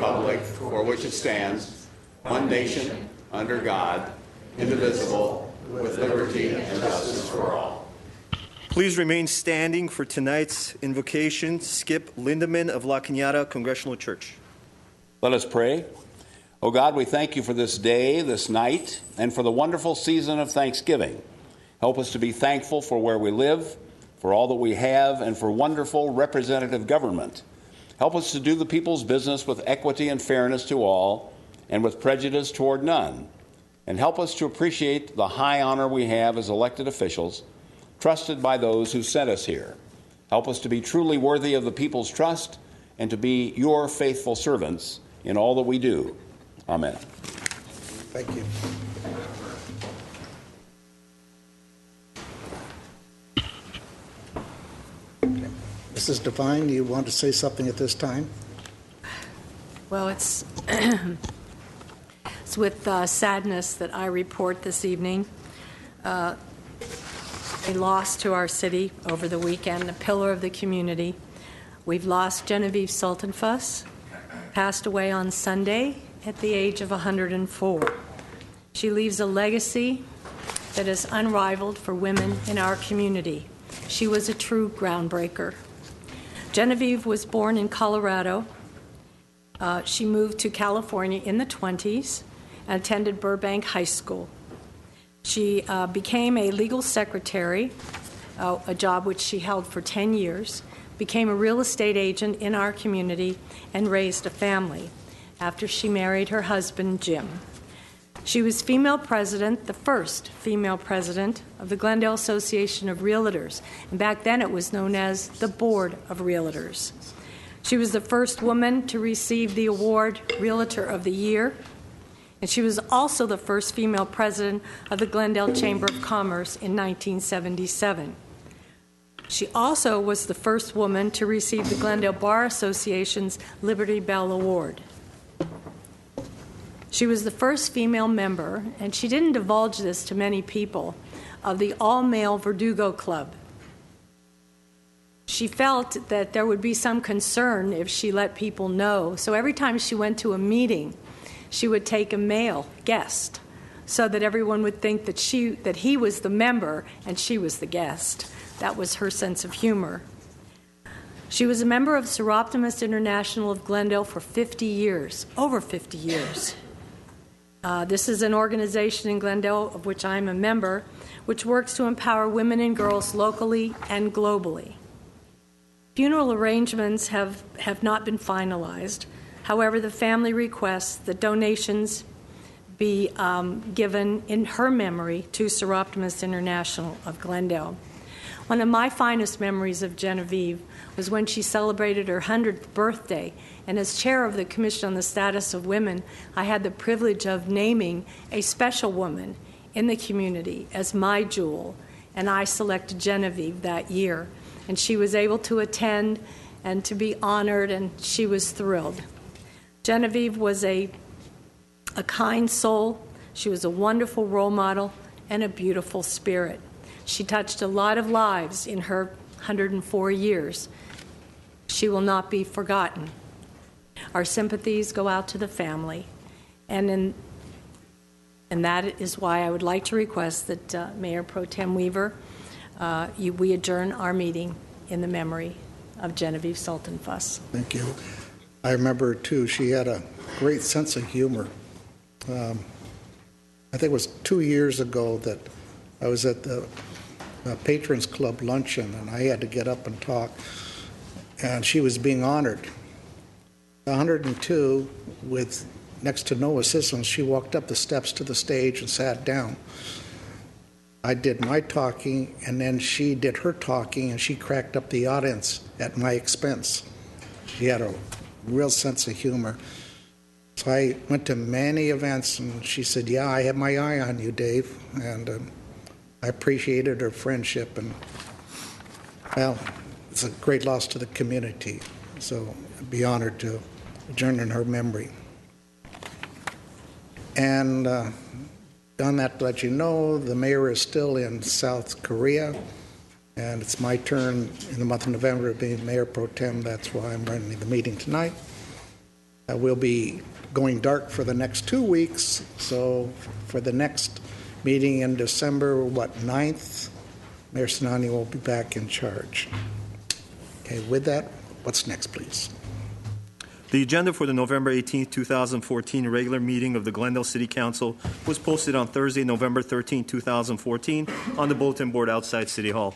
republic for which it stands, one nation, under God, indivisible, with liberty and justice for all. Please remain standing for tonight's invocation. Skip Lindemann of La Cañada Congregational Church. Let us pray. Oh God, we thank you for this day, this night, and for the wonderful season of Thanksgiving. Help us to be thankful for where we live, for all that we have, and for wonderful representative government. Help us to do the people's business with equity and fairness to all, and with prejudice toward none. And help us to appreciate the high honor we have as elected officials, trusted by those who sent us here. Help us to be truly worthy of the people's trust and to be your faithful servants in all that we do. Amen. Thank you. Mrs. Devine, you want to say something at this time? Well, it's with sadness that I report this evening a loss to our city over the weekend, a pillar of the community. We've lost Genevieve Sultanfuss, passed away on Sunday at the age of 104. She leaves a legacy that is unrivaled for women in our community. She was a true groundbreaker. Genevieve was born in Colorado. She moved to California in the 20s and attended Burbank High School. She became a legal secretary, a job which she held for 10 years, became a real estate agent in our community, and raised a family after she married her husband, Jim. She was female president, the first female president of the Glendale Association of Realtors, and back then it was known as the Board of Realtors. She was the first woman to receive the award Realtor of the Year, and she was also the first female president of the Glendale Chamber of Commerce in 1977. She also was the first woman to receive the Glendale Bar Association's Liberty Bell Award. She was the first female member, and she didn't divulge this to many people, of the all-male Verdugo Club. She felt that there would be some concern if she let people know, so every time she went to a meeting, she would take a male guest so that everyone would think that he was the member and she was the guest. That was her sense of humor. She was a member of Seroptimist International of Glendale for 50 years, over 50 years. This is an organization in Glendale of which I'm a member, which works to empower women and girls locally and globally. Funeral arrangements have not been finalized. However, the family requests that donations be given in her memory to Seroptimist International of Glendale. One of my finest memories of Genevieve was when she celebrated her 100th birthday, and as chair of the Commission on the Status of Women, I had the privilege of naming a special woman in the community as my jewel, and I selected Genevieve that year. And she was able to attend and to be honored, and she was thrilled. Genevieve was a kind soul. She was a wonderful role model and a beautiful spirit. She touched a lot of lives in her 104 years. She will not be forgotten. Our sympathies go out to the family. And that is why I would like to request that Mayor Pro Tem Weaver, we adjourn our meeting in the memory of Genevieve Sultanfuss. Thank you. I remember, too, she had a great sense of humor. I think it was 2 years ago that I was at the Patrons Club luncheon, and I had to get up and talk, and she was being honored. 102, with next to no assistance, she walked up the steps to the stage and sat down. I did my talking, and then she did her talking, and she cracked up the audience at my expense. She had a real sense of humor. So I went to many events, and she said, "Yeah, I had my eye on you, Dave," and I appreciated her friendship, and, well, it's a great loss to the community, so I'd be honored to adjourn in her memory. And on that, to let you know, the mayor is still in South Korea, and it's my turn in the month of November to be mayor pro tem. That's why I'm running the meeting tonight. We'll be going dark for the next 2 weeks, so for the next meeting in December, 9th, Mayor Sinani will be back in charge. Okay, with that, what's next, please? The agenda for the November 18, 2014 regular meeting of the Glendale City Council was posted on Thursday, November 13, 2014 on the bulletin board outside City Hall.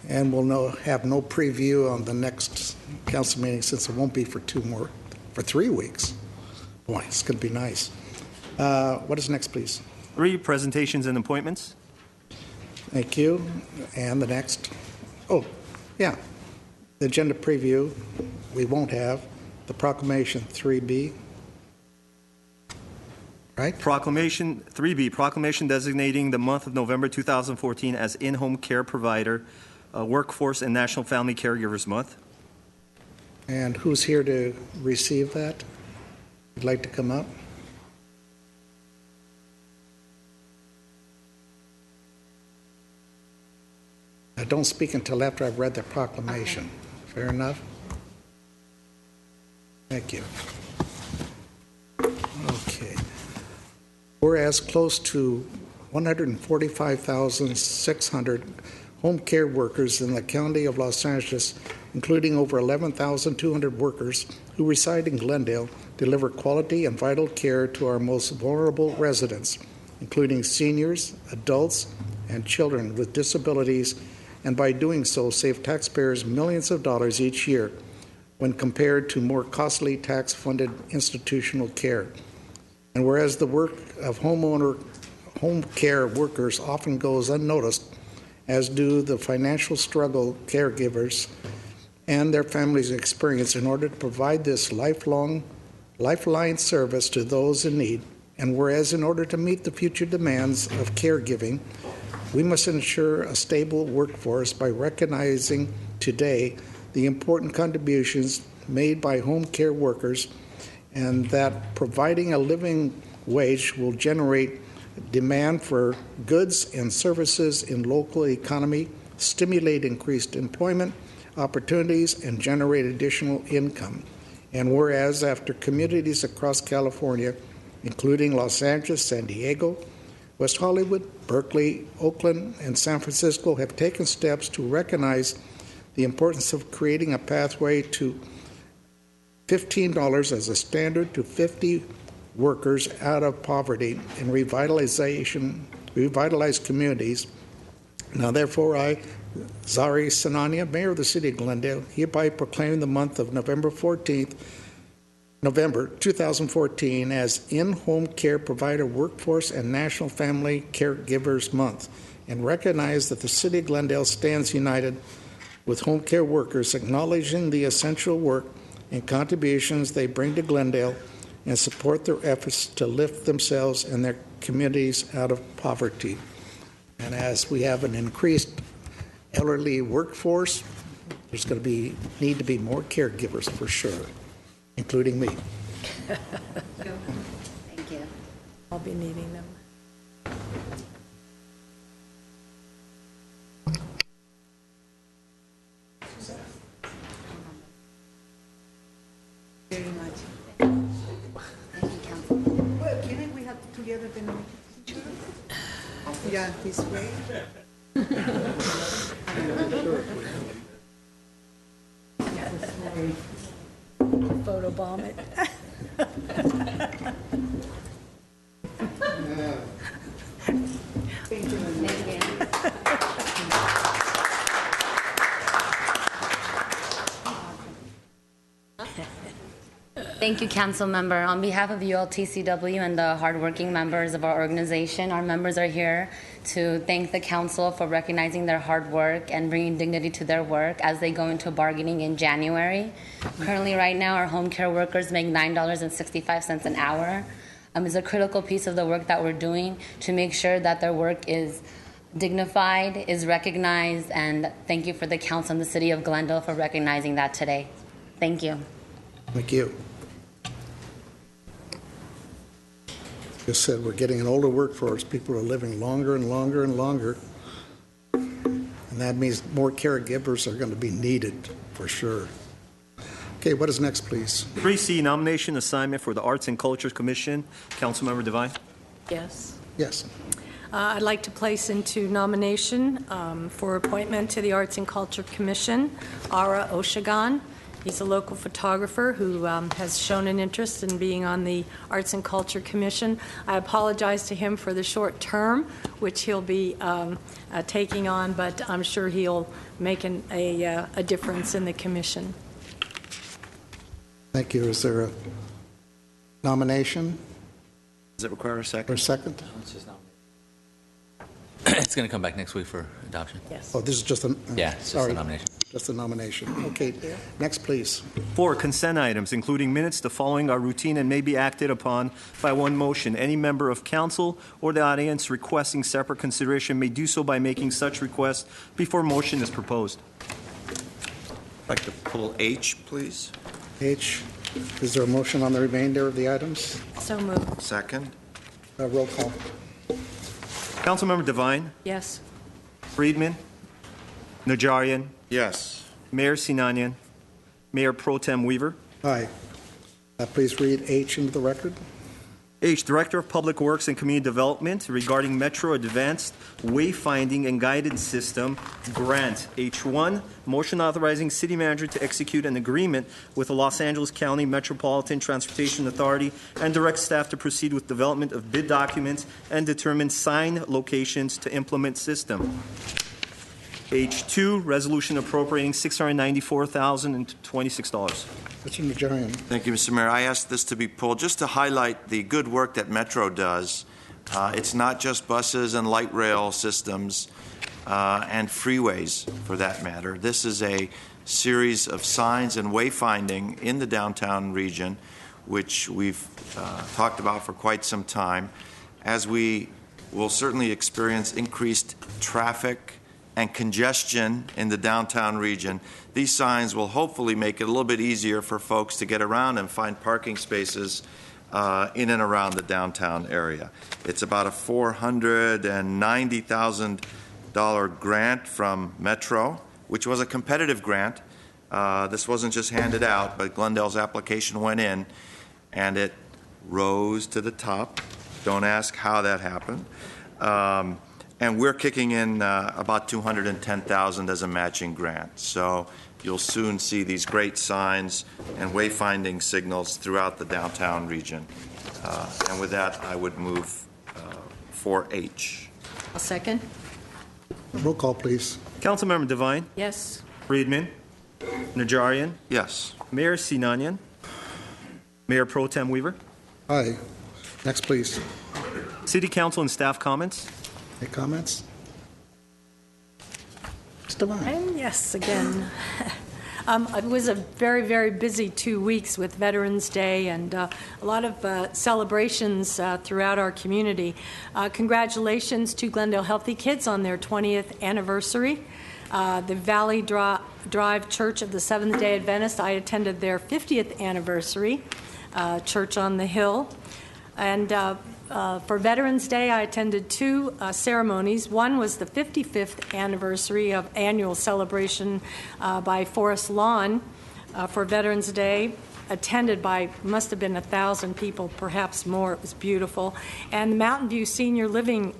And we'll have no preview on the next council meeting since it won't be for 3 weeks. Boy, it's going to be nice. What is next, please? 3, presentations and appointments. Thank you. And the next? Oh, yeah. The agenda preview, we won't have. The proclamation 3B. Right? Proclamation 3B, proclamation designating the month of November 2014 as in-home care provider, workforce and National Family Caregivers Month. And who's here to receive that? Would like to come up? Don't speak until after I've read the proclamation. Okay. Fair enough? Thank you. Okay. Whereas close to 145,600 home care workers in the county of Los Angeles, including over 11,200 workers who reside in Glendale, deliver quality and vital care to our most vulnerable residents, including seniors, adults, and children with disabilities, and by doing so save taxpayers millions of dollars each year when compared to more costly tax-funded institutional care. And whereas the work of home care workers often goes unnoticed, as do the financial struggle caregivers and their families experience in order to provide this lifeline service to those in need, and whereas in order to meet the future demands of caregiving, we must ensure a stable workforce by recognizing today the important contributions made by home care workers, and that providing a living wage will generate demand for goods and services in local economy, stimulate increased employment opportunities, and generate additional income. And whereas after communities across California, including Los Angeles, San Diego, West Hollywood, Berkeley, Oakland, and San Francisco have taken steps to recognize the importance of creating a pathway to $15 as a standard to 50 workers out of poverty and revitalize communities. Now, therefore, I, Zari Sinani, Mayor of the City of Glendale, hereby proclaim the month of November 2014 as In-Home Care Provider Workforce and National Family Caregivers Month, and recognize that the City of Glendale stands united with home care workers, acknowledging the essential work and contributions they bring to Glendale and support their efforts to lift themselves and their communities out of poverty. And as we have an increased elderly workforce, there's going to need to be more caregivers for sure, including me. Thank you. I'll be needing them. Very much. Thank you, Council. Well, can we have together the picture? Yeah, this way. Photobomb it. Thank you. Thank you. Thank you, Council Member. On behalf of ULTCW and the hardworking members of our organization, our members are here to thank the Council for recognizing their hard work and bringing dignity to their work as they go into bargaining in January. Currently, right now, our home care workers make $9.65 an hour. It's a critical piece of the work that we're doing to make sure that their work is dignified, is recognized, and thank you for the Council and the City of Glendale for recognizing that today. Thank you. Thank you. Just said we're getting an older workforce. People are living longer and longer and longer. And that means more caregivers are going to be needed for sure. Okay, what is next, please? 3C, nomination assignment for the Arts and Culture Commission. Councilmember Devine. Yes. Yes. I'd like to place into nomination for appointment to the Arts and Culture Commission, Ara Oshagan. He's a local photographer who has shown an interest in being on the Arts and Culture Commission. I apologize to him for the short term, which he'll be taking on, but I'm sure he'll make a difference in the commission. Thank you. Is there a nomination Does it require a or second? a second? It's going to come back next week for adoption. Yes. Oh, this is just a... Yeah, it's just sorry, a nomination. Just a nomination. Okay, next, please. 4, consent items, including minutes. The following are routine and may be acted upon by one motion. Any member of council or the audience requesting separate consideration may do so by making such request before motion is proposed. I'd like to pull H, please. H, is there a motion on the remainder of the items? So moved. Second. Roll call. Councilmember Devine, Yes. Friedman, Najarian, Yes. Mayor Sinanian, Mayor Pro Tem Weaver. Aye. Please read H into the record. H, Director of Public Works and Community Development regarding Metro Advanced Wayfinding and Guidance System Grant. H1, motion authorizing city manager to execute an agreement with the Los Angeles County Metropolitan Transportation Authority and direct staff to proceed with development of bid documents and determine sign locations to implement system. H2, resolution appropriating $694,026. Mr. Najarian. Thank you, Mr. Mayor. I asked this to be pulled just to highlight the good work that Metro does. It's not just buses and light rail systems and freeways, for that matter. This is a series of signs and wayfinding in the downtown region, which we've talked about for quite some time. As we will certainly experience increased traffic and congestion in the downtown region, these signs will hopefully make it a little bit easier for folks to get around and find parking spaces in and around the downtown area. It's about a $490,000 grant from Metro, which was a competitive grant. This wasn't just handed out, but Glendale's application went in, and it rose to the top. Don't ask how that happened. And we're kicking in about $210,000 as a matching grant. So you'll soon see these great signs and wayfinding signals throughout the downtown region. And with that, I would move 4H. A second. Roll call, please. Councilmember Devine, Yes. Friedman, Najarian, Yes. Mayor Sinanian, Mayor Pro Tem Weaver. Aye. Next, please. City Council and staff comments. Any comments? Mr. Devine. And yes, again. It was a very, very busy 2 weeks with Veterans Day and a lot of celebrations throughout our community. Congratulations to Glendale Healthy Kids on their 20th anniversary. The Valley Drive Church of the Seventh-day Adventist, I attended their 50th anniversary, Church on the Hill. And for Veterans Day, I attended 2 ceremonies. One was the 55th anniversary of annual celebration by Forest Lawn for Veterans Day, attended by, must have been 1,000 people, perhaps more. It was beautiful. And the Mountain View Senior Living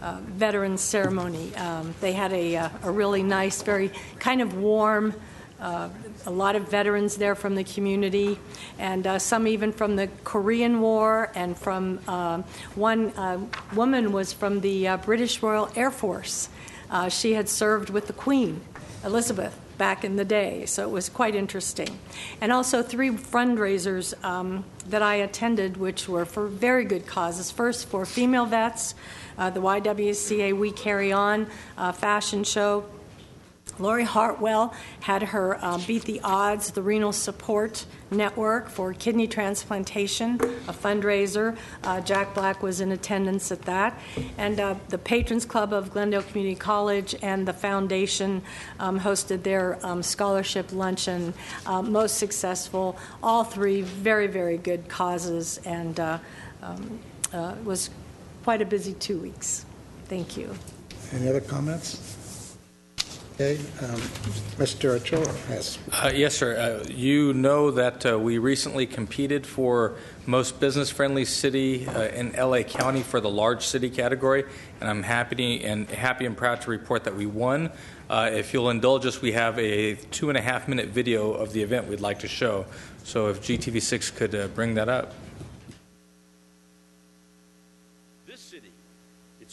Veterans Ceremony. They had a really nice, very kind of warm, a lot of veterans there from the community, and some even from the Korean War, and from one woman was from the British Royal Air Force. She had served with the Queen, Elizabeth, back in the day, so it was quite interesting. And also 3 fundraisers that I attended, which were for very good causes. First, for female vets, the YWCA We Carry On fashion show. Lori Hartwell had her Beat the Odds, the Renal Support Network for kidney transplantation, a fundraiser. Jack Black was in attendance at that. And the Patrons Club of Glendale Community College and the foundation hosted their scholarship luncheon, most successful. All 3 very, very good causes, and it was quite a busy 2 weeks. Thank you. Any other comments? Okay, Mr. Ochoa has. Yes, sir. You know that we recently competed for most business-friendly city in LA County for the large city category, and I'm happy and proud to report that we won. If you'll indulge us, we have a 2.5-minute video of the event we'd like to show. So if GTV6 could bring that up.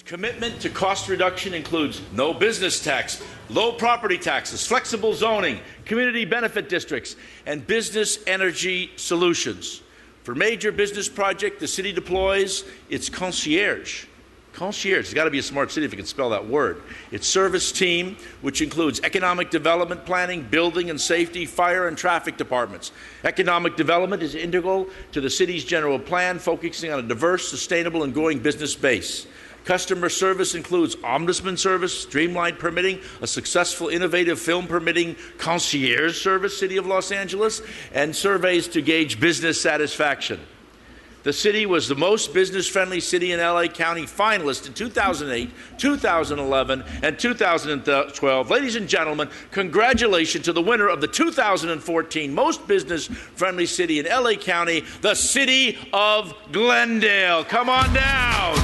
Commitment to cost reduction includes no business tax, low property taxes, flexible zoning, community benefit districts, and business energy solutions. For major business project, the city deploys its concierge. Concierge, it's got to be a smart city if you can spell that word. Its service team, which includes economic development planning, building and safety, fire and traffic departments. Economic development is integral to the city's general plan, focusing on a diverse, sustainable, and growing business base. Customer service includes ombudsman service, streamlined permitting, a successful innovative film permitting concierge service, City of Los Angeles, and surveys to gauge business satisfaction. The city was the most business-friendly city in LA County finalist in 2008, 2011, and 2012. Ladies and gentlemen, congratulations to the winner of the 2014 most business-friendly city in LA County, the City of Glendale. Come on down.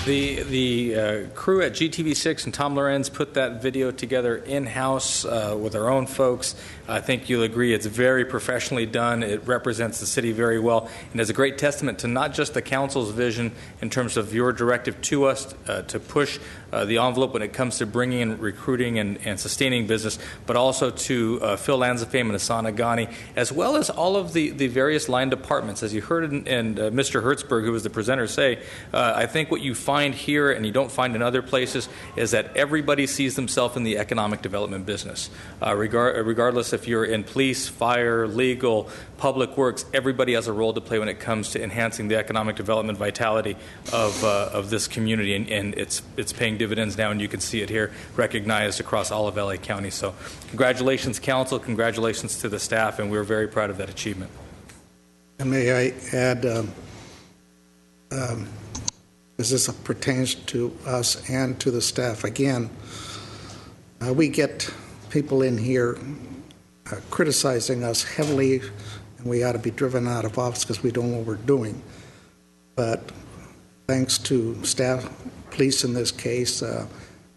The crew at GTV6 and Tom Lorenz put that video together in-house with our own folks. I think you'll agree it's very professionally done. It represents the city very well, and is a great testament to not just the council's vision in terms of your directive to us to push the envelope when it comes to bringing in recruiting and sustaining business, but also to Phil Lanzafame and Asana Ghani, as well as all of the various line departments. As you heard in Mr. Hertzberg, who was the presenter, say, I think what you find here and you don't find in other places is that everybody sees themselves in the economic development business. Regardless if you're in police, fire, legal, public works, everybody has a role to play when it comes to enhancing the economic development vitality of this community, and it's paying dividends now, and you can see it here recognized across all of LA County. So congratulations, council, congratulations to the staff, and we're very proud of that achievement. And may I add, as this pertains to us and to the staff, again, we get people in here criticizing us heavily, and we ought to be driven out of office because we don't know what we're doing. But thanks to staff, police in this case,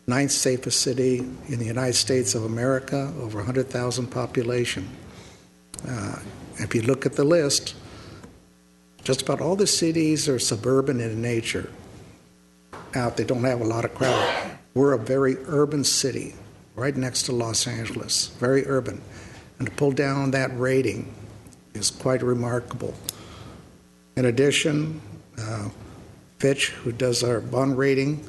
ninth safest city in the United States of America, over 100,000 population. If you look at the list, just about all the cities are suburban in nature. Now, they don't have a lot of crowd. We're a very urban city, right next to Los Angeles, very urban. And to pull down that rating is quite remarkable. In addition, Fitch, who does our bond rating,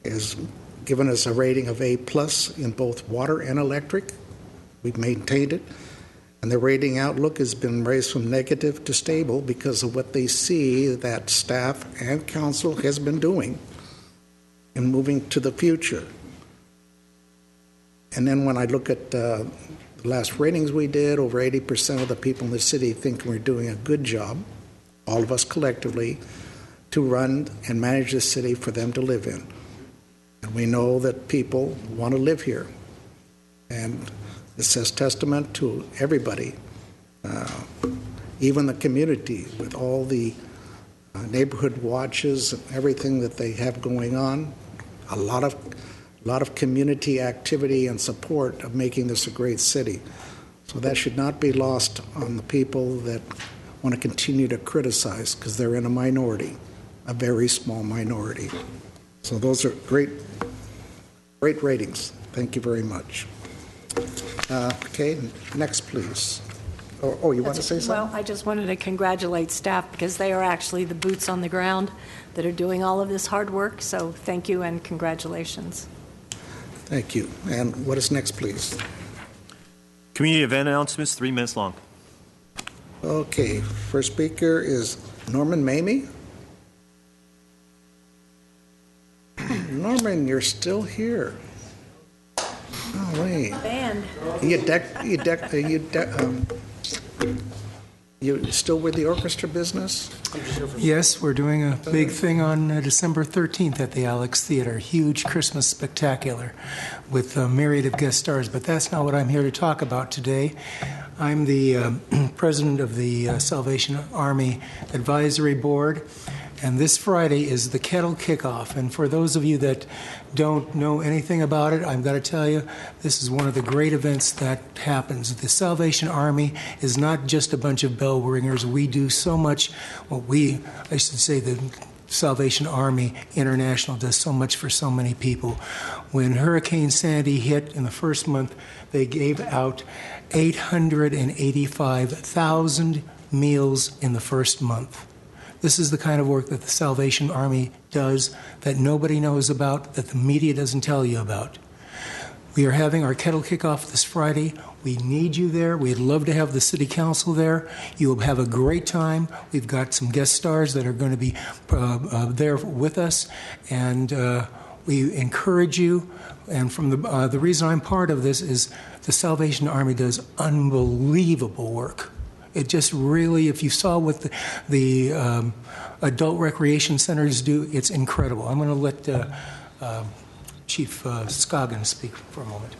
has given us a rating of A+ in both water and electric. We've maintained it. And the rating outlook has been raised from negative to stable because of what they see that staff and council has been doing in moving to the future. And then when I look at the last ratings we did, over 80% of the people in the city think we're doing a good job, all of us collectively, to run and manage the city for them to live in. And we know that people want to live here. And this is testament to everybody, even the community, with all the neighborhood watches and everything that they have going on. A lot of community activity and support of making this a great city. So that should not be lost on the people that want to continue to criticize, because they're in a minority, a very small minority. So those are great ratings. Thank you very much. Okay, next, please. Oh, you want to say something? Well, I just wanted to congratulate staff, because they are actually the boots on the ground that are doing all of this hard work. So thank you and congratulations. Thank you. And what is next, please? Community event announcements, 3 minutes long. Okay, first speaker is Norman Mamie. Norman, you're still here. Oh, wait. Band. You still with the orchestra business? Yes, we're doing a big thing on December 13th at the Alex Theater. Huge Christmas spectacular with a myriad of guest stars. But that's not what I'm here to talk about today. I'm the president of the Salvation Army Advisory Board. And this Friday is the Kettle Kickoff. And for those of you that don't know anything about it, I've got to tell you, this is one of the great events that happens. The Salvation Army is not just a bunch of bell ringers. We do so much, I should say the Salvation Army International does so much for so many people. When Hurricane Sandy hit in the first month, they gave out 885,000 meals in the first month. This is the kind of work that the Salvation Army does that nobody knows about, that the media doesn't tell you about. We are having our Kettle Kickoff this Friday. We need you there. We'd love to have the City Council there. You will have a great time. We've got some guest stars that are going to be there with us, and we encourage you. And from the reason I'm part of this is the Salvation Army does unbelievable work. It just really, if you saw what the adult recreation centers do, it's incredible. I'm going to let Chief Scoggins speak for a moment.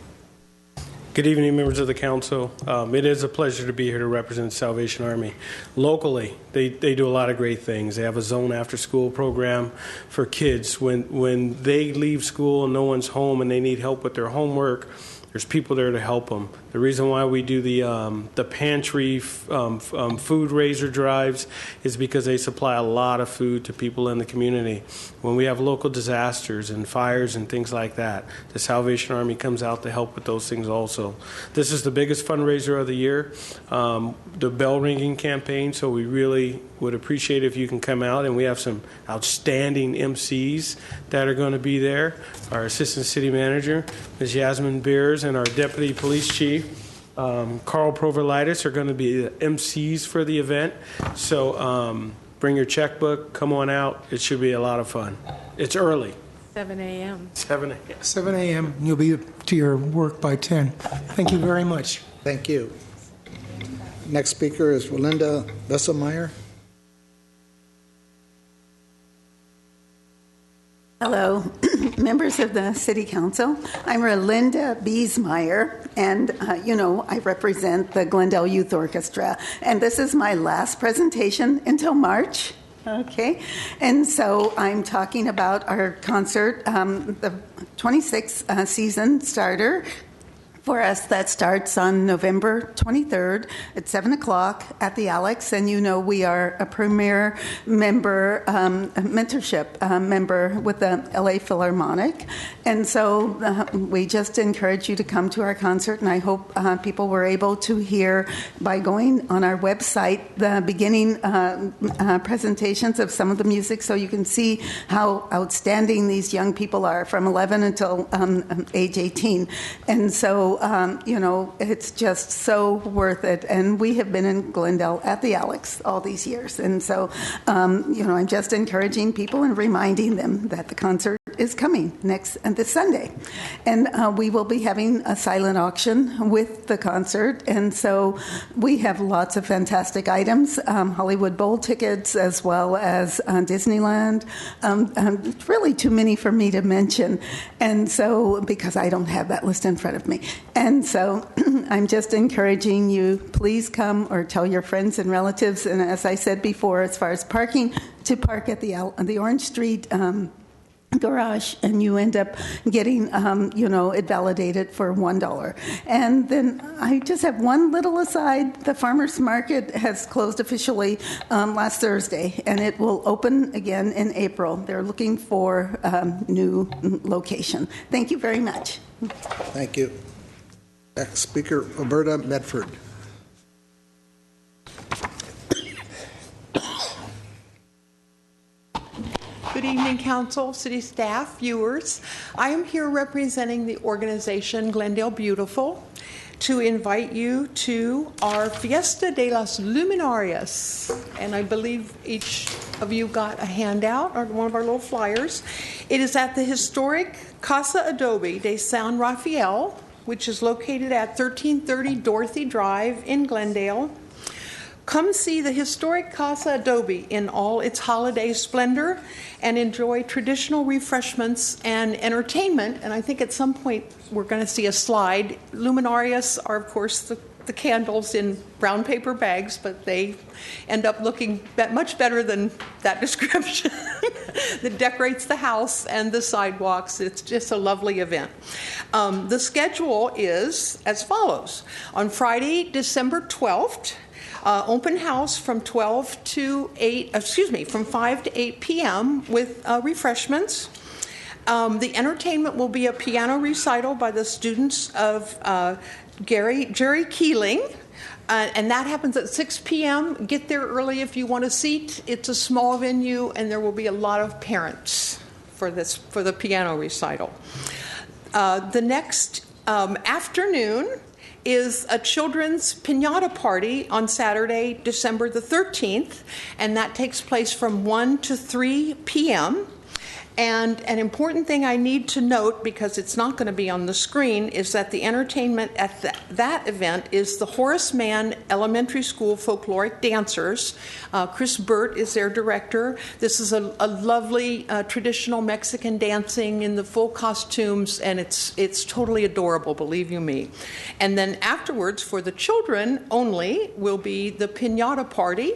Good evening, members of the council. It is a pleasure to be here to represent Salvation Army. Locally, they do a lot of great things. They have a zone after-school program for kids. When they leave school and no one's home and they need help with their homework, there's people there to help them. The reason why we do the pantry food raiser drives is because they supply a lot of food to people in the community. When we have local disasters and fires and things like that, the Salvation Army comes out to help with those things also. This is the biggest fundraiser of the year, the bell ringing campaign, so we really would appreciate if you can come out, and we have some outstanding MCs that are going to be there. Our Assistant City Manager, Ms. Yasmin Beers, and our Deputy Police Chief, Carl Provolitis, are going to be the MCs for the event. So bring your checkbook, come on out. It should be a lot of fun. It's early. 7 a.m. 7 a.m. You'll be to your work by 10. Thank you very much. Thank you. Next speaker is Linda Besselmeyer. Hello, members of the City Council. I'm Relinda Biesmeyer, and I represent the Glendale Youth Orchestra. And this is my last presentation until March. Okay, and so I'm talking about our concert, the 26th season starter for us that starts on November 23rd at 7 o'clock at the Alex. And we are a premier member, mentorship member with the LA Philharmonic. And so we just encourage you to come to our concert. And I hope people were able to hear by going on our website the beginning presentations of some of the music, so you can see how outstanding these young people are from 11 until age 18. And so it's just so worth it. And we have been in Glendale at the Alex all these years. And so, I'm just encouraging people and reminding them that the concert is coming this Sunday. And we will be having a silent auction with the concert. And so we have lots of fantastic items, Hollywood Bowl tickets as well as Disneyland. Really too many for me to mention. And so, because I don't have that list in front of me. And so I'm just encouraging you, please come or tell your friends and relatives. And as I said before, as far as parking, to park at the Orange Street garage, and you end up getting, it validated for $1. And then I just have one little aside. The farmers market has closed officially last Thursday, and it will open again in April. They're looking for new location. Thank you very much. Thank you. Next speaker, Roberta Medford. Good evening, Council, City staff, viewers. I am here representing the organization Glendale Beautiful to invite you to our Fiesta de las Luminarias. And I believe each of you got a handout or one of our little flyers. It is at the historic Casa Adobe de San Rafael, which is located at 1330 Dorothy Drive in Glendale. Come see the historic Casa Adobe in all its holiday splendor and enjoy traditional refreshments and entertainment. And I think at some point we're going to see a slide. Luminarias are, of course, the candles in brown paper bags, but they end up looking much better than that description. That decorates the house and the sidewalks. It's just a lovely event. The schedule is as follows. On Friday, December 12th, open house from 5 to 8 p.m. with refreshments. The entertainment will be a piano recital by the students of Jerry Keeling, and that happens at 6 p.m. Get there early if you want a seat. It's a small venue, and there will be a lot of parents for the piano recital. The next afternoon is a children's piñata party on Saturday, December the 13th, and that takes place from 1 to 3 p.m. And an important thing I need to note, because it's not going to be on the screen, is that the entertainment at that event is the Horace Mann Elementary School Folkloric Dancers. Chris Burt is their director. This is a lovely traditional Mexican dancing in the full costumes, and it's totally adorable, believe you me. And then afterwards, for the children only, will be the piñata party.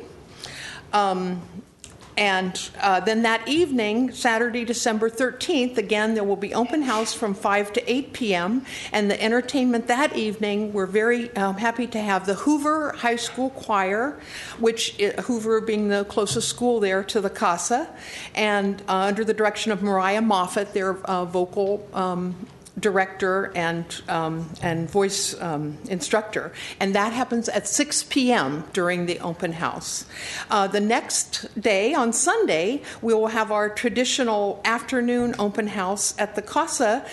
And then that evening, Saturday, December 13th, again, there will be open house from 5 to 8 p.m. And the entertainment that evening, we're very happy to have the Hoover High School Choir, which Hoover being the closest school there to the Casa, and under the direction of Mariah Moffat, their vocal director and voice instructor, and that happens at 6 p.m. during the open house. The next day, on Sunday, we will have our traditional afternoon open house at the Casa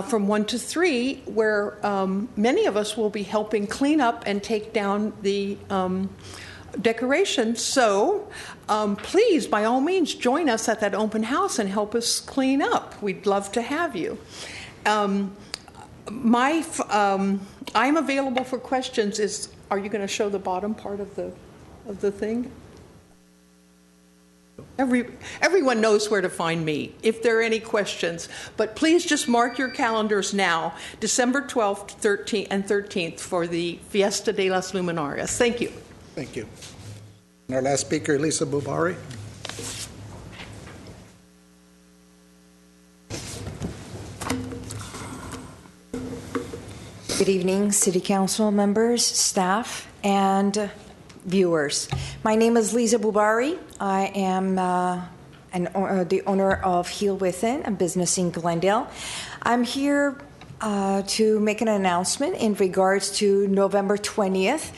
from 1 to 3, where many of us will be helping clean up and take down the decorations. So please, by all means, join us at that open house and help us clean up. We'd love to have you. I'm available for questions. Are you going to show the bottom part of the thing? Everyone knows where to find me if there are any questions. But please just mark your calendars now, December 12th, 13th, and 13th for the Fiesta de las Luminarias. Thank you. Thank you. And our last speaker, Lisa Bubari. Good evening, City Council members, staff, and viewers. My name is Lisa Bubari. I am the owner of Heal Within, a business in Glendale. I'm here to make an announcement in regards to November 20th.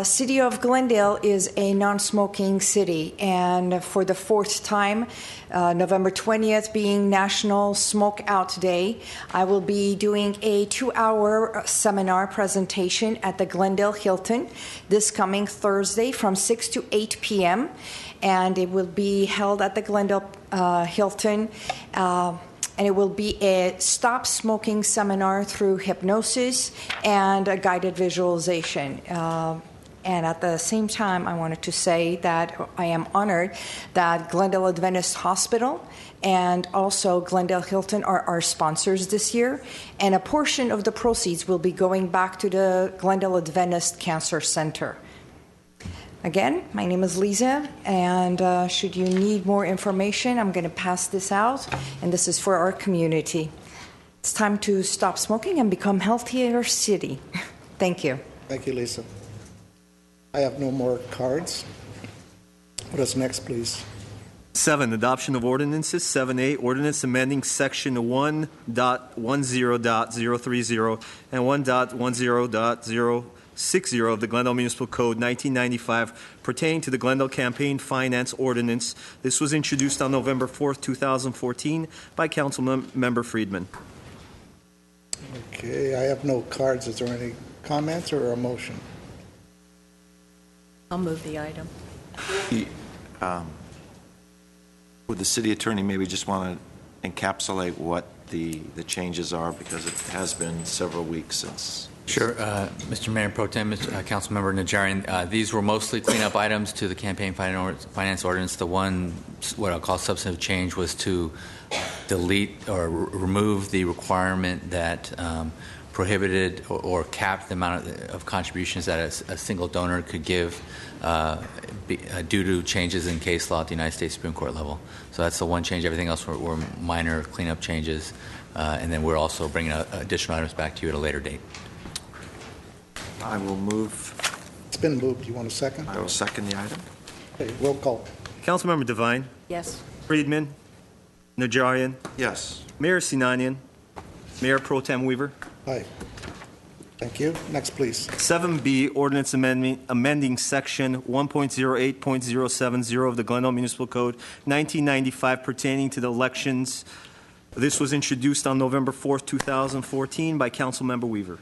City of Glendale is a non-smoking city, and for the fourth time, November 20th being National Smoke Out Day, I will be doing a 2-hour seminar presentation at the Glendale Hilton this coming Thursday from 6 to 8 p.m., and it will be held at the Glendale Hilton and it will be a stop smoking seminar through hypnosis and a guided visualization. And at the same time, I wanted to say that I am honored that Glendale Adventist Hospital and also Glendale Hilton are our sponsors this year, and a portion of the proceeds will be going back to the Glendale Adventist Cancer Center. Again, my name is Lisa, and should you need more information, I'm going to pass this out, and this is for our community. It's time to stop smoking and become healthier city. Thank you. Thank you, Lisa. I have no more cards. What is next, please? 7, adoption of ordinances. 7A, ordinance amending section 1.10.030 and 1.10.060 of the Glendale Municipal Code 1995 pertaining to the Glendale Campaign Finance Ordinance. This was introduced on November 4th, 2014 by Councilmember Friedman. Okay, I have no cards. Is there any comments or a motion? I'll move the item. Would the city attorney maybe just want to encapsulate what the changes are, because it has been several weeks since? Sure. Mr. Mayor Pro Tem, Councilmember Najarian, these were mostly cleanup items to the campaign finance ordinance. The one, what I'll call substantive change, was to delete or remove the requirement that prohibited or capped the amount of contributions that a single donor could give due to changes in case law at the United States Supreme Court level. So that's the one change. Everything else were minor cleanup changes. And then we're also bringing additional items back to you at a later date. I will move. It's been moved. You want a second? I will second the item. Okay, roll call. Councilmember Devine. Yes. Friedman. Najarian. Yes. Mayor Sinanian. Mayor Pro Tem Weaver. Aye. Thank you. Next, please. 7B, ordinance amending section 1.08.070 of the Glendale Municipal Code 1995 pertaining to the elections. This was introduced on November 4th, 2014 by Councilmember Weaver.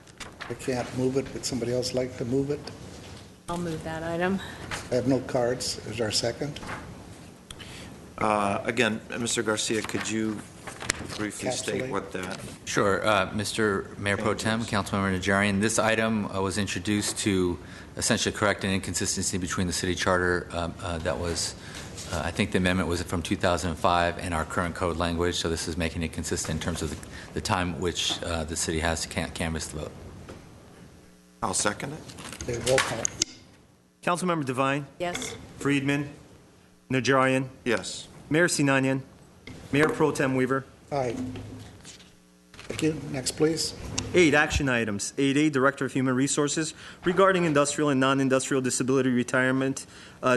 I can't move it. Would somebody else like to move it? I'll move that item. I have no cards. Is there a second? Again, Mr. Garcia, could you briefly state what that? Sure. Mr. Mayor Pro Tem, Councilmember Najarian, this item was introduced to essentially correct an inconsistency between the city charter that was, I think the amendment was from 2005 and our current code language, so this is making it consistent in terms of the time which the city has to canvass the vote. I'll second it. Okay, roll call. Councilmember Devine. Yes. Friedman. Najarian. Yes. Mayor Sinanian. Mayor Pro Tem Weaver. Aye. Thank you. Next, please. 8, action items. 8A, Director of Human Resources regarding industrial and non-industrial disability retirement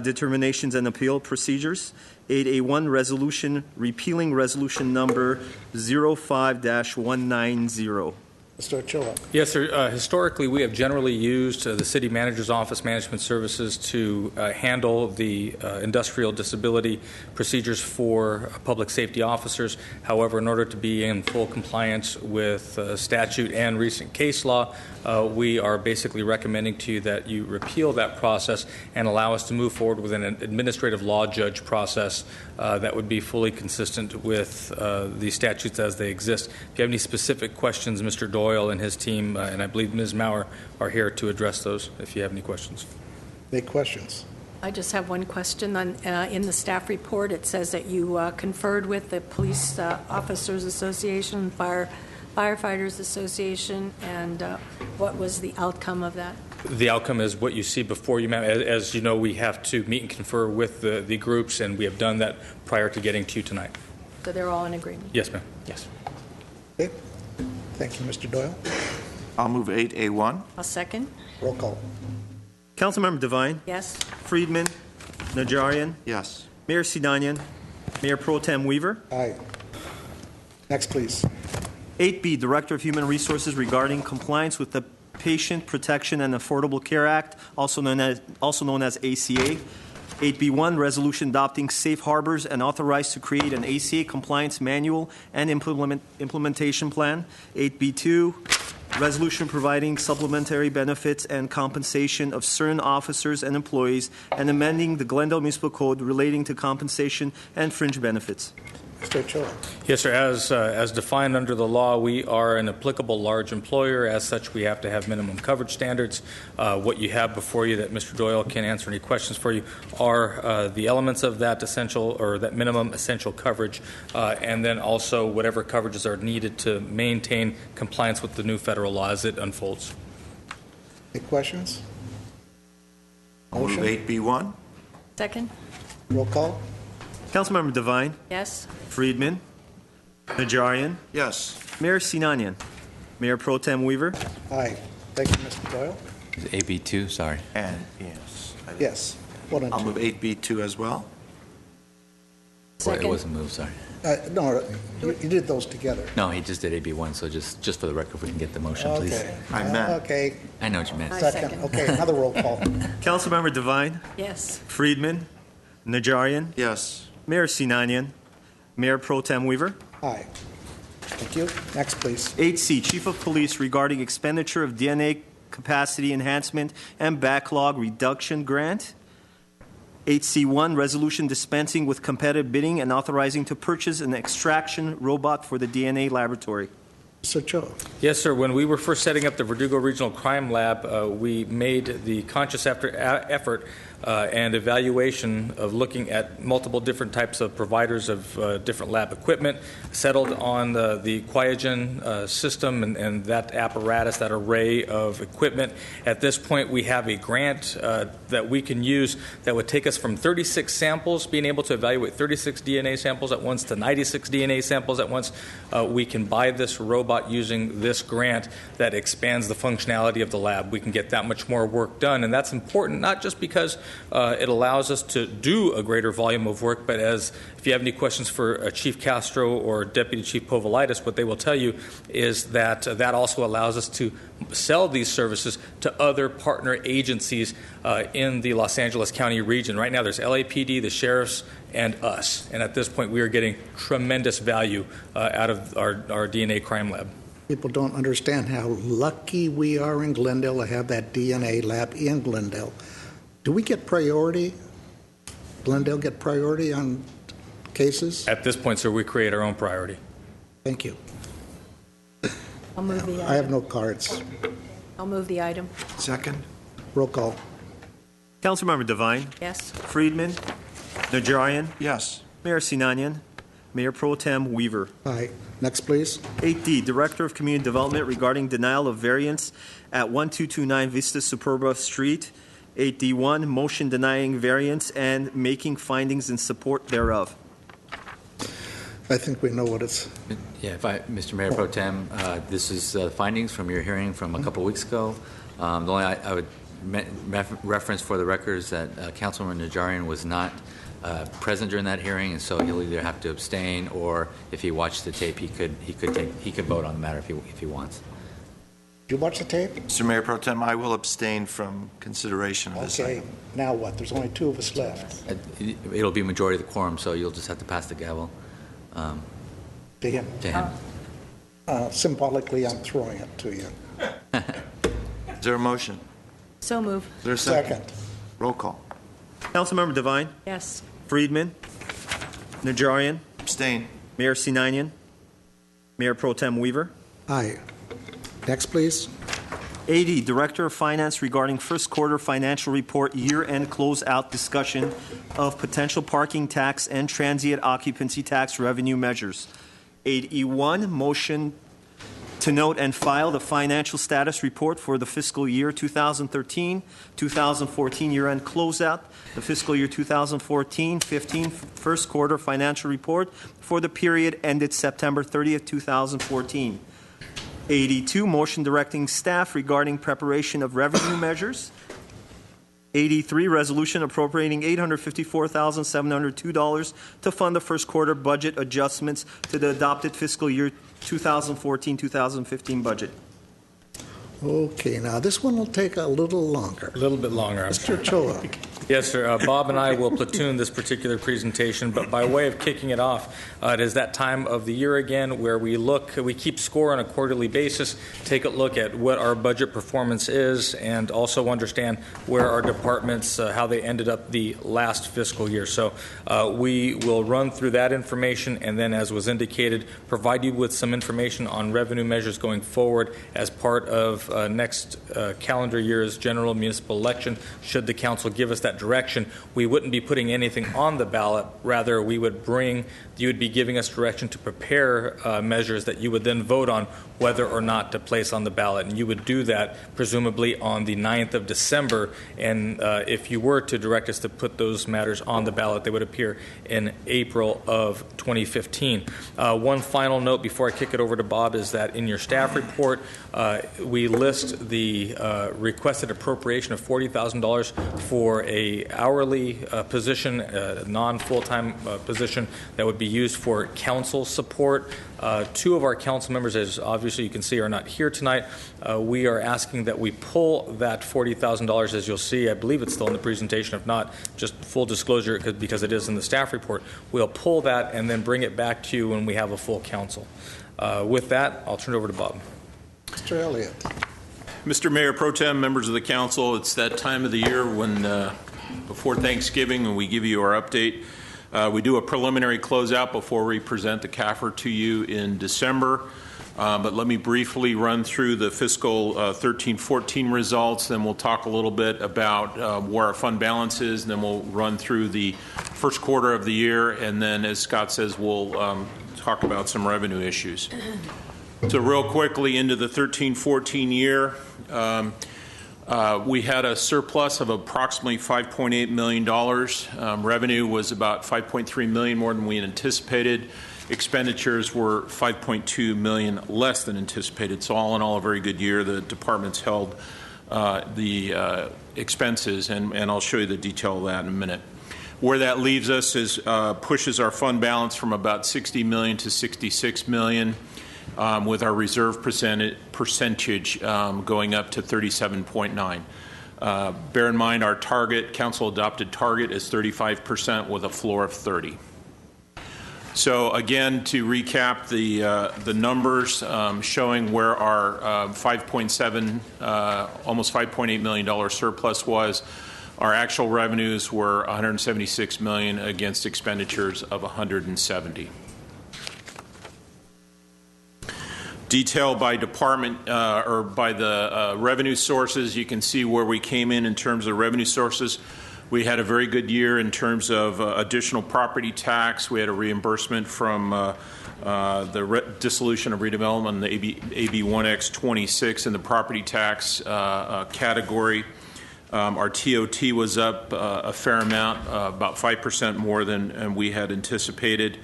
determinations and appeal procedures. 8A1, resolution repealing resolution number 05-190. Mr. Ochoa. Yes, sir. Historically, we have generally used the City Manager's Office Management Services to handle the industrial disability procedures for public safety officers. However, in order to be in full compliance with statute and recent case law, we are basically recommending to you that you repeal that process and allow us to move forward with an administrative law judge process that would be fully consistent with the statutes as they exist. If you have any specific questions, Mr. Doyle and his team, and I believe Ms. Maurer, are here to address those if you have any questions. Any questions? I just have one question. In the staff report, it says that you conferred with the Police Officers Association, Firefighters Association, and what was the outcome of that? The outcome is what you see before you, ma'am. As you know, we have to meet and confer with the groups, and we have done that prior to getting to you tonight. So they're all in agreement? Yes, ma'am. Yes. Okay. Thank you, Mr. Doyle. I'll move 8A1. I'll second. Roll call. Councilmember Devine. Yes. Friedman. Najarian. Yes. Mayor Sinanian. Mayor Pro Tem Weaver. Aye. Next, please. 8B, Director of Human Resources regarding compliance with the Patient Protection and Affordable Care Act, also known as ACA. 8B1, resolution adopting safe harbors and authorized to create an ACA compliance manual and implementation plan. 8B2, resolution providing supplementary benefits and compensation of certain officers and employees and amending the Glendale Municipal Code relating to compensation and fringe benefits. Mr. Ochoa. Yes, sir. As defined under the law, we are an applicable large employer. As such, we have to have minimum coverage standards. What you have before you that Mr. Doyle can answer any questions for you are the elements of that essential or that minimum essential coverage, and then also whatever coverages are needed to maintain compliance with the new federal law as it unfolds. Any questions? I'll move 8B1. Second? Roll call. Councilmember Devine, Yes. Friedman, Najarian, Yes. Mayor Sinanian, Mayor Pro Tem Weaver. Aye. Thank you, Mr. Doyle. Is it AB2? Sorry. And yes. Yes. One and I'll two. move 8B2 as well. Well, it wasn't moved, sorry. No, you did those together. No, he just did AB1, so just for the record, if we can get the motion, please. Okay. I meant. Okay. I know what you meant. Second. Okay, another roll call. Councilmember Devine, Yes. Friedman, Najarian, Yes. Mayor Sinanian, Mayor Pro Tem Weaver. Aye. Thank you. Next, please. 8C, Chief of Police regarding expenditure of DNA capacity enhancement and backlog reduction grant. 8C1, resolution dispensing with competitive bidding and authorizing to purchase an extraction robot for the DNA laboratory. Mr. Cho. Yes, sir. When we were first setting up the Verdugo Regional Crime Lab, we made the conscious effort and evaluation of looking at multiple different types of providers of different lab equipment, settled on the Quiogen system and that apparatus, that array of equipment. At this point, we have a grant that we can use that would take us from 36 samples, being able to evaluate 36 DNA samples at once, to 96 DNA samples at once. We can buy this robot using this grant that expands the functionality of the lab. We can get that much more work done, and that's important not just because it allows us to do a greater volume of work, but as if you have any questions for Chief Castro or Deputy Chief Povolitis, what they will tell you is that that also allows us to sell these services to other partner agencies in the Los Angeles County region. Right now there's LAPD, the sheriffs, and us. And at this point we are getting tremendous value out of our DNA crime lab. People don't understand how lucky we are in Glendale to have that DNA lab in Glendale. Do we get priority? Glendale get priority on cases? At this point, sir, we create our own priority. Thank you. I'll move the item. I have no cards. I'll move the item. Second. Roll call. Councilmember Devine, Yes. Friedman, Najarian, Yes. Mayor Sinanian, Mayor Pro Tem Weaver. Aye. Next, please. 8D, Director of Community Development regarding denial of variance at 1229 Vista Superba Street. 8D1, motion denying variance and making findings in support thereof. I think we know what it's. Yeah, Mr. Mayor Pro Tem, this is findings from your hearing from a couple weeks ago. The only I would reference for the record is that Councilman Najarian was not present during that hearing, and so he'll either have to abstain, or if he watched the tape, he could vote on the matter if he wants. Did you watch the tape? Mr. Mayor Pro Tem, I will abstain from consideration of this Okay. item. Now what? There's only two of us left. It'll be majority of the quorum, so you'll just have to pass the gavel To him. to him. Symbolically, I'm throwing it to you. Is there a motion? So move. Is there a second? Roll call. Councilmember Devine, Yes. Friedman, Najarian, Abstain. Mayor Sinanian, Mayor Pro Tem Weaver. Aye. Next, please. 80, Director of Finance regarding first quarter financial report, year-end closeout discussion of potential parking tax and transient occupancy tax revenue measures. 8E1, motion to note and file the financial status report for the fiscal year 2013-2014 year-end closeout, the fiscal year 2014-15 first quarter financial report for the period ended September 30th, 2014. 82, motion directing staff regarding preparation of revenue measures. 83, resolution appropriating $854,702 to fund the first quarter budget adjustments to the adopted fiscal year 2014-2015 budget. Okay, now this one will take a little longer. A little bit longer. Mr. Choa. Yes, sir. Bob and I will platoon this particular presentation, but by way of kicking it off, it is that time of the year again where we keep score on a quarterly basis, take a look at what our budget performance is, and also understand where our departments, how they ended up the last fiscal year. So we will run through that information and then, as was indicated, provide you with some information on revenue measures going forward as part of next calendar year's general municipal election. Should the council give us that direction, we wouldn't be putting anything on the ballot. Rather, you would be giving us direction to prepare measures that you would then vote on whether or not to place on the ballot. And you would do that presumably on the 9th of December. And if you were to direct us to put those matters on the ballot, they would appear in April of 2015. One final note before I kick it over to Bob is that in your staff report, we list the requested appropriation of $40,000 for a hourly position, a non-full-time position that would be used for council support. Two of our council members, as obviously you can see, are not here tonight. We are asking that we pull that $40,000, as you'll see. I believe it's still in the presentation. If not, just full disclosure, because it is in the staff report. We'll pull that and then bring it back to you when we have a full council. With that, I'll turn it over to Bob. Mr. Elliott. Mr. Mayor Pro Tem, members of the council, it's that time of the year when before Thanksgiving, when we give you our update. We do a preliminary closeout before we present the CAFR to you in December. But let me briefly run through the fiscal 13-14 results. Then we'll talk a little bit about where our fund balance is. And then we'll run through the first quarter of the year. And then, as Scott says, we'll talk about some revenue issues. So real quickly into the 13-14 year. We had a surplus of approximately $5.8 million. Revenue was about $5.3 million more than we had anticipated. Expenditures were $5.2 million less than anticipated. So all in all, a very good year. The departments held the expenses, and I'll show you the detail of that in a minute. Where that leaves us is pushes our fund balance from about $60 million to $66 million. With our reserve percentage going up to 37.9. Bear in mind our target, council adopted target, is 35% with a floor of 30. So again, to recap the numbers showing where our almost $5.8 million surplus was. Our actual revenues were $176 million against expenditures of $170. Detail by department or by the revenue sources, you can see where we came in terms of revenue sources. We had a very good year in terms of additional property tax. We had a reimbursement from the dissolution of redevelopment, the AB 1X26 in the property tax category. Our TOT was up a fair amount, about 5% more than we had anticipated.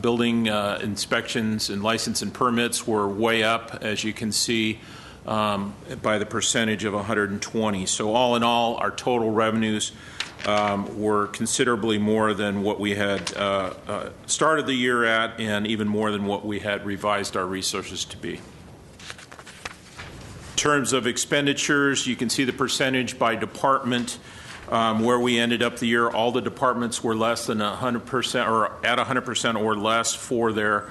Building inspections and license and permits were way up, as you can see, by the percentage of 120. So all in all, our total revenues were considerably more than what we had started the year at, and even more than what we had revised our resources to be. In terms of expenditures, you can see the percentage by department. Where we ended up the year, all the departments were less than 100% or at 100% or less for their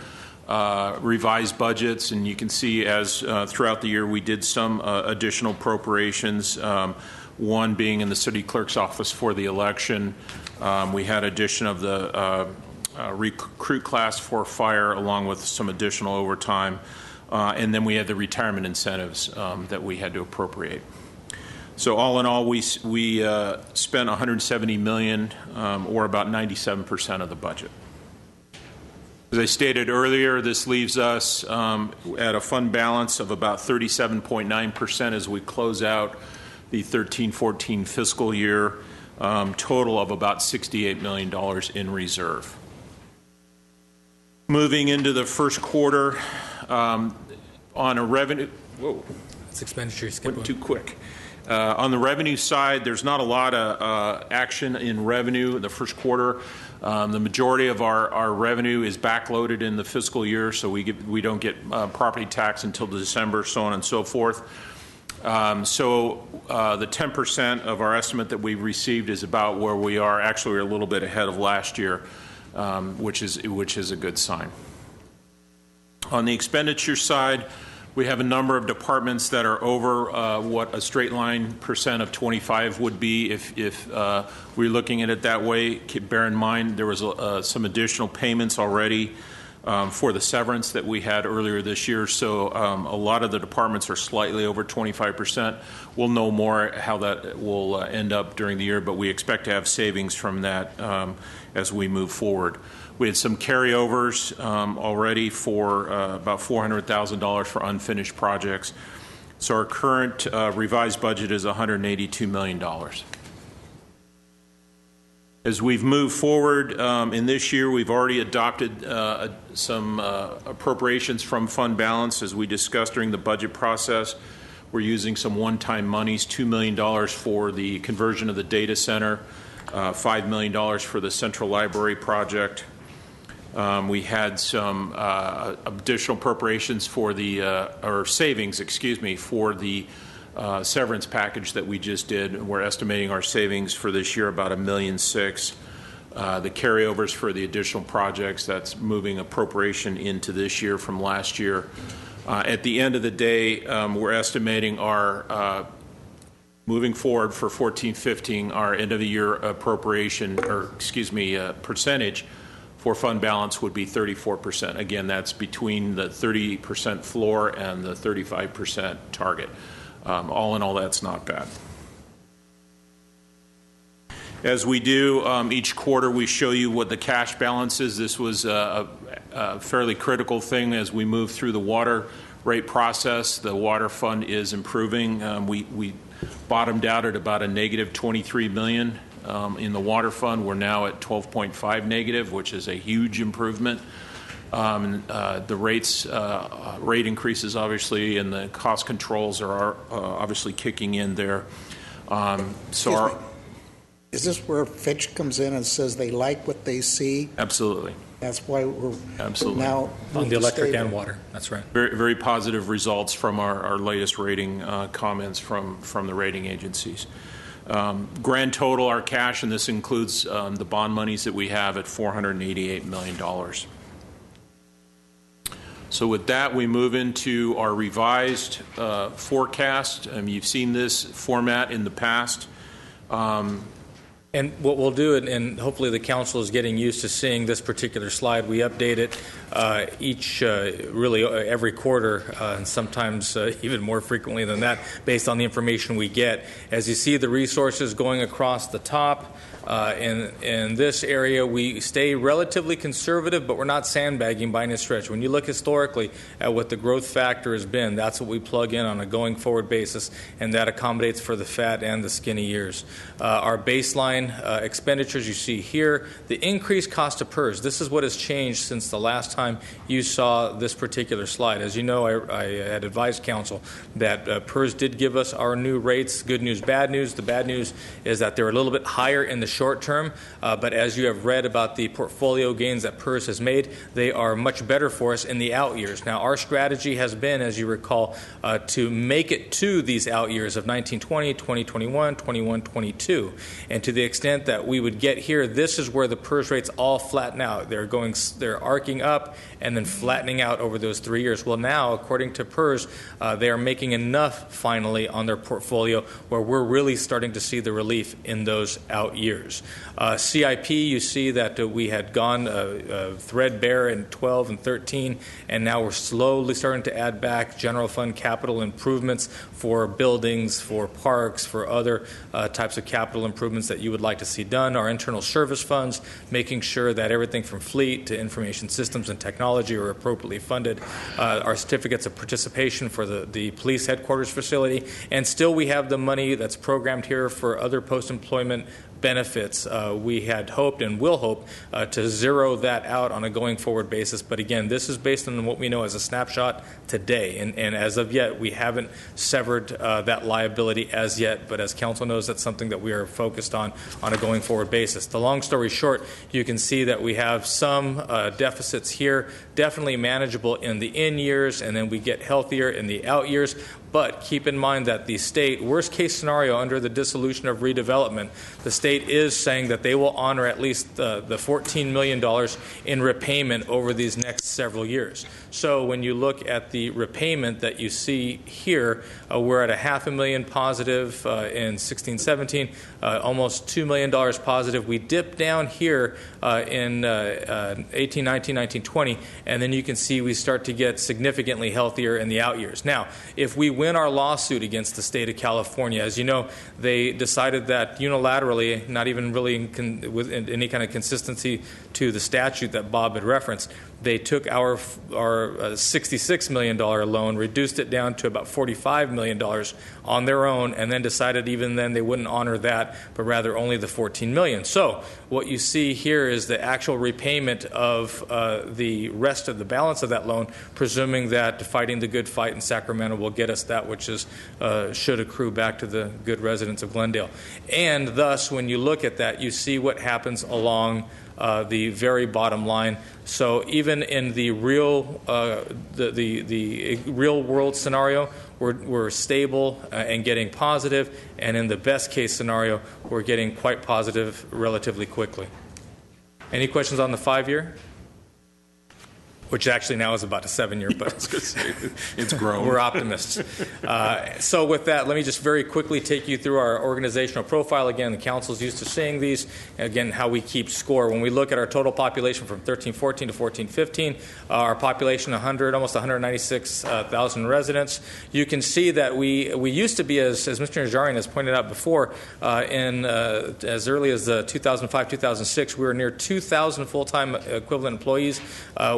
revised budgets. And you can see as throughout the year we did some additional appropriations, one being in the city clerk's office for the election. We had addition of the recruit class for fire along with some additional overtime. And then we had the retirement incentives that we had to appropriate. So all in all, we spent $170 million, or about 97% of the budget. As I stated earlier, this leaves us at a fund balance of about 37.9% as we close out the 13-14 fiscal year, total of about $68 million in reserve. Moving into the first quarter, on a revenue, whoa, that's expenditure. Went too quick. On the revenue side, there's not a lot of action in revenue in the first quarter. The majority of our revenue is backloaded in the fiscal year, so we don't get property tax until December, so on and so forth. So the 10% of our estimate that we received is about where we are. Actually, we're a little bit ahead of last year, which is a good sign. On the expenditure side, we have a number of departments that are over what a straight line percent of 25 would be if we're looking at it that way. Bear in mind there was some additional payments already for the severance that we had earlier this year. So a lot of the departments are slightly over 25%. We'll know more how that will end up during the year, but we expect to have savings from that as we move forward. We had some carryovers already for about $400,000 for unfinished projects. So our current revised budget is $182 million. As we've moved forward in this year, we've already adopted some appropriations from fund balance. As we discussed during the budget process, we're using some one-time monies, $2 million for the conversion of the data center, $5 million for the central library project. We had some additional appropriations for the, or savings, excuse me, for the severance package that we just did. We're estimating our savings for this year about $1.6 million. The carryovers for the additional projects, that's moving appropriation into this year from last year. At the end of the day, we're estimating our moving forward for 14-15, our end of the year appropriation, or excuse me, percentage for fund balance would be 34%. Again, that's between the 30% floor and the 35% target. All in all, that's not bad. As we do each quarter, we show you what the cash balance is. This was a fairly critical thing as we move through the water rate process. The water fund is improving. We bottomed out at about a negative $23 million in the water fund. We're now at 12.5 negative, which is a huge improvement. The rate increases, obviously, and the cost controls are obviously kicking in there. Is this where Fitch comes in and says they like what they see? Absolutely. That's why we're now on the electric and water. That's right. Very, very positive results from our latest rating comments from the rating agencies. Grand total, our cash, and this includes the bond monies that we have, at $488 million. So with that, we move into our revised forecast. You've seen this format in the past. And what we'll do, and hopefully the council is getting used to seeing this particular slide, we update it really every quarter, and sometimes even more frequently than that, based on the information we get. As you see the resources going across the top, in this area, we stay relatively conservative, but we're not sandbagging by any stretch. When you look historically at what the growth factor has been, that's what we plug in on a going forward basis, and that accommodates for the fat and the skinny years. Our baseline expenditures you see here, the increased cost of PERS, this is what has changed since the last time you saw this particular slide. As you know, I had advised council that PERS did give us our new rates. Good news, bad news. The bad news is that they're a little bit higher in the short term, but as you have read about the portfolio gains that PERS has made, they are much better for us in the out years. Now, our strategy has been, as you recall, to make it to these out years of 1920, 2021, 21, 22. And to the extent that we would get here, this is where the PERS rates all flatten out. They're arcing up and then flattening out over those 3 years. Well, now, according to PERS, they are making enough finally on their portfolio where we're really starting to see the relief in those out years. CIP, you see that we had gone threadbare in 12 and 13, and now we're slowly starting to add back general fund capital improvements for buildings, for parks, for other types of capital improvements that you would like to see done. Our internal service funds, making sure that everything from fleet to information systems and technology are appropriately funded. Our certificates of participation for the police headquarters facility, and still we have the money that's programmed here for other post-employment benefits. We had hoped and will hope to zero that out on a going forward basis. But again, this is based on what we know as a snapshot today. And as of yet, we haven't severed that liability as yet. But as council knows, that's something that we are focused on a going forward basis. The long story short, you can see that we have some deficits here, definitely manageable in the in years, and then we get healthier in the out years. But keep in mind that the state, worst case scenario under the dissolution of redevelopment, the state is saying that they will honor at least the $14 million in repayment over these next several years. So when you look at the repayment that you see here, we're at $500,000 positive in 16-17, almost $2 million positive. We dip down here in 18-19, 19-20, and then you can see we start to get significantly healthier in the out years. Now, if we win our lawsuit against the state of California, as you know, they decided that unilaterally, not even really with any kind of consistency to the statute that Bob had referenced, they took our $66 million loan, reduced it down to about $45 million on their own, and then decided even then they wouldn't honor that, but rather only the $14 million. So what you see here is the actual repayment of the rest of the balance of that loan, presuming that fighting the good fight in Sacramento will get us that which is should accrue back to the good residents of Glendale. And thus, when you look at that, you see what happens along the very bottom line. So even in the real the real world scenario, we're stable and getting positive, and in the best case scenario, we're getting quite positive relatively quickly. Any questions on the 5-year? Which actually now is about a 7-year, but it's grown. We're optimists. So with that, let me just very quickly take you through our organizational profile. Again, the council's used to seeing these. Again, how we keep score. When we look at our total population from 13-14 to 14-15, our population almost 196,000 residents. You can see that we used to be, as Mr. Najarian has pointed out before, as early as 2005-2006, we were near 2,000 full-time equivalent employees.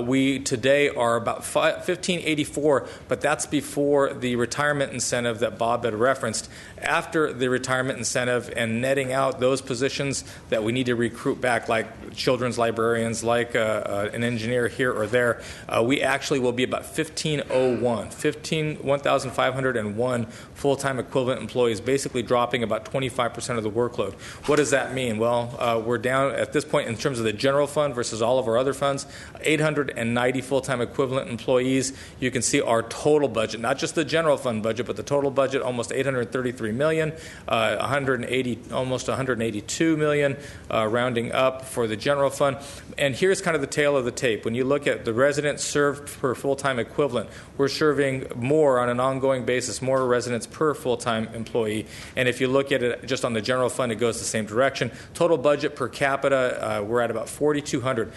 We today are about 1,584, but that's before the retirement incentive that Bob had referenced. After the retirement incentive and netting out those positions that we need to recruit back, like children's librarians, like an engineer here or there, we actually will be about 1,501 full-time equivalent employees, basically dropping about 25% of the workload. What does that mean? Well, we're down at this point in terms of the general fund versus all of our other funds, 890 full-time equivalent employees. You can see our total budget, not just the general fund budget, but the total budget, almost $833 million, almost $182 million, rounding up for the general fund. And here's kind of the tail of the tape. When you look at the residents served per full-time equivalent, we're serving more on an ongoing basis, more residents per full-time employee. And if you look at it just on the general fund, it goes the same direction. Total budget per capita, we're at about $4,200.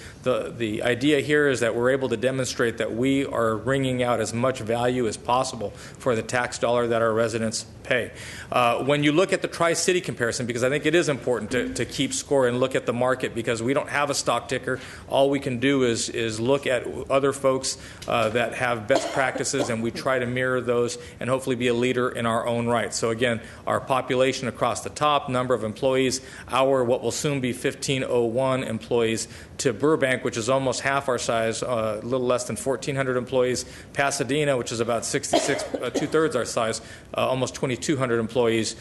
The idea here is that we're able to demonstrate that we are wringing out as much value as possible for the tax dollar that our residents pay. When you look at the Tri-City comparison, because I think it is important to keep score and look at the market, because we don't have a stock ticker. All we can do is look at other folks that have best practices, and we try to mirror those and hopefully be a leader in our own right. So again, our population across the top, number of employees, our what will soon be 1,501 employees, to Burbank, which is almost half our size, a little less than 1,400 employees. Pasadena, which is about 66, two-thirds our size, almost 2,200 employees.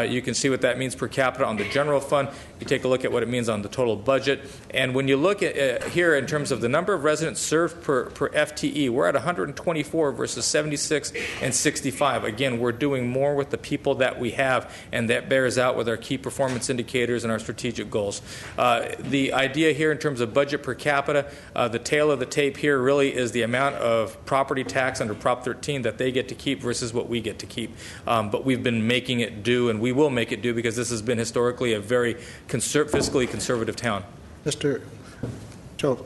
You can see what that means per capita on the general fund. You take a look at what it means on the total budget. And when you look at here in terms of the number of residents served per FTE, we're at 124 versus 76 and 65. Again, we're doing more with the people that we have, and that bears out with our key performance indicators and our strategic goals. The idea here in terms of budget per capita, the tail of the tape here really is the amount of property tax under Prop 13 that they get to keep versus what we get to keep. But we've been making it do, and we will make it do, because this has been historically a very fiscally conservative town. Mr. Joe,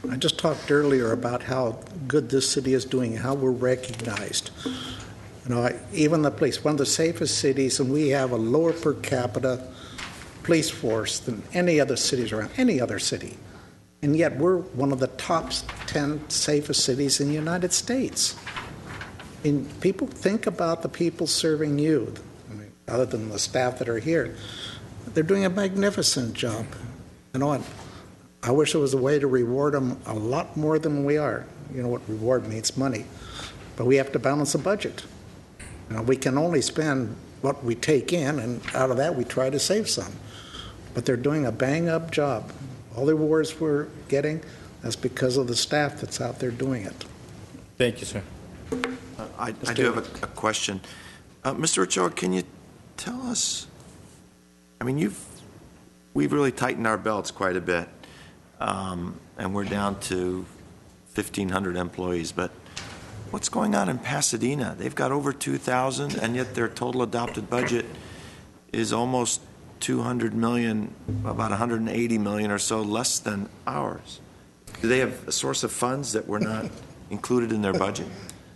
I just talked earlier about how good this city is doing, how we're recognized. You know, even the police, one of the safest cities, and we have a lower per capita police force than any other cities around, any other city. And yet we're one of the top 10 safest cities in the United States. And people think about the people serving you, other than the staff that are here. They're doing a magnificent job. You know, and I wish there was a way to reward them a lot more than we are. You know what reward means, money. But we have to balance the budget. You know, we can only spend what we take in, and out of that we try to save some. But they're doing a bang-up job. All the awards we're getting, that's because of the staff that's out there doing it. Thank you, sir. I do have a question. Mr. Ochoa, can you tell us, I mean, we've really tightened our belts quite a bit, and we're down to 1,500 employees, but what's going on in Pasadena? They've got over 2,000, and yet their total adopted budget is almost 200 million, about 180 million or so less than ours. Do they have a source of funds that were not included in their budget?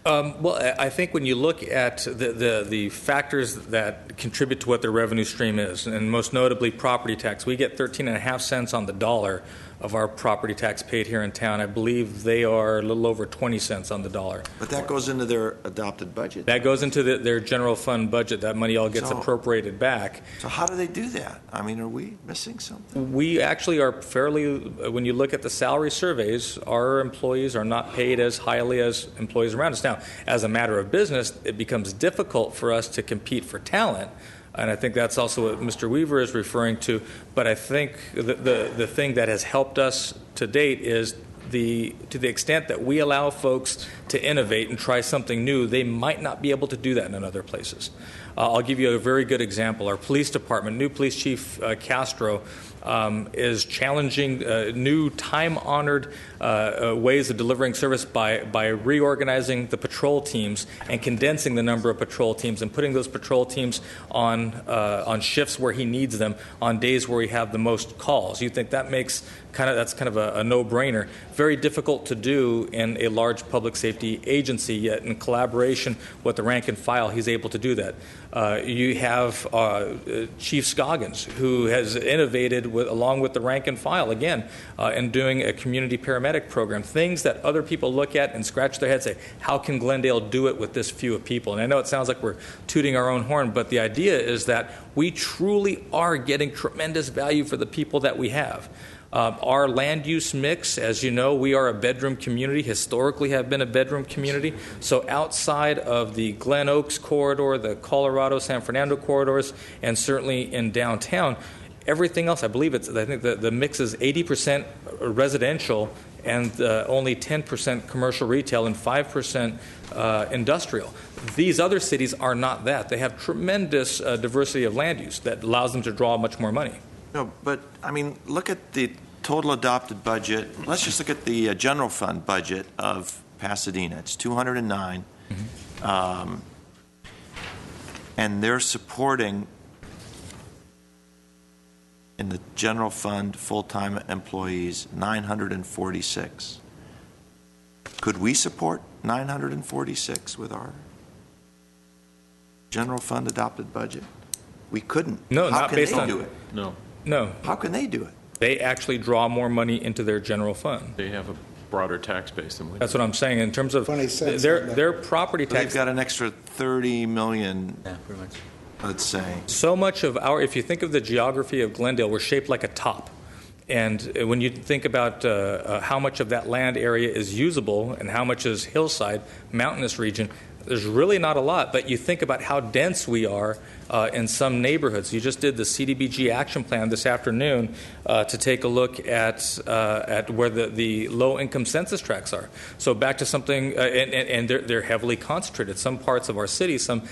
Well, I think when you look at the factors that contribute to what their revenue stream is, and most notably property tax, we get 13.5 cents on the dollar of our property tax paid here in town. I believe they are a little over 20 cents on the dollar. But that goes into their adopted budget. That goes into their general fund budget. That money all gets appropriated back. So how do they do that? I mean, are we missing something? We actually are fairly, when you look at the salary surveys, our employees are not paid as highly as employees around us. Now, as a matter of business, it becomes difficult for us to compete for talent. And I think that's also what Mr. Weaver is referring to. But I think the thing that has helped us to date is to the extent that we allow folks to innovate and try something new, they might not be able to do that in other places. I'll give you a very good example. Our police department, new police chief Castro, is challenging new time-honored ways of delivering service by reorganizing the patrol teams and condensing the number of patrol teams and putting those patrol teams on shifts where he needs them, on days where we have the most calls. You think that's kind of a no-brainer. Very difficult to do in a large public safety agency, yet in collaboration with the rank and file, he's able to do that. You have Chief Scoggins, who has innovated along with the rank and file, again, in doing a community paramedic program, things that other people look at and scratch their heads and say, how can Glendale do it with this few of people? And I know it sounds like we're tooting our own horn, but the idea is that we truly are getting tremendous value for the people that we have. Our land use mix, as you know, we are a bedroom community, historically have been a bedroom community. So outside of the Glen Oaks corridor, the Colorado-San Fernando corridors, and certainly in downtown, everything else, I think the mix is 80% residential and only 10% commercial retail and 5% industrial. These other cities are not that. They have tremendous diversity of land use that allows them to draw much more money. No, but, I mean, look at the total adopted budget. Let's just look at the general fund budget of Pasadena. It's 209. Mm-hmm. And they're supporting, in the general fund, full-time employees, 946. Could we support 946 with our general fund adopted budget? We couldn't. No, How not can based they on do it? No. How can they do it? They actually draw more money into their general fund. They have a broader tax base than we do. That's what I'm saying. In terms of their property tax, they've got an extra 30 million. Yeah, pretty much. Let's say. So much of if you think of the geography of Glendale, we're shaped like a top. And when you think about how much of that land area is usable and how much is hillside, mountainous region, there's really not a lot. But you think about how dense we are in some neighborhoods. You just did the CDBG action plan this afternoon to take a look at where the low-income census tracts are. So back to something, and they're heavily concentrated. Some parts of our city, some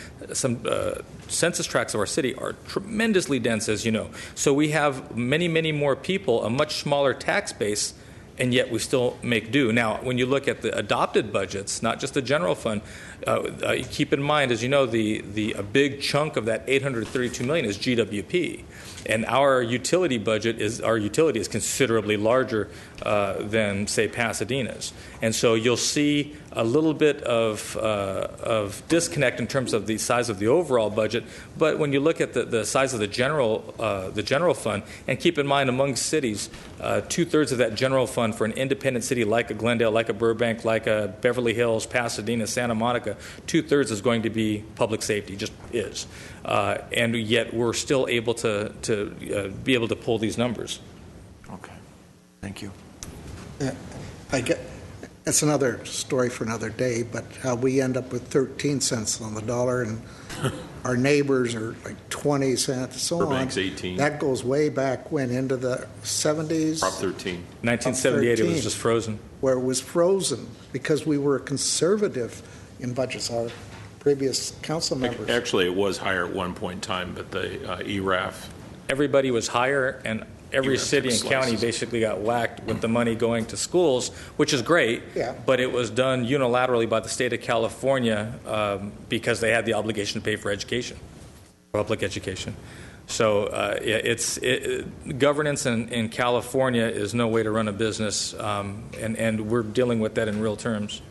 census tracts of our city are tremendously dense, as you know. So we have many, many more people, a much smaller tax base, and yet we still make do. Now, when you look at the adopted budgets, not just the general fund, keep in mind, as you know, a big chunk of that $832 million is GWP, and our utility is considerably larger than, say, Pasadena's, and so you'll see a little bit of disconnect in terms of the size of the overall budget. But when you look at the size of the general fund, and keep in mind, among cities, 2/3 of that general fund for an independent city like a Glendale, like a Burbank, like a Beverly Hills, Pasadena, Santa Monica, 2/3 is going to be public safety, just is. And yet we're still able to be able to pull these numbers. Okay. Thank you. That's another story for another day, but how we end up with 13 cents on the dollar and our neighbors are like 20 cents, so Burbank's on. 18. That goes way back when, into the 70s. Prop 13. 1978, it was just frozen. Where it was frozen because we were a conservative, in budgets. Our previous council members. Actually, it was higher at one point in time, but the ERAF. Everybody was higher, and every city and county basically got whacked with the money going to schools, which is great, but it was done unilaterally by the state of California because they had the obligation to pay for education, public education. So governance in California is no way to run a business, and we're dealing with that in real terms.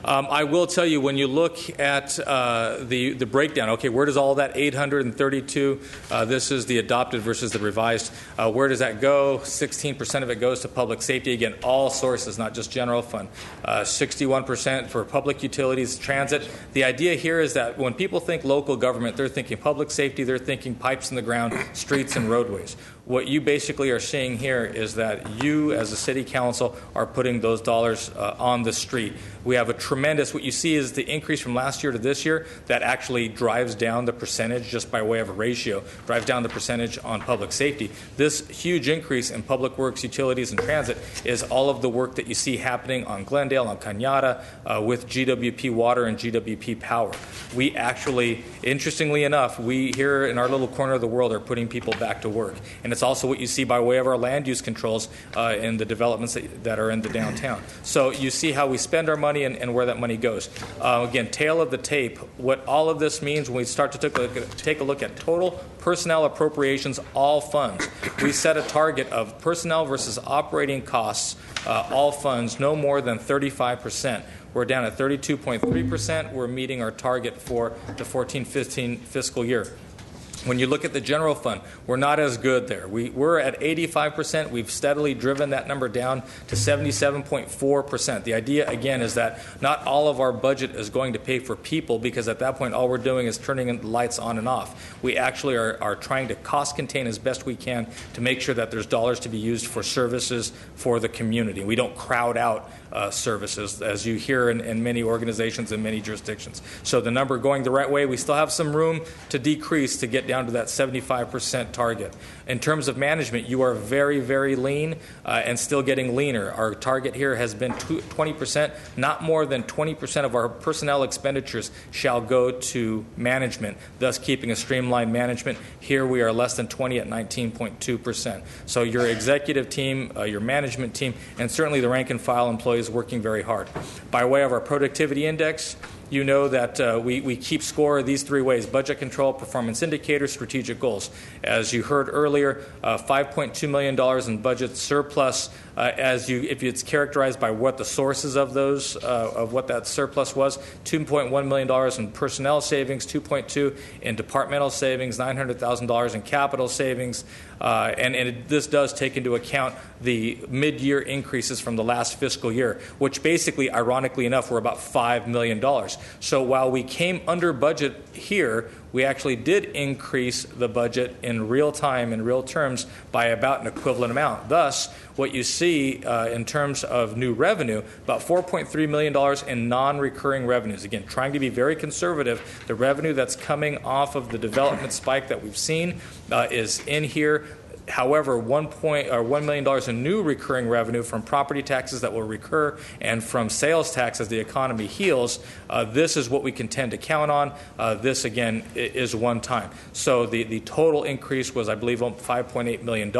I will tell you, when you look at the breakdown, okay, where does all that 832, this is the adopted versus the revised, where does that go? 16% of it goes to public safety. Again, all sources, not just general fund. 61% for public utilities, transit. The idea here is that when people think local government, they're thinking public safety, they're thinking pipes in the ground, streets and roadways. What you basically are seeing here is that you, as a city council, are putting those dollars on the street. We have a tremendous, what you see is the increase from last year to this year that actually drives down the percentage just by way of a ratio, drives down the percentage on public safety. This huge increase in public works, utilities, and transit is all of the work that you see happening on Glendale, on Cañada, with GWP Water and GWP Power. We actually, interestingly enough, we here in our little corner of the world are putting people back to work. And it's also what you see by way of our land use controls in the developments that are in the downtown. So you see how we spend our money and where that money goes. Again, tail of the tape, what all of this means when we start to take a look at total personnel appropriations, all funds. We set a target of personnel versus operating costs, all funds, no more than 35%. We're down at 32.3%. We're meeting our target for the 14-15 fiscal year. When you look at the general fund, we're not as good there. We're at 85%. We've steadily driven that number down to 77.4%. The idea, again, is that not all of our budget is going to pay for people, because at that point all we're doing is turning the lights on and off. We actually are trying to cost contain as best we can to make sure that there's dollars to be used for services for the community. We don't crowd out services, as you hear in many organizations and many jurisdictions. So the number going the right way, we still have some room to decrease to get down to that 75% target. In terms of management, you are very, very lean and still getting leaner. Our target here has been 20%. Not more than 20% of our personnel expenditures shall go to management, thus keeping a streamlined management. Here we are less than 20 at 19.2%. So your executive team, your management team, and certainly the rank and file employees working very hard. By way of our productivity index, you know that we keep score these three ways: budget control, performance indicators, strategic goals. As you heard earlier, $5.2 million in budget surplus. If it's characterized by what the sources of those of what that surplus was, $2.1 million in personnel savings, $2.2 in departmental savings, $900,000 in capital savings, this does take into account the mid-year increases from the last fiscal year, which basically, ironically enough, were about $5 million. So while we came under budget here, we actually did increase the budget in real time, in real terms, by about an equivalent amount. Thus, what you see in terms of new revenue, about $4.3 million in non-recurring revenues. Again, trying to be very conservative. The revenue that's coming off of the development spike that we've seen is in here. However, $1 million in new recurring revenue from property taxes that will recur and from sales tax as the economy heals, this is what we can tend to count on. This, again, is one time. So the total increase was, I believe, $5.8 million.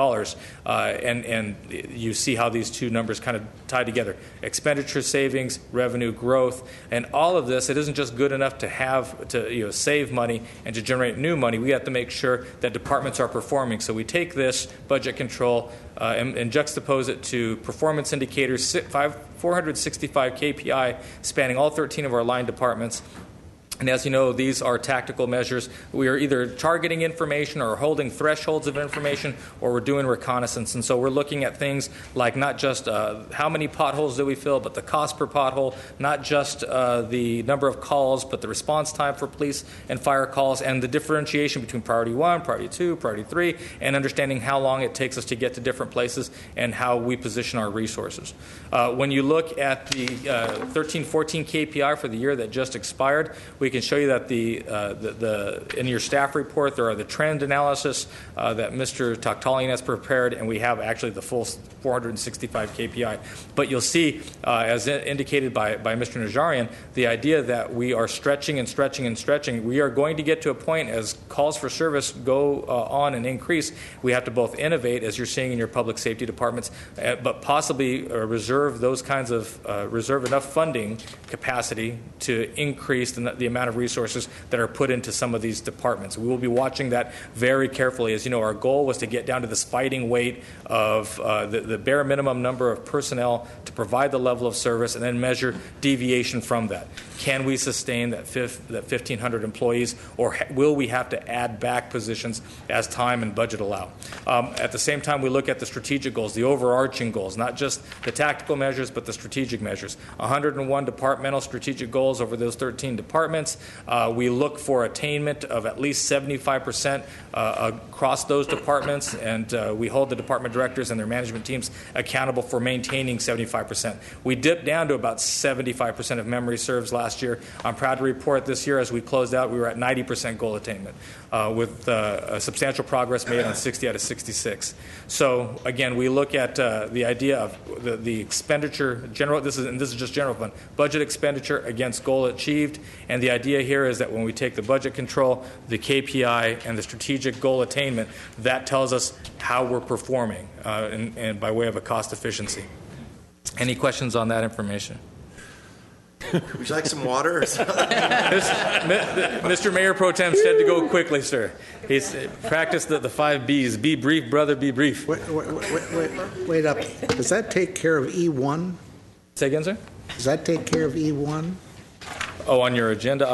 And you see how these two numbers kind of tie together. Expenditure savings, revenue growth, and all of this, it isn't just good enough to have to save money and to generate new money. We have to make sure that departments are performing. So we take this budget control and juxtapose it to performance indicators, 465 KPI spanning all 13 of our line departments. And as you know, these are tactical measures. We are either targeting information or holding thresholds of information, or we're doing reconnaissance. And so we're looking at things like not just how many potholes do we fill, but the cost per pothole, not just the number of calls, but the response time for police and fire calls, and the differentiation between priority 1, priority 2, priority 3, and understanding how long it takes us to get to different places and how we position our resources. When you look at the 13-14 KPI for the year that just expired, we We can show you that in your staff report there are the trend analysis that Mr. Taktalian has prepared, and we have actually the full 465 KPI. But you'll see, as indicated by Mr. Najarian, the idea that we are stretching and stretching and stretching. We are going to get to a point as calls for service go on and increase. We have to both innovate, as you're seeing in your public safety departments, but possibly reserve those kinds of reserve enough funding capacity to increase the amount of resources that are put into some of these departments. We will be watching that very carefully. As you know, our goal was to get down to this fighting weight of the bare minimum number of personnel to provide the level of service, and then measure deviation from that. Can we sustain that 1,500 employees, or will we have to add back positions as time and budget allow? At the same time, we look at the strategic goals, the overarching goals, not just the tactical measures, but the strategic measures. 101 departmental strategic goals over those 13 departments. We look for attainment of at least 75% across those departments, and we hold the department directors and their management teams accountable for maintaining 75%. We dipped down to about 75% if memory serves last year. I'm proud to report this year, as we closed out, we were at 90% goal attainment, with substantial progress made on 60 out of 66. So again, we look at the idea of the expenditure, this is just general fund, budget expenditure against goal achieved, and the idea here is that when we take the budget control, the KPI, and the strategic goal attainment, that tells us how we're performing, and by way of a cost efficiency. Any questions on that information? Would you like some water? Mr. Mayor Pro Tem said to go quickly, sir. He's practiced the 5 Bs. Be brief, brother, be brief. Wait up. Does that take care of E1? Say again, sir? Does that take care of E1? Oh, on your agenda?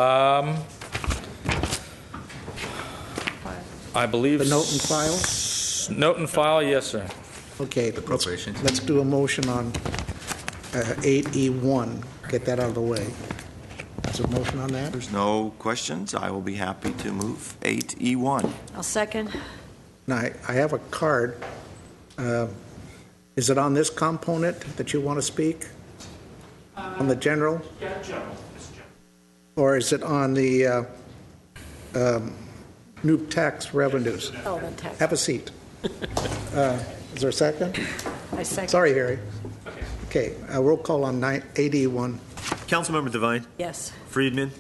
I believe... The note and file? Note and file, yes, sir. Okay, let's do a motion on 8E1. Get that out of the way. Is there a motion on that? There's no questions. I will be happy to move 8E1. I'll second. Now, I have a card. Is it on this component that you want to speak? On the general? Yeah, general. Or is it on the new tax revenues? Oh, the tax. Have a seat. Is there a second? I second. Sorry, Harry. Okay, roll call on 8E1. Councilmember Devine. Yes. Friedman.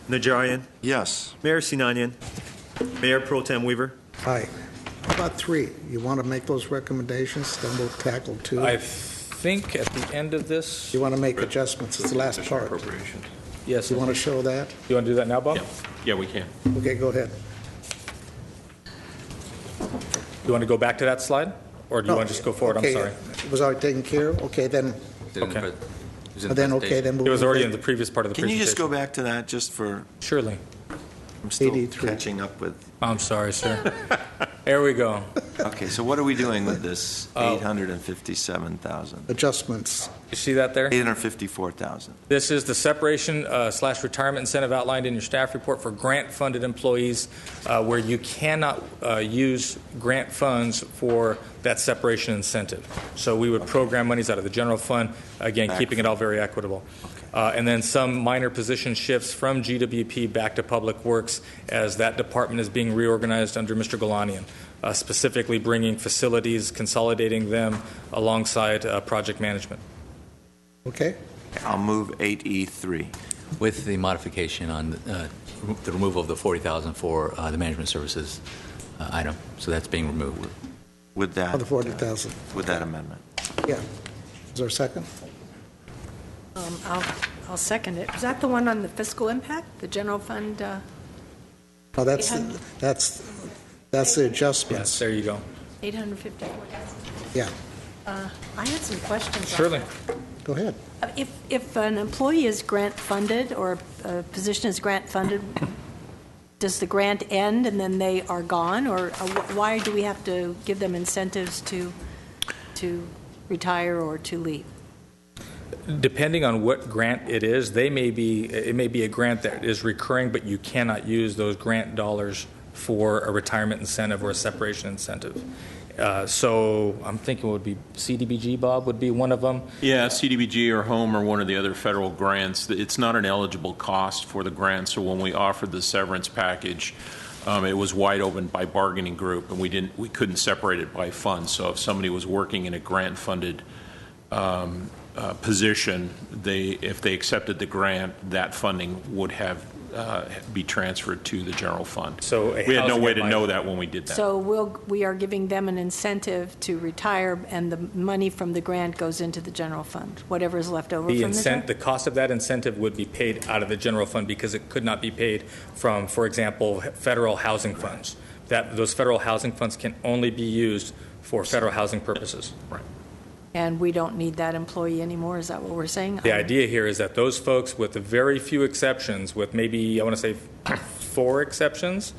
Najarian. Yes. Mayor Sinanian. Mayor Pro Tem Weaver. Aye. How about 3? You want to make those recommendations? Then we'll tackle 2. I think at the end of this... You want to make adjustments. It's the last part. Yes. You want to show that? You want to do that now, Bob? Yeah, we can. Okay, go ahead. You want to go back to that slide? Or do you want to just go forward? Okay, I'm sorry. It was already taken care of? Okay, then. Okay. Then it was already in the previous part of the Can you presentation. just go back to that just for... Surely. I'm still 83. catching up with... I'm sorry, sir. There we go. Okay, so what are we doing with this 857,000? Adjustments. You see that there? 854,000. This is the separation / retirement incentive outlined in your staff report for grant-funded employees, where you cannot use grant funds for that separation incentive. So we would program monies out of the general fund, again, keeping it all very equitable. And then some minor position shifts from GWP back to Public Works as that department is being reorganized under Mr. Galanian, specifically bringing facilities, consolidating them alongside project management. Okay. I'll move 8E3. With the modification on the removal of the $40,000 for the management services item. So that's being removed. With that... On the 40,000. With that amendment. Yeah. Is there a second? I'll second it. Is that the one on the fiscal impact, the general fund? No, that's the adjustments. Yes, there you go. 854,000. Yeah. I had some questions. Surely. Go ahead. If an employee is grant funded or a position is grant funded, does the grant end and then they are gone, or why do we have to give them incentives to retire or to leave? Depending on what grant it is, it may be a grant that is recurring, but you cannot use those grant dollars for a retirement incentive or a separation incentive. So I'm thinking it would be CDBG, Bob, would be one of them. Yeah, CDBG or HOME or one of the other federal grants. It's not an eligible cost for the grant, so when we offered the severance package, it was wide open by bargaining group, and we couldn't separate it by fund. So if somebody was working in a grant-funded position, if they accepted the grant, that funding would have be transferred to the general fund. So we had no way to know that when we did that. So we are giving them an incentive to retire, and the money from the grant goes into the general fund, whatever is left over from The cost of that incentive would be paid out of the general fund because it could not be paid from, for example, federal housing funds. Those federal housing funds can only be used for federal housing purposes. Right. And we don't need that employee anymore. Is that what we're saying? The idea here is that those folks, with very few exceptions, with maybe, I want to say 4 exceptions,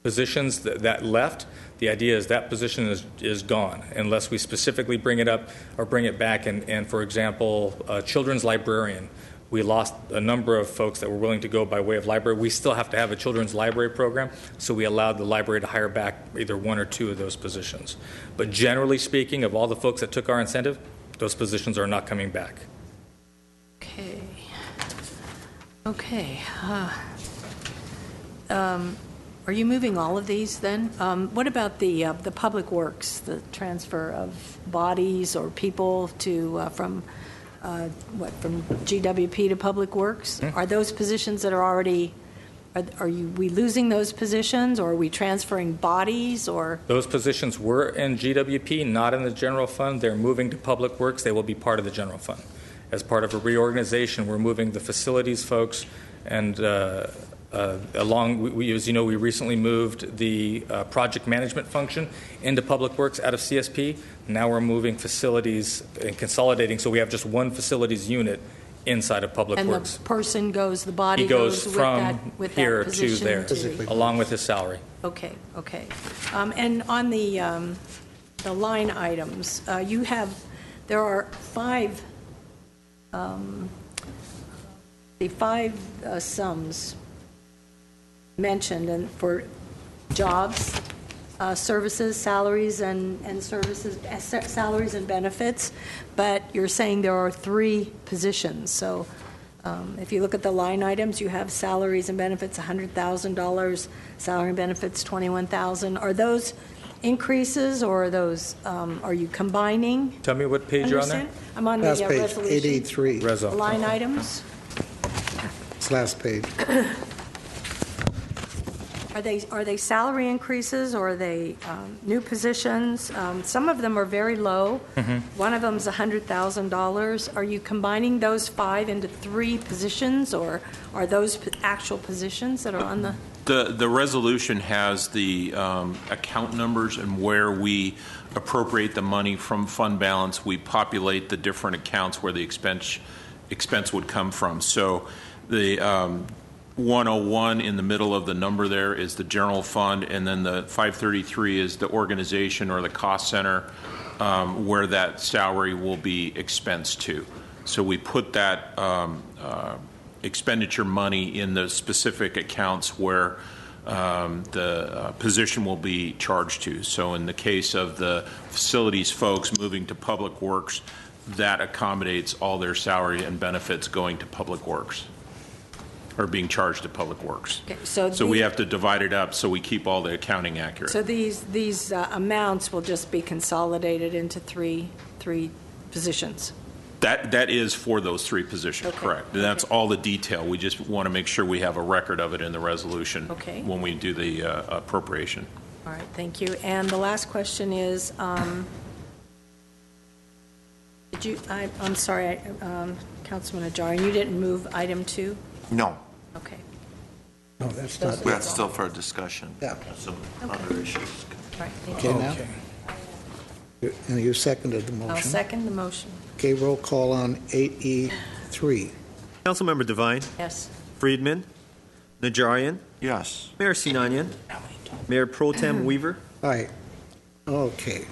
positions that left, the idea is that position is gone unless we specifically bring it up or bring it back. And for example, a children's librarian, we lost a number of folks that were willing to go by way of library. We still have to have a children's library program, so we allowed the library to hire back either 1 or 2 of those positions. But generally speaking, of all the folks that took our incentive, those positions are not coming back. Okay. Are you moving all of these then? What about the public works, the transfer of bodies or people to from GWP to Public Works? Are those positions that are already, we losing those positions, or are we transferring bodies, or? Those positions were in GWP, not in the general fund. They're moving to Public Works. They will be part of the general fund. As part of a reorganization, we're moving the facilities folks, and as you know, we recently moved the project management function into Public Works out of CSP. Now we're moving facilities and consolidating, so we have just one facilities unit inside of Public Works. And the person goes, the body he goes with from that here to position there, along with his salary. Okay. And on the line items, there are 5 sums mentioned, and for jobs, services, salaries, and services, salaries and benefits, but you're saying there are 3 positions. So if you look at the line items, you have salaries and benefits $100,000, salary and benefits $21,000. Are those increases, or are those are you combining? Tell me what page you're on there. I'm on the last page, resolution. 883. Line items. It's last page. Are they salary increases, or are they new positions? Some of them are very low. One of them is $100,000. Are you combining those 5 into 3 positions, or are those actual positions that are on the? The resolution has the account numbers and where we appropriate the money from fund balance. We populate the different accounts where the expense would come from. So the 101 in the middle of the number there is the general fund, and then the 533 is the organization or the cost center where that salary will be expensed to. So we put that expenditure money in the specific accounts where the position will be charged to. So in the case of the facilities folks moving to Public Works, that accommodates all their salary and benefits going to Public Works, or being charged to Public Works. Okay, so we have to divide it up so we keep all the accounting accurate. So these amounts will just be consolidated into three positions. That is for those 3 positions, correct. And that's all the detail. We just want to make sure we have a record of it in the resolution when we do the appropriation. All right, thank you. And the last question is, I'm sorry, Councilman Najarian, you didn't move item 2? No. Okay. No, that's not. That's still for discussion. Yeah. Some other issues. All right, thank Okay, you. now? And you seconded the motion? I'll second the motion. Okay, roll call on 8E3. Councilmember Devine. Yes. Friedman. Najarian. Yes. Mayor Sinanian. Mayor Pro Tem Weaver. Aye. Okay.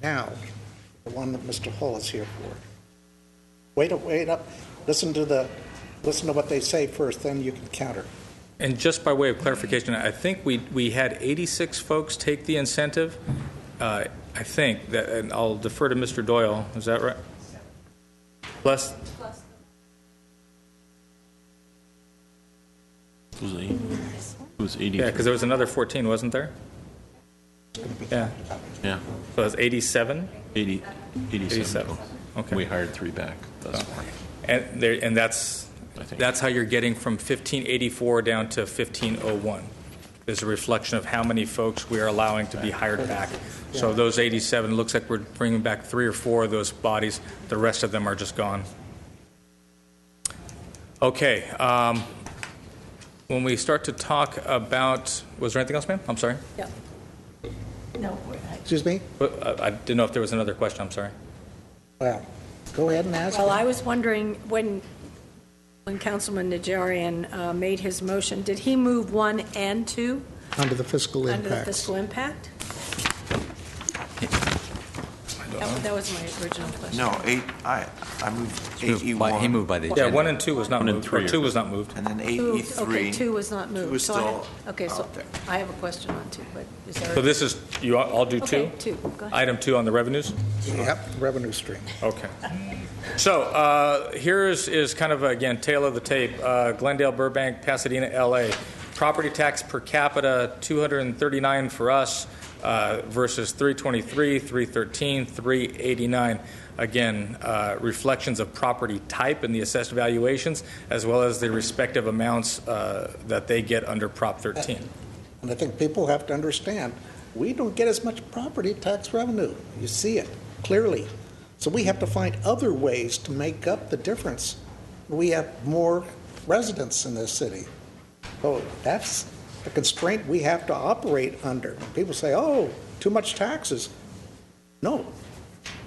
Now, the one that Mr. Hull is here for. Wait up. Listen to what they say first, then you can counter. And just by way of clarification, I think we had 86 folks take the incentive. I think that, and I'll defer to Mr. Doyle. Is that right? Plus. It was 80. Yeah, because there was another 14, wasn't there? Yeah. Yeah. So it was 87? 87. Okay. We hired 3 back thus far. And that's how you're getting from 1584 down to 1501. There's a reflection of how many folks we are allowing to be hired back. So those 87, looks like we're bringing back 3 or 4 of those bodies. The rest of them are just gone. Okay. When we start to talk about, was there anything else, ma'am? I'm sorry. Yeah. No. Excuse me? I didn't know if there was another question. I'm sorry. Well, go ahead and ask. Well, I was wondering when Councilman Najarian made his motion, did he move 1 and 2? Under the fiscal impact. Under the fiscal impact? That was my original question. No, I moved 8E1. He moved by the Yeah, 1 and 2 was not 1 and moved. 3 Or 2 was not moved. And then Two- 8E3. Okay, 2 was not moved. 2 is So still so out there. I have a question on 2, but is there? So this is, I'll do 2? Okay, 2, go ahead. Item 2 on the revenues? Yep, revenue stream. Okay. So here is kind of, again, tail of the tape. Glendale, Burbank, Pasadena, L.A. Property tax per capita, $239 for us versus $323, $313, $389. Again, reflections of property type in the assessed valuations, as well as the respective amounts that they get under Prop 13. And I think people have to understand, we don't get as much property tax revenue. You see it clearly. So we have to find other ways to make up the difference. We have more residents in this city. So that's the constraint we have to operate under. People say, oh, too much taxes. No,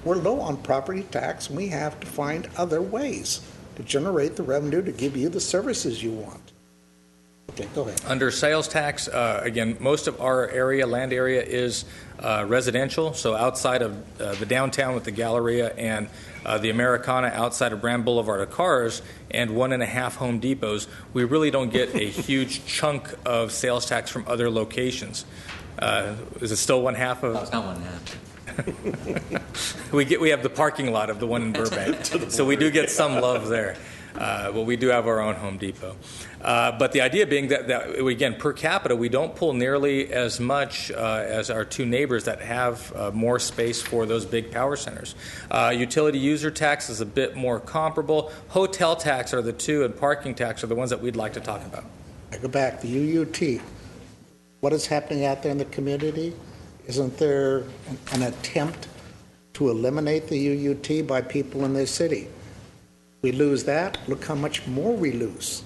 we're low on property tax, and we have to find other ways to generate the revenue to give you the services you want. Okay, go ahead. Under sales tax, again, most of our land area is residential, so outside of the downtown with the Galleria and the Americana, outside of Brand Boulevard of cars, and 1.5 Home Depots, we really don't get a huge chunk of sales tax from other locations. Is it still 1/2 of? No, it's not 1/2. We have the parking lot of the one in Burbank, so we do get some love there. But we do have our own Home Depot. But the idea being that again, per capita, we don't pull nearly as much as our 2 neighbors that have more space for those big power centers. Utility user tax is a bit more comparable. Hotel tax are the 2, and parking tax are the ones that we'd like to talk about. I go back, the UUT. What is happening out there in the community? Isn't there an attempt to eliminate the UUT by people in this city? We lose that, look how much more we lose.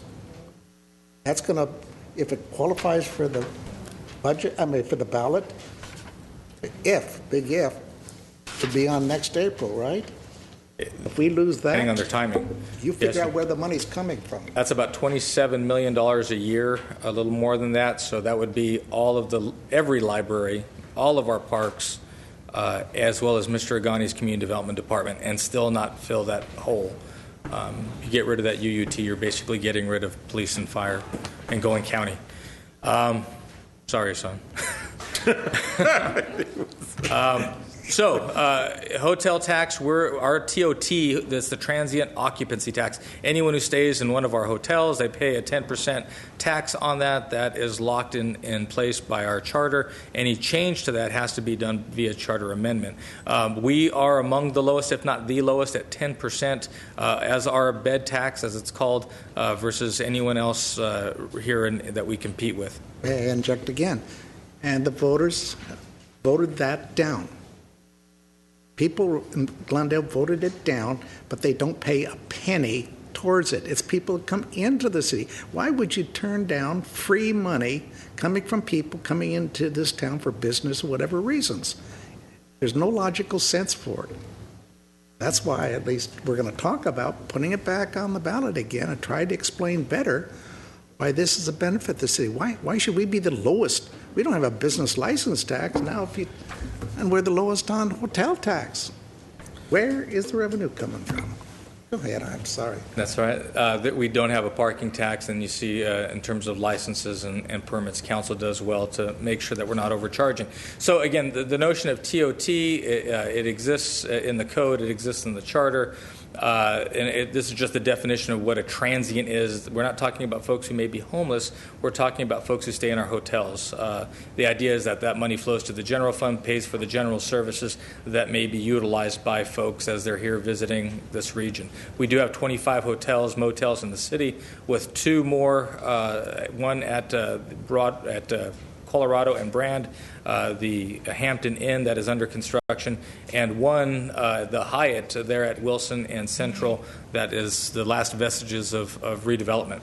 That's going to, if it qualifies for the budget, for the ballot, big if, it'd be on next April, right? If we lose that, Depending on their timing. You figure Yes. out where the money's coming from. That's about $27 million a year, a little more than that. So that would be every library, all of our parks, as well as Mr. Agani's Community Development Department, and still not fill that hole. You get rid of that UUT, you're basically getting rid of police and fire and going county. Sorry, son. Hotel tax, our TOT, that's the transient occupancy tax. Anyone who stays in one of our hotels, they pay a 10% tax on that. That is locked in place by our charter. Any change to that has to be done via charter amendment. We are among the lowest, if not the lowest, at 10% as our bed tax, as it's called, versus anyone else here that we compete with. May I inject again? And the voters voted that down. People in Glendale voted it down, but they don't pay a penny towards it. It's people that come into the city. Why would you turn down free money coming from people coming into this town for business or whatever reasons? There's no logical sense for it. That's why at least we're going to talk about putting it back on the ballot again and try to explain better why this is a benefit to the city. Why should we be the lowest? We don't have a business license tax now, and we're the lowest on hotel tax. Where is the revenue coming from? Go ahead, I'm sorry. That's right. That we don't have a parking tax, and you see in terms of licenses and permits, council does well to make sure that we're not overcharging. So again, the notion of TOT, it exists in the code, it exists in the charter. This is just the definition of what a transient is. We're not talking about folks who may be homeless. We're talking about folks who stay in our hotels. The idea is that money flows to the general fund, pays for the general services that may be utilized by folks as they're here visiting this region. We do have 25 hotels, motels in the city, with 2 more, one at Colorado and Brand, the Hampton Inn that is under construction, and one, the Hyatt there at Wilson and Central, that is the last vestiges of redevelopment.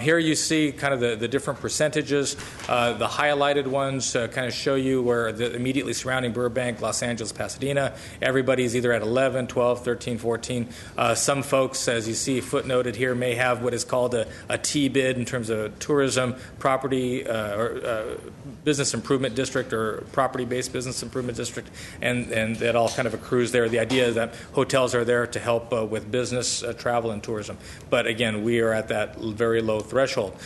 Here you see kind of the different percentages. The highlighted ones kind of show you where the immediately surrounding Burbank, Los Angeles, Pasadena, everybody's either at 11, 12, 13, 14. Some folks, as you see footnoted here, may have what is called a T-bid in terms of tourism, property, or business improvement district, or property-based business improvement district, and that all kind of accrues there. The idea is that hotels are there to help with business travel and tourism. But again, we are at that very low threshold.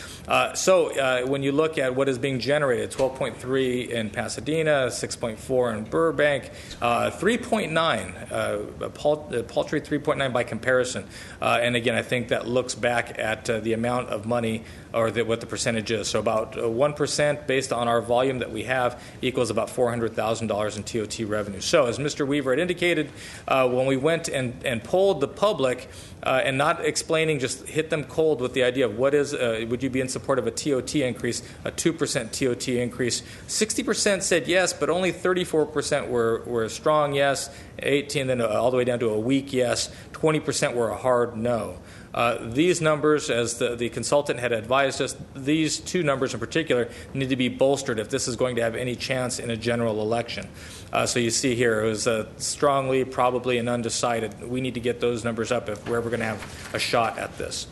So when you look at what is being generated, 12.3 in Pasadena, 6.4 in Burbank, 3.9, paltry 3.9 by comparison. And again, I think that looks back at the amount of money or what the percentage is. So about 1% based on our volume that we have equals about $400,000 in TOT revenue. So as Mr. Weaver had indicated, when we went and polled the public and not explaining, just hit them cold with the idea of what is, would you be in support of a TOT increase, a 2% TOT increase. 60% said yes, but only 34% were strong yes, 18 then all the way down to a weak yes, 20% were a hard no. These numbers, as the consultant had advised us, these 2 numbers in particular need to be bolstered if this is going to have any chance in a general election. So you see here, it was strongly, probably, and undecided. We need to get those numbers up if we're ever going to have a shot at this.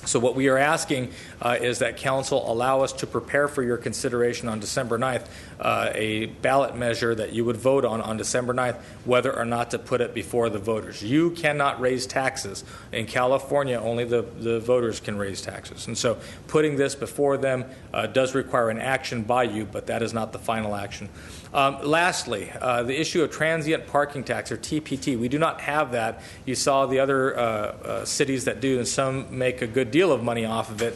So what we are asking is that council allow us to prepare for your consideration on December 9th a ballot measure that you would vote on December 9th, whether or not to put it before the voters. You cannot raise taxes. In California, only the voters can raise taxes. And so putting this before them does require an action by you, but that is not the final action. Lastly, the issue of transient parking tax, or TPT. We do not have that. You saw the other cities that do, and some make a good deal of money off of it.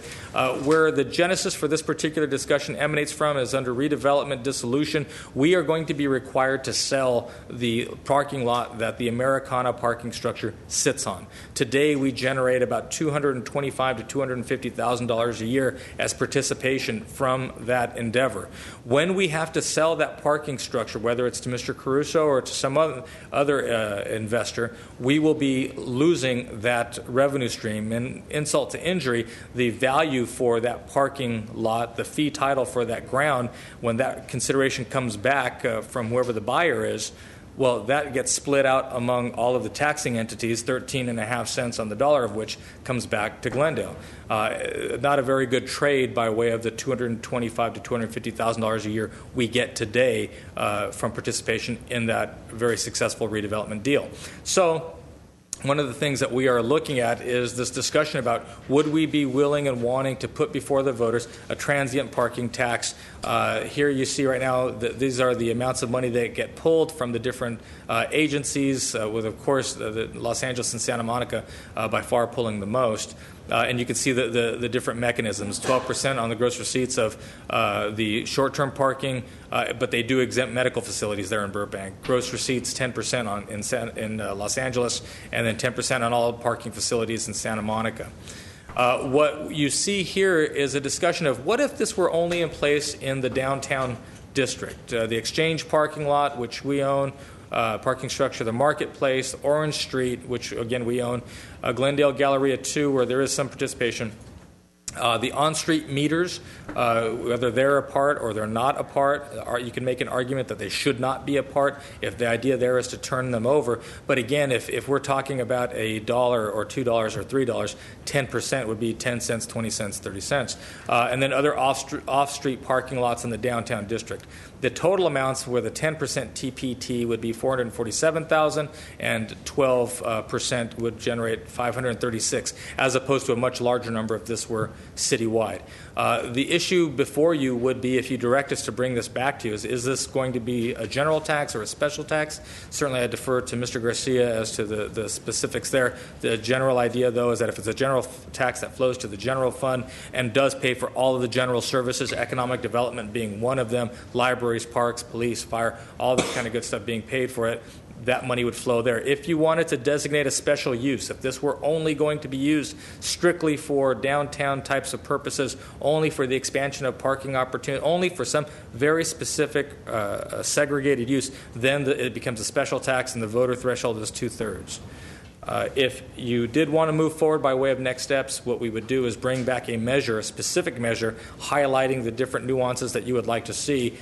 Where the genesis for this particular discussion emanates from is under redevelopment dissolution. We are going to be required to sell the parking lot that the Americana parking structure sits on. Today, we generate about $225,000 to $250,000 a year as participation from that endeavor. When we have to sell that parking structure, whether it's to Mr. Caruso or to some other investor, we will be losing that revenue stream. And insult to injury, the value for that parking lot, the fee title for that ground, when that consideration comes back from whoever the buyer is, well, that gets split out among all of the taxing entities, 13.5 cents on the dollar of which comes back to Glendale. Not a very good trade by way of the $225,000 to $250,000 a year we get today from participation in that very successful redevelopment deal. So one of the things that we are looking at is this discussion about would we be willing and wanting to put before the voters a transient parking tax. Here you see right now that these are the amounts of money that get pulled from the different agencies, with, of course, the Los Angeles and Santa Monica by far pulling the most. And you can see the different mechanisms, 12% on the gross receipts of the short-term parking, but they do exempt medical facilities there in Burbank. Gross receipts, 10% in Los Angeles, and then 10% on all parking facilities in Santa Monica. What you see here is a discussion of what if this were only in place in the downtown district. The Exchange parking lot, which we own, parking structure, the Marketplace, Orange Street, which again we own, Glendale Galleria 2, where there is some participation, The on-street meters, whether they're apart or they're not apart, you can make an argument that they should not be apart if the idea there is to turn them over. But again, if we're talking about $1 or $2 or $3, 10% would be 10 cents, 20 cents, 30 cents. And then other off-street parking lots in the downtown district. The total amounts with a 10% TPT would be $447,000, and 12% would generate $536,000, as opposed to a much larger number if this were citywide. The issue before you would be, if you direct us to bring this back to you, is this going to be a general tax or a special tax? Certainly I defer to Mr. Garcia as to the specifics there. The general idea, though, is that if it's a general tax that flows to the general fund and does pay for all of the general services, economic development being one of them, libraries, parks, police, fire, all that kind of good stuff being paid for it, that money would flow there. If you wanted to designate a special use, if this were only going to be used strictly for downtown types of purposes, only for the expansion of parking opportunity, only for some very specific segregated use, then it becomes a special tax and the voter threshold is 2/3. If you did want to move forward by way of next steps, what we would do is bring back a measure, a specific measure, highlighting the different nuances that you would like to see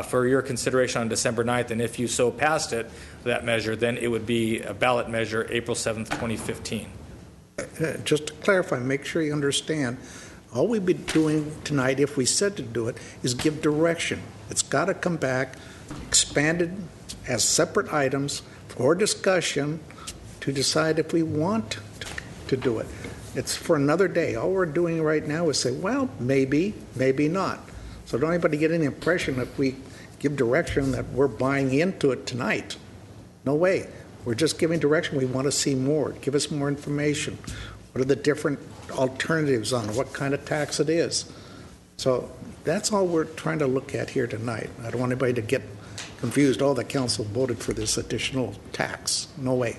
for your consideration on December 9th. And if you so passed it, that measure, then it would be a ballot measure April 7th, 2015. Just to clarify, make sure you understand, all we'd be doing tonight, if we said to do it, is give direction. It's got to come back expanded as separate items for discussion to decide if we want to do it. It's for another day. All we're doing right now is say, well, maybe, maybe not. So don't anybody get any impression if we give direction that we're buying into it tonight. No way. We're just giving direction. We want to see more. Give us more information. What are the different alternatives on what kind of tax it is? So that's all we're trying to look at here tonight. I don't want anybody to get confused. Oh, the council voted for this additional tax. No way.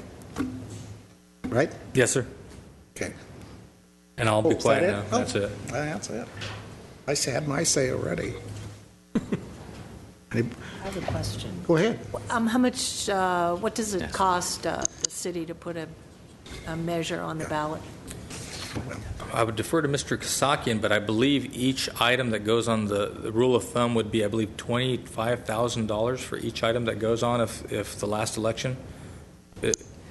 Right? Yes, sir. Okay. And I'll be quiet now. That's it. That's it. I had my say already. I have a question. Go ahead. How much, what does it cost the city to put a measure on the ballot? I would defer to Mr. Kasakian, but I believe each item that goes on the rule of thumb would be, I believe, $25,000 for each item that goes on if the last election.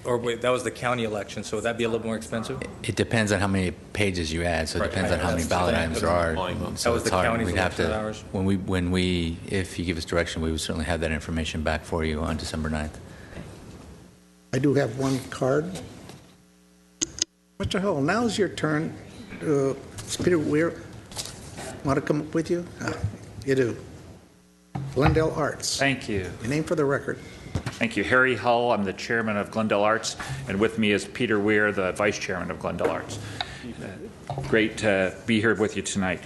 Or wait, that was the county election, so would that be a little more expensive? It depends on how many pages you add, so it depends on how many ballot items there are. So it's hard. We'd have to, if you give us direction, we would certainly have that information back for you on December 9th. I do have one card. Mr. Hull, now's your turn. Peter Weir, want to come up with you? You do. Glendale Arts. Thank you. Your name for the record. Thank you. Harry Hull. I'm the chairman of Glendale Arts, and with me is Peter Weir, the vice chairman of Glendale Arts. Great to be here with you tonight.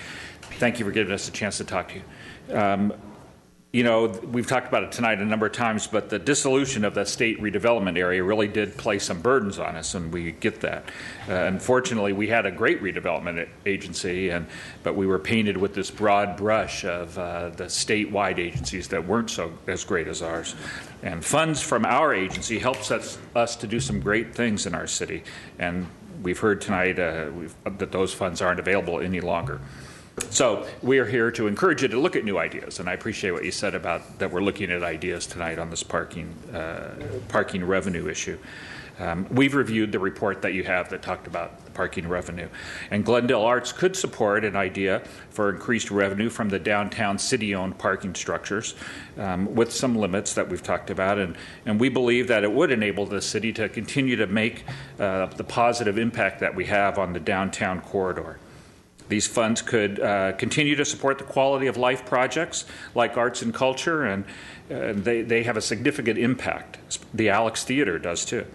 Thank you for giving us a chance to talk to you. You know, we've talked about it tonight a number of times, but the dissolution of the state redevelopment area really did place some burdens on us, and we get that. Unfortunately, we had a great redevelopment agency, but we were painted with this broad brush of the statewide agencies that weren't so as great as ours. And funds from our agency helps us to do some great things in our city, and we've heard tonight that those funds aren't available any longer. So we are here to encourage you to look at new ideas, and I appreciate what you said about that we're looking at ideas tonight on this parking revenue issue. We've reviewed the report that you have that talked about the parking revenue, and Glendale Arts could support an idea for increased revenue from the downtown city-owned parking structures with some limits that we've talked about, and we believe that it would enable the city to continue to make the positive impact that we have on the downtown corridor. These funds could continue to support the quality of life projects like arts and culture, and they have a significant impact. The Alex Theater does too.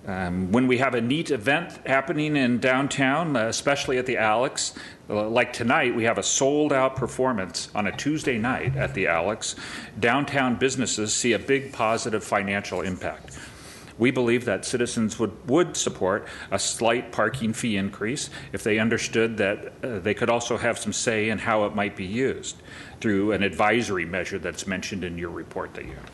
When we have a neat event happening in downtown, especially at the Alex, like tonight, we have a sold-out performance on a Tuesday night at the Alex. Downtown businesses see a big positive financial impact. We believe that citizens would support a slight parking fee increase if they understood that they could also have some say in how it might be used through an advisory measure that's mentioned in your report that you have.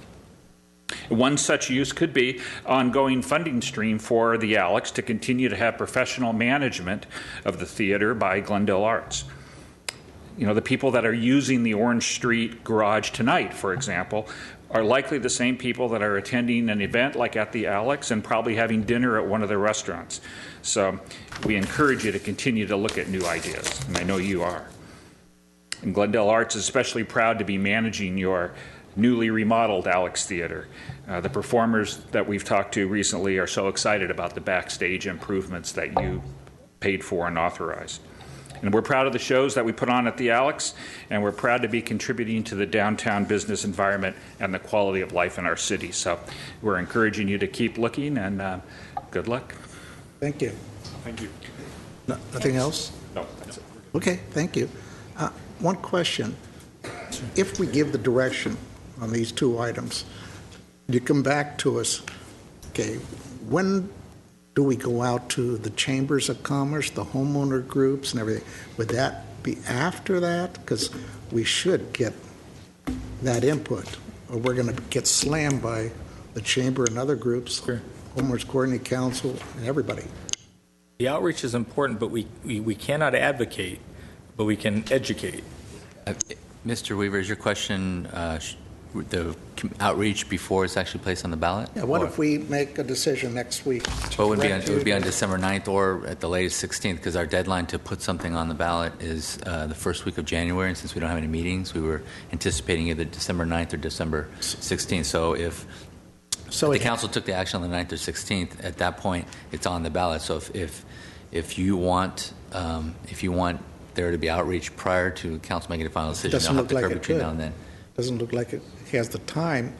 One such use could be ongoing funding stream for the Alex to continue to have professional management of the theater by Glendale Arts. You know, the people that are using the Orange Street garage tonight, for example, are likely the same people that are attending an event like at the Alex and probably having dinner at one of the restaurants. So we encourage you to continue to look at new ideas, and I know you are. And Glendale Arts is especially proud to be managing your newly remodeled Alex Theater. The performers that we've talked to recently are so excited about the backstage improvements that you paid for and authorized. And we're proud of the shows that we put on at the Alex, and we're proud to be contributing to the downtown business environment and the quality of life in our city. So we're encouraging you to keep looking, and good luck. Thank you. Thank you. Nothing else? No, that's it. Okay, thank you. One question. If we give the direction on these two items, you come back to us, okay, when do we go out to the chambers of commerce, the homeowner groups and everything? Would that be after that? Because we should get that input, or we're going to get slammed by the chamber and other groups, sure. Homeowners Coordinating Council, and everybody. The outreach is important, but we cannot advocate, but we can educate. Mr. Weaver, is your question the outreach before it's actually placed on the ballot? Yeah, what if we make a decision next week? Well, it would be on December 9th or at the latest 16th, because our deadline to put something on the ballot is the first week of January, and since we don't have any meetings, we were anticipating either December 9th or December 16th. So if the council took the action on the 9th or 16th, at that point, it's on the ballot. So if you want there to be outreach prior to council making a final decision, they'll have to occur between now and then. Doesn't look like it has the time.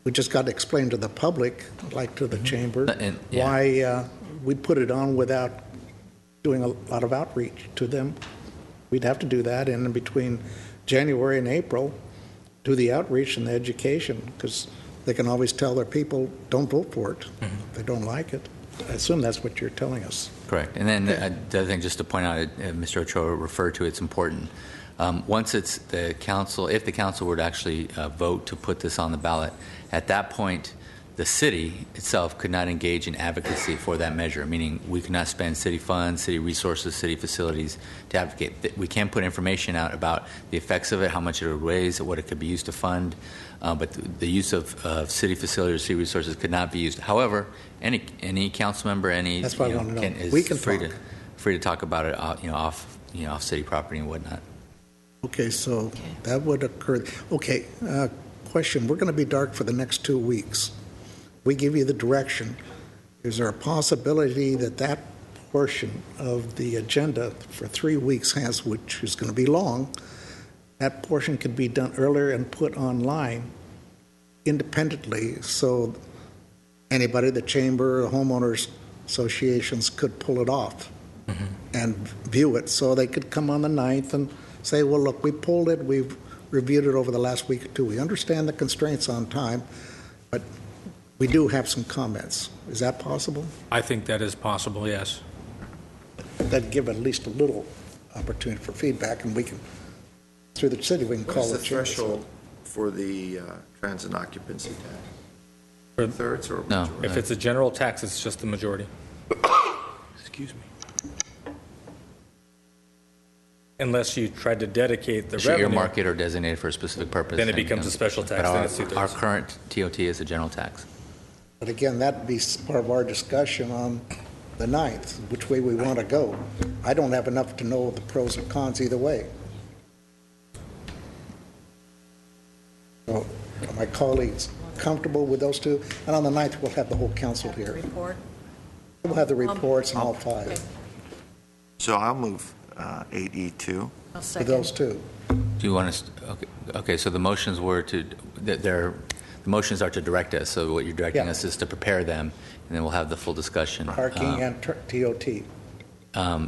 We just got to explain to the public, like to the chamber, why we put it on without doing a lot of outreach to them. We'd have to do that, and in between January and April, do the outreach and the education, because they can always tell their people, don't vote for it if they don't like it. I assume that's what you're telling us. Correct. And then the other thing, just to point out, Mr. Ochoa referred to, it's important. Once it's the council, if the council were to actually vote to put this on the ballot, at that point, the city itself could not engage in advocacy for that measure, meaning we could not spend city funds, city resources, city facilities to advocate. We can put information out about the effects of it, how much it would raise, what it could be used to fund, but the use of city facilities or city resources could not be used. However, any council member, that's what I want to know. Is we can free to talk about it, off city property and whatnot. Okay, so that would occur. Okay, question. We're going to be dark for the next 2 weeks. We give you the direction. Is there a possibility that portion of the agenda for 3 weeks which is going to be long, that portion could be done earlier and put online independently, so anybody, the chamber, the homeowners associations could pull it off and view it, so they could come on the 9th and say, well, look, we pulled it, we've reviewed it over the last week or two. We understand the constraints on time, but we do have some comments. Is that possible? I think that is possible, yes. That'd give at least a little opportunity for feedback, and we can, through the city, we can call the threshold for the transit occupancy tax? For thirds or no? Majority? If it's a general tax, it's just the majority. Excuse me. Unless you tried to dedicate the revenue. Earmark it or designate it for a specific purpose. Then it becomes a special tax. But our current TOT is a general tax. But again, that'd be part of our discussion on the 9th, which way we want to go. I don't have enough to know the pros and cons either way. So are my colleagues comfortable with those two? And on the 9th, we'll have the whole council here. Report? We'll have the reports on all five. Okay. So I'll move 8E2. I'll For second. those two. Do you want us? Okay. So the motions were the motions are to direct us. So what you're directing us is to prepare them, and then we'll have the full discussion. Parking and TOT.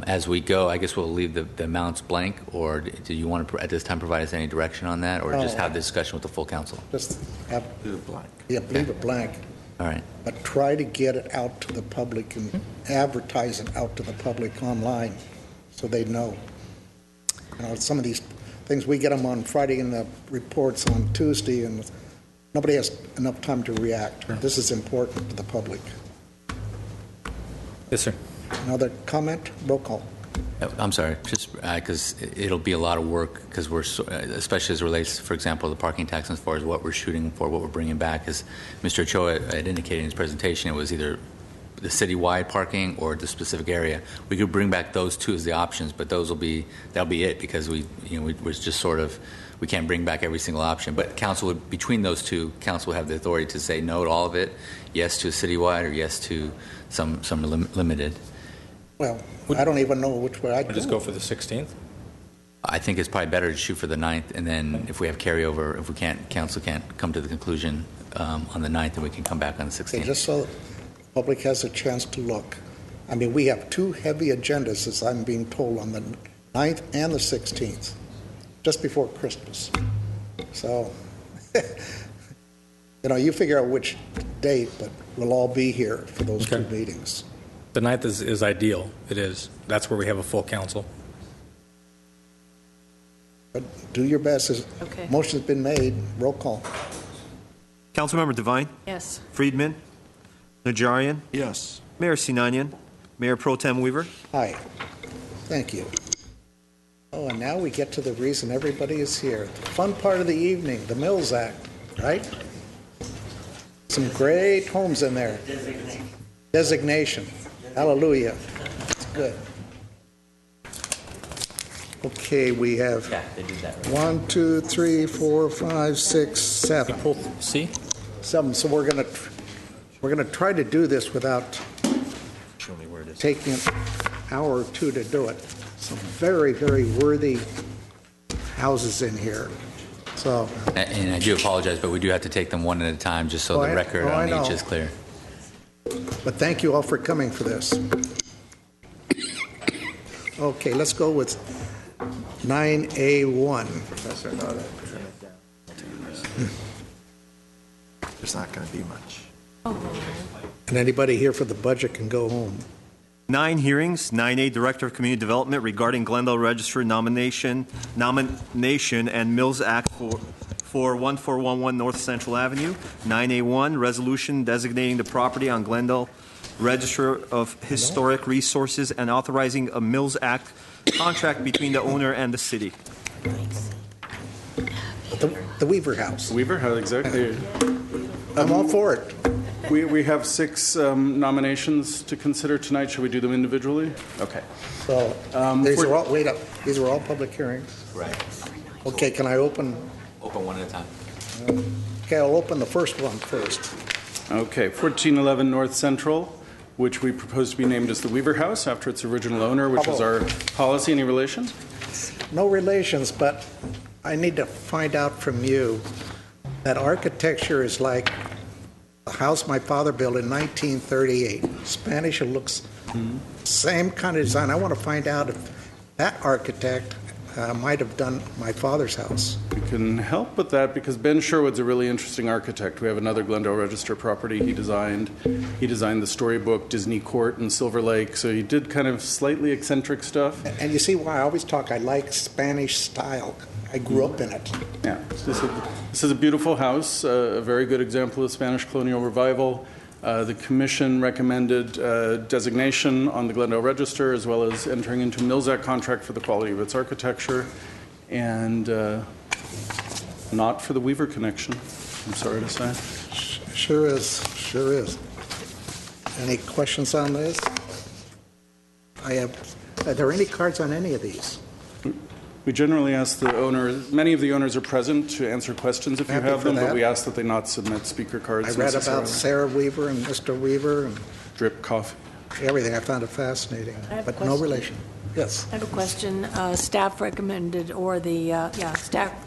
As we go, I guess we'll leave the amounts blank, or do you want to at this time provide us any direction on that, or just have the discussion with the full council? Just have Leave it blank. Yeah, leave it blank. All right. But try to get it out to the public and advertise it out to the public online so they know. You know, some of these things, we get them on Friday and the reports on Tuesday, and nobody has enough time to react. This is important to the public. Yes, sir. Another comment? Roll call. I'm sorry, just because it'll be a lot of work, because we're, especially as it relates, for example, the parking tax, as far as what we're shooting for, what we're bringing back. As Mr. Ochoa had indicated in his presentation, it was either the citywide parking or the specific area. We could bring back those two as the options, but that'll be it, because we're just sort of, we can't bring back every single option. But council would, between those two, council would have the authority to say no to all of it, yes to a citywide, or yes to some limited. Well, I don't even know which way I'd go. Just go for the 16th? I think it's probably better to shoot for the 9th, and then if we have carryover, if we can't, council can't come to the conclusion on the 9th, then we can come back on the 16th. Okay, just so the public has a chance to look. I mean, we have two heavy agendas, as I'm being told, on the 9th and the 16th, just before Christmas. So, you figure out which date, but we'll all be here for those two meetings. The 9th is ideal. It is. That's where we have a full council. But do your best. Okay. Motion's been made. Roll call. Councilmember Devine? Yes. Friedman? Najarian? Yes. Mayor Sinanian? Mayor Pro Tem Weaver? Aye. Thank you. Oh, and now we get to the reason everybody is here. The fun part of the evening, the Mills Act, right? Some great homes in there. Designation. Hallelujah. That's good. Okay, we have 1, 2, 3, 4, 5, 6, 7. See? 7. So we're gonna try to do this without taking an hour or two to do it. Some very, very worthy houses in here. So. And I do apologize, but we do have to take them one at a time, just so the record on each is clear. But thank you all for coming for this. Okay, let's go with 9A1. Professor, there's not going to be much. And anybody here for the budget can go home. 9 hearings, 9A Director of Community Development regarding Glendale Register nomination and Mills Act for 1411 North Central Avenue. 9A1, resolution designating the property on Glendale Register of Historic Resources and authorizing a Mills Act contract between the owner and the city. The Weaver House. Weaver House, exactly. I'm all for it. We have 6 nominations to consider tonight. Should we do them individually? Okay. So these are all, wait up. These are all public hearings. Right. Okay, can I open? Open one at a time. Okay, I'll open the first one first. Okay, 1411 North Central, which we propose to be named as the Weaver House after its original owner, which was our policy. Any relation? No relations, but I need to find out from you that architecture is like a house my father built in 1938. Spanish, it looks same kind of design. I want to find out if that architect might have done my father's house. We can help with that because Ben Sherwood's a really interesting architect. We have another Glendale Register property he designed. He designed the storybook Disney Court in Silver Lake, so he did kind of slightly eccentric stuff. And you see why I always talk, I like Spanish style. I grew up in it. Yeah, this is a beautiful house, a very good example of Spanish colonial revival. The Commission recommended designation on the Glendale Register as well as entering into a Mills Act contract for the quality of its architecture and not for the Weaver connection, I'm sorry to say. Sure is. Any questions on this? Are there any cards on any of these? We generally ask the owner, many of the owners are present to answer questions if you have them, but we ask that they not submit speaker cards. I read about Sarah Weaver and Mr. Weaver and drip coffee. Everything. I found it fascinating, but no relation. Yes. I have a question. Staff recommended, or the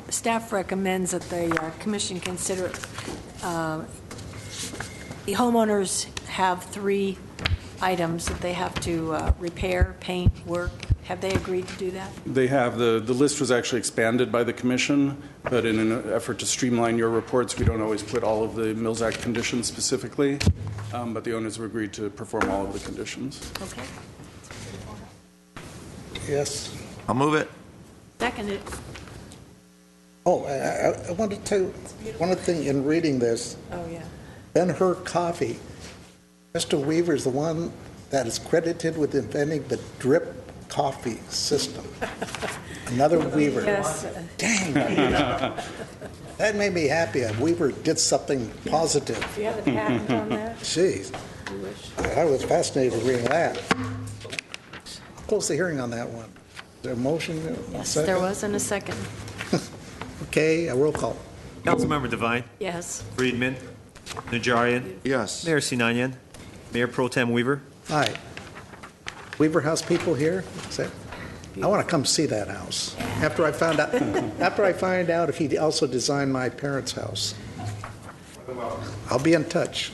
staff recommends that the commission consider the homeowners have 3 items that they have to repair, paint, work. Have they agreed to do that? They have. The list was actually expanded by the Commission, but in an effort to streamline your reports, we don't always put all of the Mills Act conditions specifically, but the owners have agreed to perform all of the conditions. Okay. Yes. I'll move it. Second it. Oh, I wanted to, one thing in reading this, Oh, yeah. Ben-Hur Coffee, Mr. Weaver is the one that is credited with inventing the drip coffee system. Another Weaver. Yes. Dang. That made me happy. Weaver did something positive. Do you have a patent on that? Jeez. You wish. I was fascinated reading that. I'll close the hearing on that one. Is there a motion? Yes, there wasn't a second. Okay, a roll call. Councilmember Devine. Yes. Friedman. Najarian. Yes. Mayor Sinanian. Mayor Pro Tem Weaver. Aye. Weaver House people here? I want to come see that house. After I find out if he also designed my parents' house. I'll be in touch.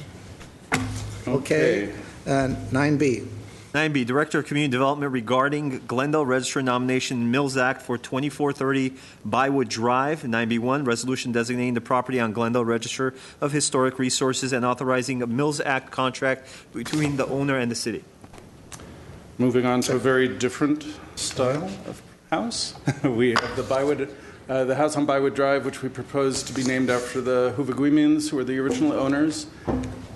Okay. 9B. 9B, Director of Community Development regarding Glendale Register nomination Mills Act for 2430 Bywood Drive. 9B1, resolution designating the property on Glendale Register of Historic Resources and authorizing a Mills Act contract between the owner and the city. Moving on to a very different style of house. We have the house on Bywood Drive, which we propose to be named after the Huviguimians, who were the original owners.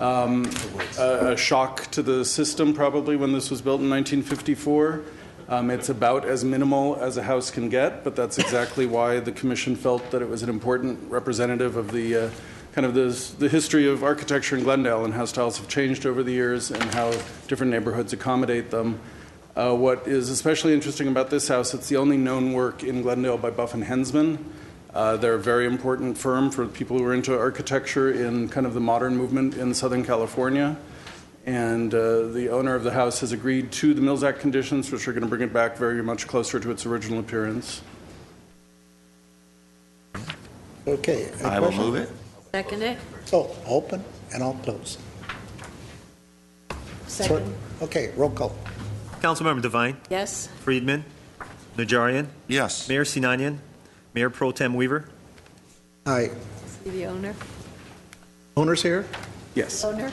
A shock to the system, probably, when this was built in 1954. It's about as minimal as a house can get, but that's exactly why the Commission felt that it was an important representative of the the history of architecture in Glendale and how styles have changed over the years and how different neighborhoods accommodate them. What is especially interesting about this house, it's the only known work in Glendale by Buff and Hensman. They're a very important firm for people who are into architecture in kind of the modern movement in Southern California. And the owner of the house has agreed to the Mills Act conditions, which are going to bring it back very much closer to its original appearance. Okay. I will move it. Second it. Oh, open and I'll close. Second. Okay, roll call. Councilmember Devine. Yes. Friedman. Najarian. Yes. Mayor Sinanian. Mayor Pro Tem Weaver. Aye. See the owner? Owners here? Yes. Owner?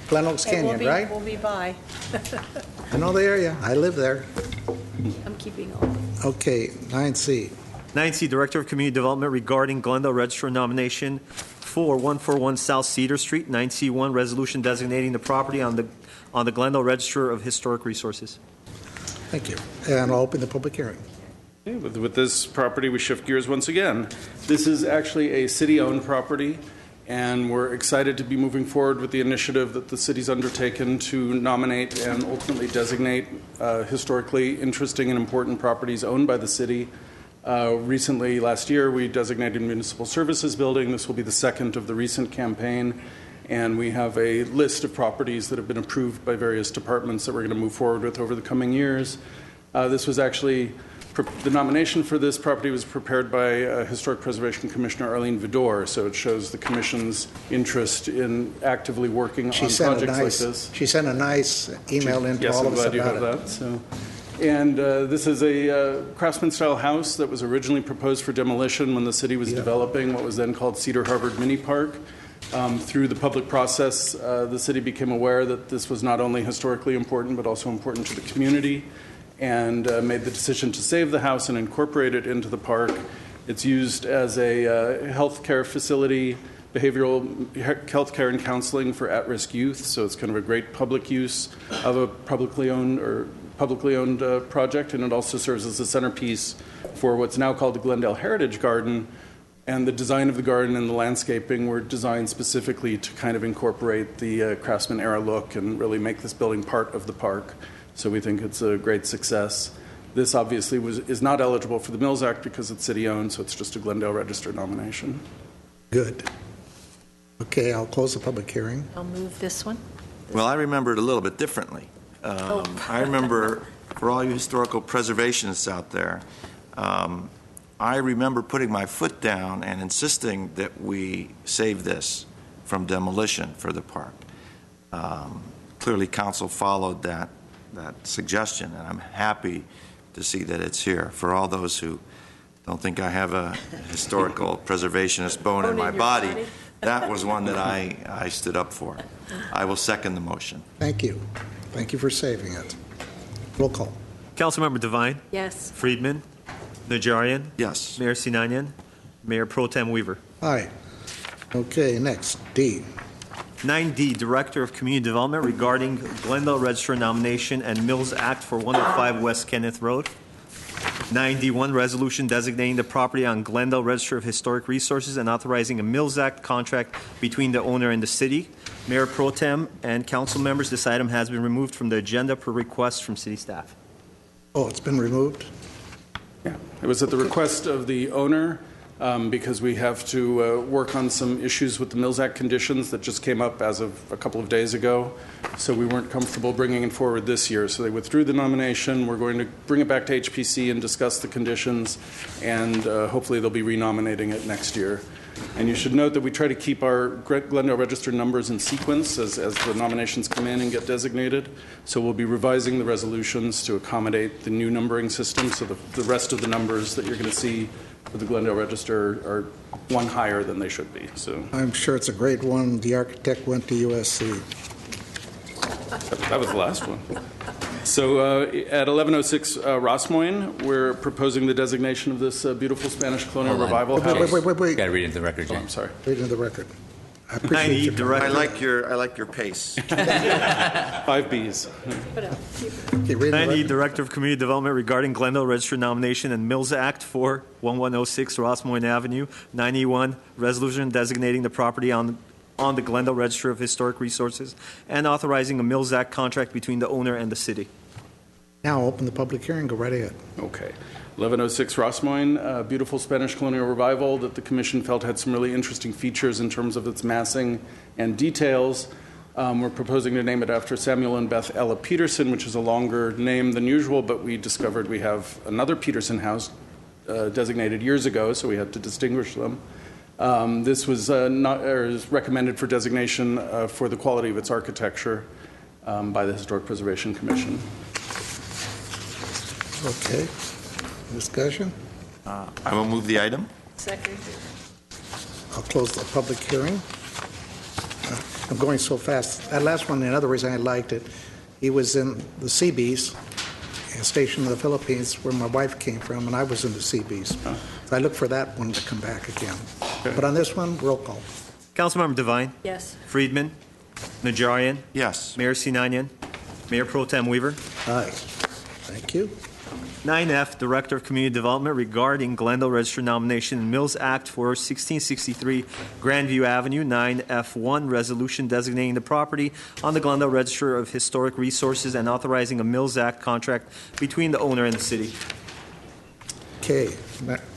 Glen Oaks Canyon, right? We'll be by. I know the area. I live there. I'm keeping on. Okay, 9C. 9C, Director of Community Development regarding Glendale Register nomination for 141 South Cedar Street. 9C1, resolution designating the property on the Glendale Register of Historic Resources. Thank you. And I'll open the public hearing. Okay, with this property, we shift gears once again. This is actually a city-owned property, and we're excited to be moving forward with the initiative that the city's undertaken to nominate and ultimately designate historically interesting and important properties owned by the city. Recently, last year, we designated Municipal Services Building. This will be the second of the recent campaign, and we have a list of properties that have been approved by various departments that we're going to move forward with over the coming years. This was actually the nomination for this property was prepared by Historic Preservation Commissioner Arlene Vidor, so it shows the Commission's interest in actively working on projects like this. She sent a nice email into all of us about it. Yes, I'm glad you have that. So. And this is a craftsman-style house that was originally proposed for demolition when the city was developing what was then called Cedar Harvard Mini Park. Through the public process, the city became aware that this was not only historically important but also important to the community, and made the decision to save the house and incorporate it into the park. It's used as a health care facility, behavioral health care and counseling for at-risk youth, so it's kind of a great public use of a publicly owned project, and it also serves as a centerpiece for what's now called the Glendale Heritage Garden. And the design of the garden and the landscaping were designed specifically to kind of incorporate the Craftsman era look and really make this building part of the park. So we think it's a great success. This obviously is not eligible for the Mills Act because it's city-owned, so it's just a Glendale Register nomination. Good. Okay, I'll close the public hearing. I'll move this one. Well, I remember it a little bit differently. I remember, for all you historical preservationists out there, I remember putting my foot down and insisting that we save this from demolition for the park. Clearly, council followed that suggestion, and I'm happy to see that it's here. For all those who don't think I have a historical preservationist bone in my body, that was one that I stood up for. I will second the motion. Thank you. Thank you for saving it. Roll call. Councilmember Devine. Yes. Friedman. Najarian. Yes. Mayor Sinanian. Mayor Pro Tem Weaver. Aye. Okay, next, D. 9D, Director of Community Development regarding Glendale Register nomination and Mills Act for 105 West Kenneth Road. 9D1, Resolution designating the property on Glendale Register of Historic Resources and authorizing a Mills Act contract between the owner and the city. Mayor Pro Tem and council members, this item has been removed from the agenda per request from city staff. Oh, it's been removed? Yeah, it was at the request of the owner because we have to work on some issues with the Mills Act conditions that just came up as of a couple of days ago. So we weren't comfortable bringing it forward this year. So they withdrew the nomination. We're going to bring it back to HPC and discuss the conditions, and hopefully they'll be renominating it next year. And you should note that we try to keep our Glendale Register numbers in sequence as the nominations come in and get designated. So we'll be revising the resolutions to accommodate the new numbering system. So the rest of the numbers that you're going to see for the Glendale Register are one higher than they should be. So I'm sure it's a great one. The architect went to USC. that was the last one. So at 1106 Rossmoyne, we're proposing the designation of this beautiful Spanish colonial revival house. Wait. Got to read it into the record, James. I'm sorry. Read into the record. I appreciate your Director. I like your pace. 5 Bs. Okay, read the 9E, record. Director of Community Development regarding Glendale Register nomination and Mills Act for 1106 Rossmoyne Avenue. 9E1, Resolution designating the property on the Glendale Register of Historic Resources and authorizing a Mills Act contract between the owner and the city. Now open the public hearing. Go right ahead. Okay. 1106 Rossmoyne, beautiful Spanish colonial revival that the Commission felt had some really interesting features in terms of its massing and details. We're proposing to name it after Samuel and Beth Ella Peterson, which is a longer name than usual, but we discovered we have another Peterson house designated years ago, so we had to distinguish them. This was is recommended for designation for the quality of its architecture by the Historic Preservation Commission. Okay. Discussion? I will move the item. Second. I'll close the public hearing. I'm going so fast. That last one, another reason I liked it, he was in the Seabees, a station in the Philippines where my wife came from, and I was in the Seabees. So I look for that one to come back again. Okay. But on this one, roll call. Councilmember Devine. Yes. Friedman. Najarian. Yes. Mayor Sinanian. Mayor Pro Tem Weaver. Aye. Thank you. 9F, Director of Community Development regarding Glendale Register nomination and Mills Act for 1663 Grandview Avenue. 9F1, Resolution designating the property on the Glendale Register of Historic Resources and authorizing a Mills Act contract between the owner and the city. Okay.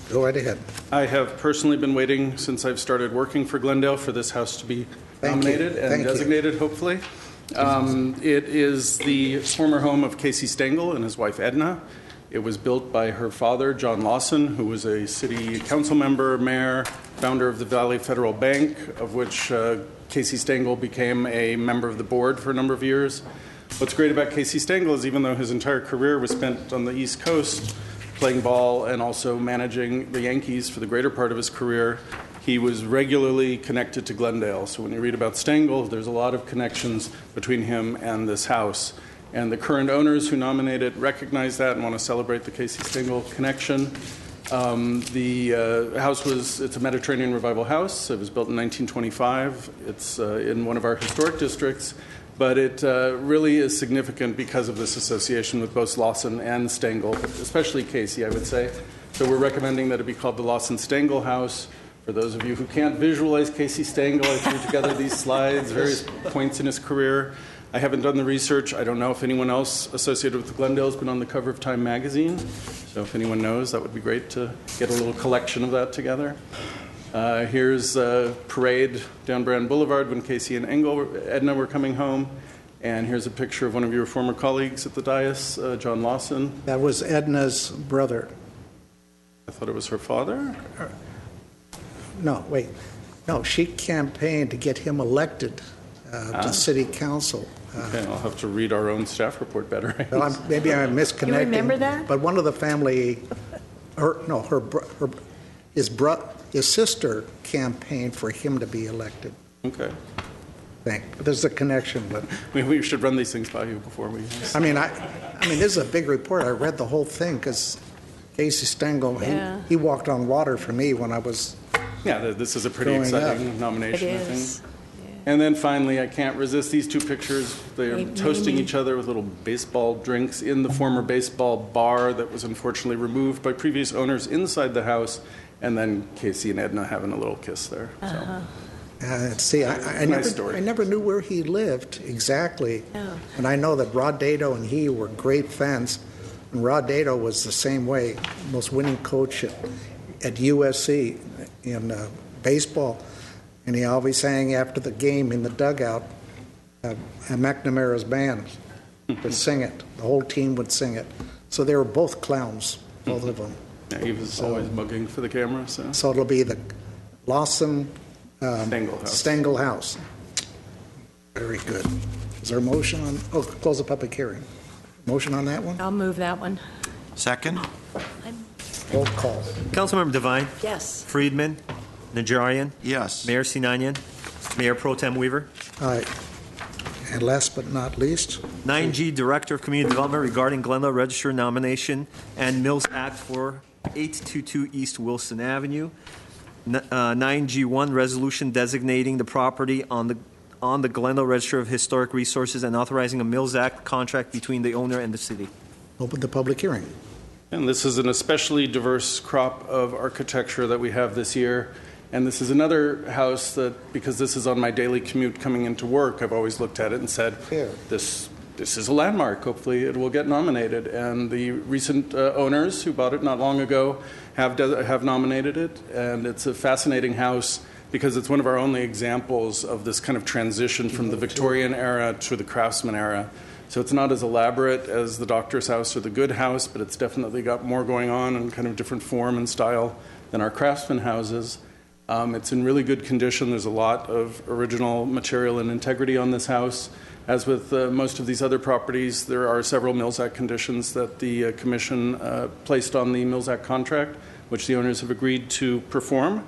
Go right ahead. I have personally been waiting since I've started working for Glendale for this house to be nominated and designated, hopefully. It is the former home of Casey Stengel and his wife Edna. It was built by her father, John Lawson, who was a city council member, mayor, founder of the Valley Federal Bank, of which Casey Stengel became a member of the board for a number of years. What's great about Casey Stengel is even though his entire career was spent on the East Coast playing ball and also managing the Yankees for the greater part of his career, he was regularly connected to Glendale. So when you read about Stengel, there's a lot of connections between him and this house. And the current owners who nominated recognize that and want to celebrate the Casey Stengel connection. The house it's a Mediterranean revival house. It was built in 1925. It's in one of our historic districts, but it really is significant because of this association with both Lawson and Stengel, especially Casey, I would say. So we're recommending that it be called the Lawson-Stengel House. For those of you who can't visualize Casey Stengel, I threw together these slides, various points in his career. I haven't done the research. I don't know if anyone else associated with Glendale has been on the cover of Time magazine. So if anyone knows, that would be great to get a little collection of that together. Here's a parade down Brand Boulevard when Casey and Edna were coming home. And here's a picture of one of your former colleagues at the dais, John Lawson. That was Edna's brother. I thought it was her father? No, wait. No, she campaigned to get him elected to city council. Okay, I'll have to read our own staff report better. Well, maybe I'm misconnecting. You remember that? But one of the family, his sister campaigned for him to be elected. Okay. There's a connection, but we should run these things by you before we. I mean, this is a big report. I read the whole thing because Casey Stengel, Yeah. he walked on water for me when I was Yeah, this is a pretty growing exciting up. nomination, It I think. is. And then finally, I can't resist these two pictures. They are Amy. toasting each other with little baseball drinks in the former baseball bar that was unfortunately removed by previous owners inside the house, and then Casey and Edna having a little kiss there. See, I Nice story. never knew where he lived exactly. No. And I know that Rod Dado and he were great friends. And Rod Dado was the same way, most winning coach at USC in baseball. And he always sang after the game in the dugout, McNamara's band would sing it. The whole team would sing it. So they were both clowns, both of them. Yeah, he was always mugging for the camera. So it'll be the Lawson Stengel House. House. Very good. Is there a motion on, close the public hearing. Motion on that one? I'll move that one. Second? Roll call. Councilmember Devine. Yes. Friedman. Najarian. Yes. Mayor Sinanian. Mayor Pro Tem Weaver. Aye. And last but not least, 9G, Director of Community Development regarding Glendale Register nomination and Mills Act for 822 East Wilson Avenue. 9G1, resolution designating the property on the Glendale Register of Historic Resources and authorizing a Mills Act contract between the owner and the city. open the public hearing. And this is an especially diverse crop of architecture that we have this year. And this is another house that, because this is on my daily commute coming into work, I've always looked at it and said, this is a landmark. Hopefully it will get nominated. And the recent owners who bought it not long ago have nominated it. And it's a fascinating house because it's one of our only examples of this kind of transition from the Victorian era to the Craftsman era. So it's not as elaborate as the Doctor's House or the Good House, but it's definitely got more going on and kind of different form and style than our Craftsman houses. It's in really good condition. There's a lot of original material and integrity on this house. As with most of these other properties, there are several Mills Act conditions that the Commission placed on the Mills Act contract, which the owners have agreed to perform.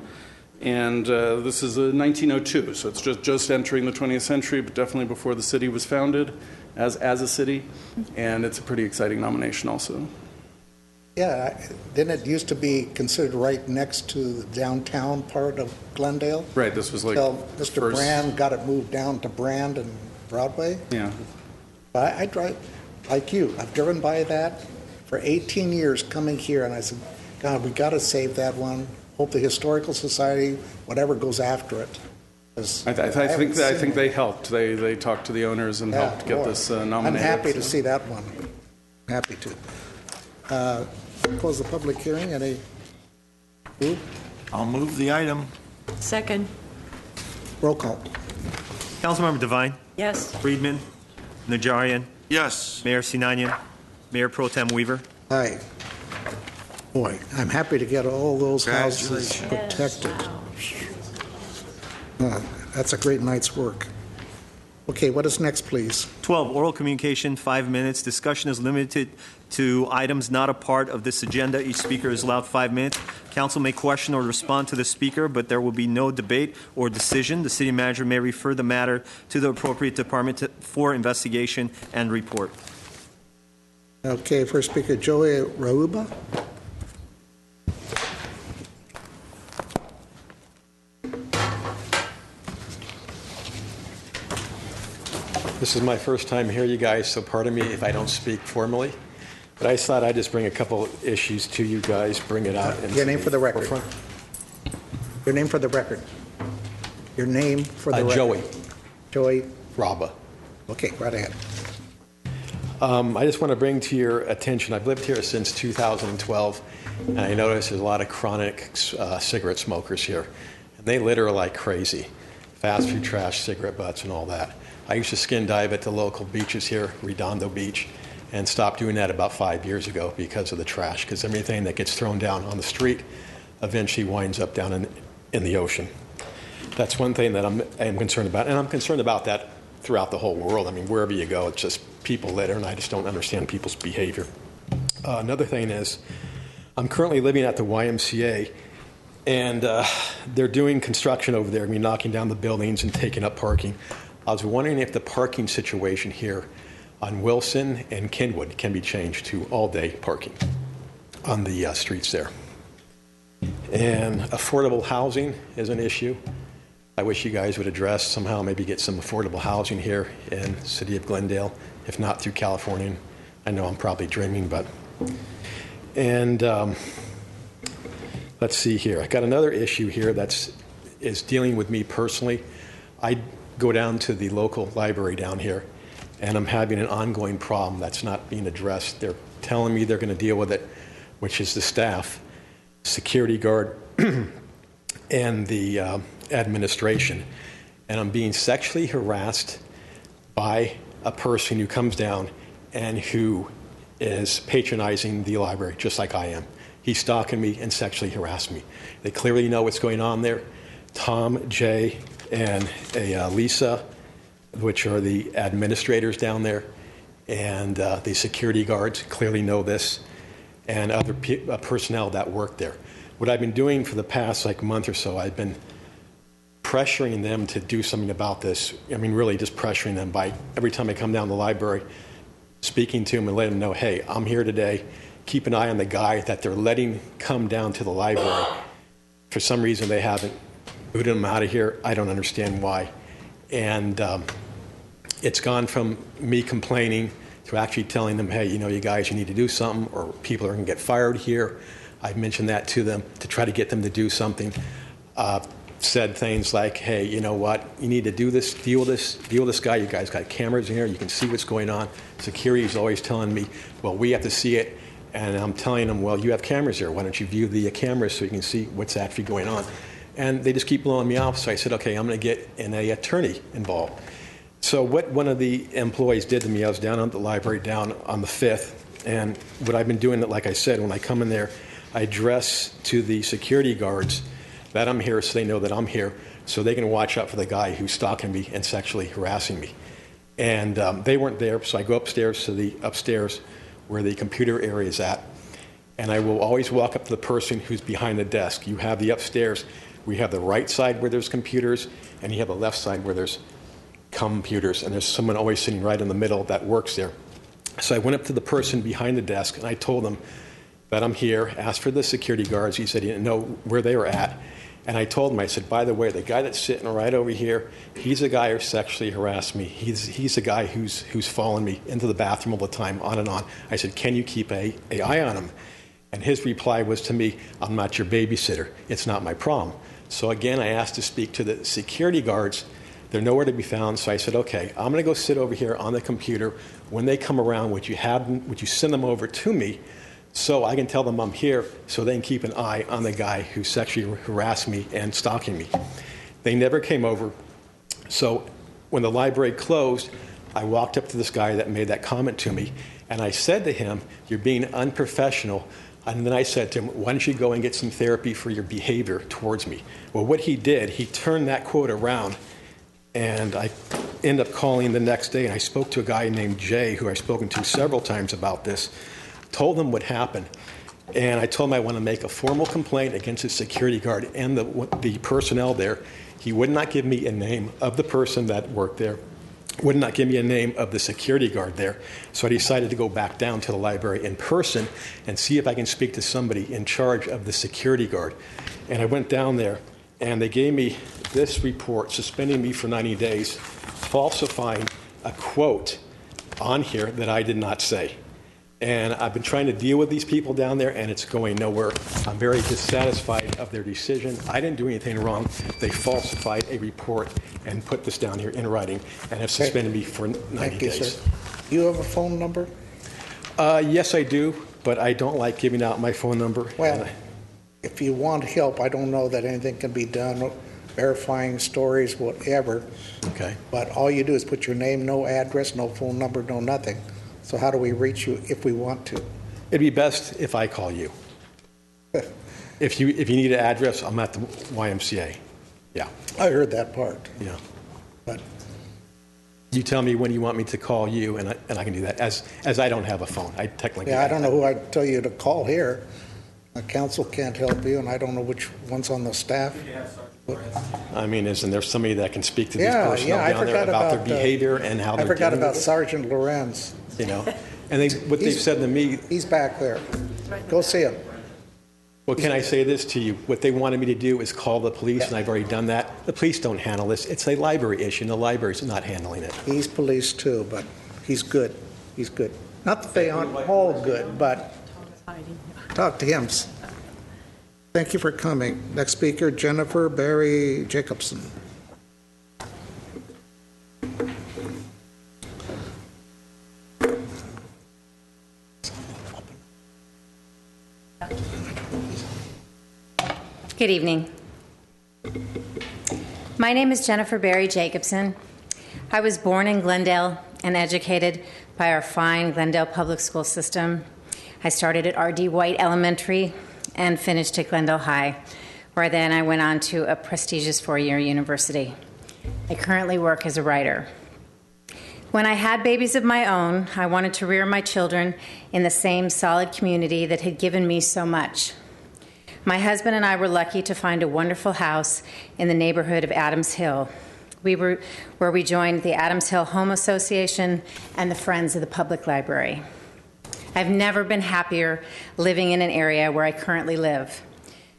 And this is a 1902, so it's just entering the 20th century, but definitely before the city was founded as a city. And it's a pretty exciting nomination also. Yeah, didn't it used to be considered right next to the downtown part of Glendale? Right, this was like Until Mr. first- Brand got it moved down to Brand and Broadway. Yeah. I drive, like you, I've driven by that for 18 years coming here, and I said, God, we got to save that one. Hope the Historical Society, whatever, goes after it. I think they helped. They talked to the owners and helped get this nominated. I'm happy to see that one. Happy to. Close the public hearing. Any move? I'll move the item. Second. Roll call. Councilmember Devine. Yes. Friedman. Najarian. Yes. Mayor Sinanian. Mayor Pro Tem Weaver. Aye. Boy, I'm happy to get all those houses Congratulations. protected. That's a great night's work. Okay, what is next, please? 12, oral communication, 5 minutes. Discussion is limited to items not a part of this agenda. Each speaker is allowed 5 minutes. Council may question or respond to the speaker, but there will be no debate or decision. The city manager may refer the matter to the appropriate department for investigation and report. Okay, first speaker, Joey Rauba. This is my first time here, you guys, so pardon me if I don't speak formally. But I thought I'd just bring a couple issues to you guys, bring it out. Your name for the record. Your name for the record. Your name for the record. Joey. Joey. Rauba. Okay, right ahead. I just want to bring to your attention, I've lived here since 2012, and I notice there's a lot of chronic cigarette smokers here. And they litter like crazy. Fast food trash, cigarette butts, and all that. I used to skin dive at the local beaches here, Redondo Beach, and stopped doing that about 5 years ago because of the trash, because everything that gets thrown down on the street eventually winds up down in the ocean. That's one thing that I'm concerned about, and I'm concerned about that throughout the whole world. I mean, wherever you go, it's just people litter, and I just don't understand people's behavior. Another thing is, I'm currently living at the YMCA, and they're doing construction over there. I mean, knocking down the buildings and taking up parking. I was wondering if the parking situation here on Wilson and Kenwood can be changed to all-day parking. on the streets there. And affordable housing is an issue. I wish you guys would address somehow, maybe get some affordable housing here in the city of Glendale, if not through California. I know I'm probably dreaming, but. And let's see here. I got another issue here is dealing with me personally. I go down to the local library down here, and I'm having an ongoing problem that's not being addressed. They're telling me they're going to deal with it, which is the staff, security guard, and the administration. And I'm being sexually harassed by a person who comes down and who is patronizing the library, just like I am. He's stalking me and sexually harassed me. They clearly know what's going on there. Tom, Jay, and Lisa, which are the administrators down there, and the security guards clearly know this, and other personnel that work there. What I've been doing for the past month or so, I've been pressuring them to do something about this. I mean, really just pressuring them by every time I come down to the library, speaking to them and letting them know, hey, I'm here today. Keep an eye on the guy that they're letting come down to the library. For some reason, they haven't booted him out of here. I don't understand why. And it's gone from me complaining to actually telling them, hey, you guys, you need to do something, or people are going to get fired here. I've mentioned that to them to try to get them to do something. Said things like, hey, you know what, you need to do this, deal with this guy. You guys got cameras in here. You can see what's going on. Security is always telling me, well, we have to see it. And I'm telling them, well, you have cameras here. Why don't you view the cameras so you can see what's actually going on? And they just keep blowing me off. So I said, okay, I'm going to get an attorney involved. So what one of the employees did to me, I was down at the library down on the 5th. And what I've been doing, like I said, when I come in there, I address to the security guards that I'm here so they know that I'm here, so they can watch out for the guy who's stalking me and sexually harassing me. And they weren't there, so I go upstairs to the upstairs where the computer area is at, and I will always walk up to the person who's behind the desk. You have the upstairs. We have the right side where there's computers, and you have the left side where there's computers, and there's someone always sitting right in the middle that works there. So I went up to the person behind the desk, and I told them that I'm here, asked for the security guards. He said he didn't know where they were at. And I told him, I said, by the way, the guy that's sitting right over here, he's a guy who sexually harassed me. He's a guy who's following me into the bathroom all the time, on and on. I said, can you keep an eye on him? And his reply was to me, I'm not your babysitter. It's not my problem. So again, I asked to speak to the security guards. They're nowhere to be found. So I said, okay, I'm going to go sit over here on the computer. When they come around, would you send them over to me so I can tell them I'm here so they can keep an eye on the guy who sexually harassed me and stalking me? They never came over. So when the library closed, I walked up to this guy that made that comment to me, and I said to him, you're being unprofessional. And then I said to him, why don't you go and get some therapy for your behavior towards me? Well, what he did, he turned that quote around, and I ended up calling the next day, and I spoke to a guy named Jay, who I've spoken to several times about this, told him what happened, and I told him I want to make a formal complaint against the security guard and the personnel there. He would not give me a name of the person that worked there, would not give me a name of the security guard there. So I decided to go back down to the library in person and see if I can speak to somebody in charge of the security guard. And I went down there, and they gave me this report suspending me for 90 days, falsifying a quote on here that I did not say. And I've been trying to deal with these people down there, and it's going nowhere. I'm very dissatisfied of their decision. I didn't do anything wrong. They falsified a report and put this down here in writing and have suspended me for 90 Thank you, days. sir. Do you have a phone number? Yes, I do, but I don't like giving out my phone number. Well, if you want help, I don't know that anything can be done, verifying stories, whatever. Okay. But all you do is put your name, no address, no phone number, no nothing. So how do we reach you if we want to? It'd be best if I call you. If you need an address, I'm at the YMCA. Yeah. I heard that part. Yeah. But you tell me when you want me to call you, and I can do that. As I don't have a phone, I technically. yeah, I don't know who I'd tell you to call here. The council can't help you, and I don't know which one's on the staff. I mean, isn't there somebody that can speak to these Yeah, personnel yeah, I down there forgot about their about, behavior and how they're I forgot dealing about with it? Sergeant Lorenz. You know, and what they've said to me. He's back there. Go see him. Well, can I say this to you? What they wanted me to do is call the police, and I've already done that. The police don't handle this. It's a library issue, and the library's not handling it. He's police too, but he's good. He's good. Not that they aren't all good, but talk to him. Thank you for coming. Next speaker, Jennifer Barry Jacobson. Good evening. My name is Jennifer Barry Jacobson. I was born in Glendale and educated by our fine Glendale public school system. I started at R.D. White Elementary and finished at Glendale High, where then I went on to a prestigious four-year university. I currently work as a writer. When I had babies of my own, I wanted to rear my children in the same solid community that had given me so much. My husband and I were lucky to find a wonderful house in the neighborhood of Adams Hill, where we joined the Adams Hill Home Association and the Friends of the Public Library. I've never been happier living in an area where I currently live.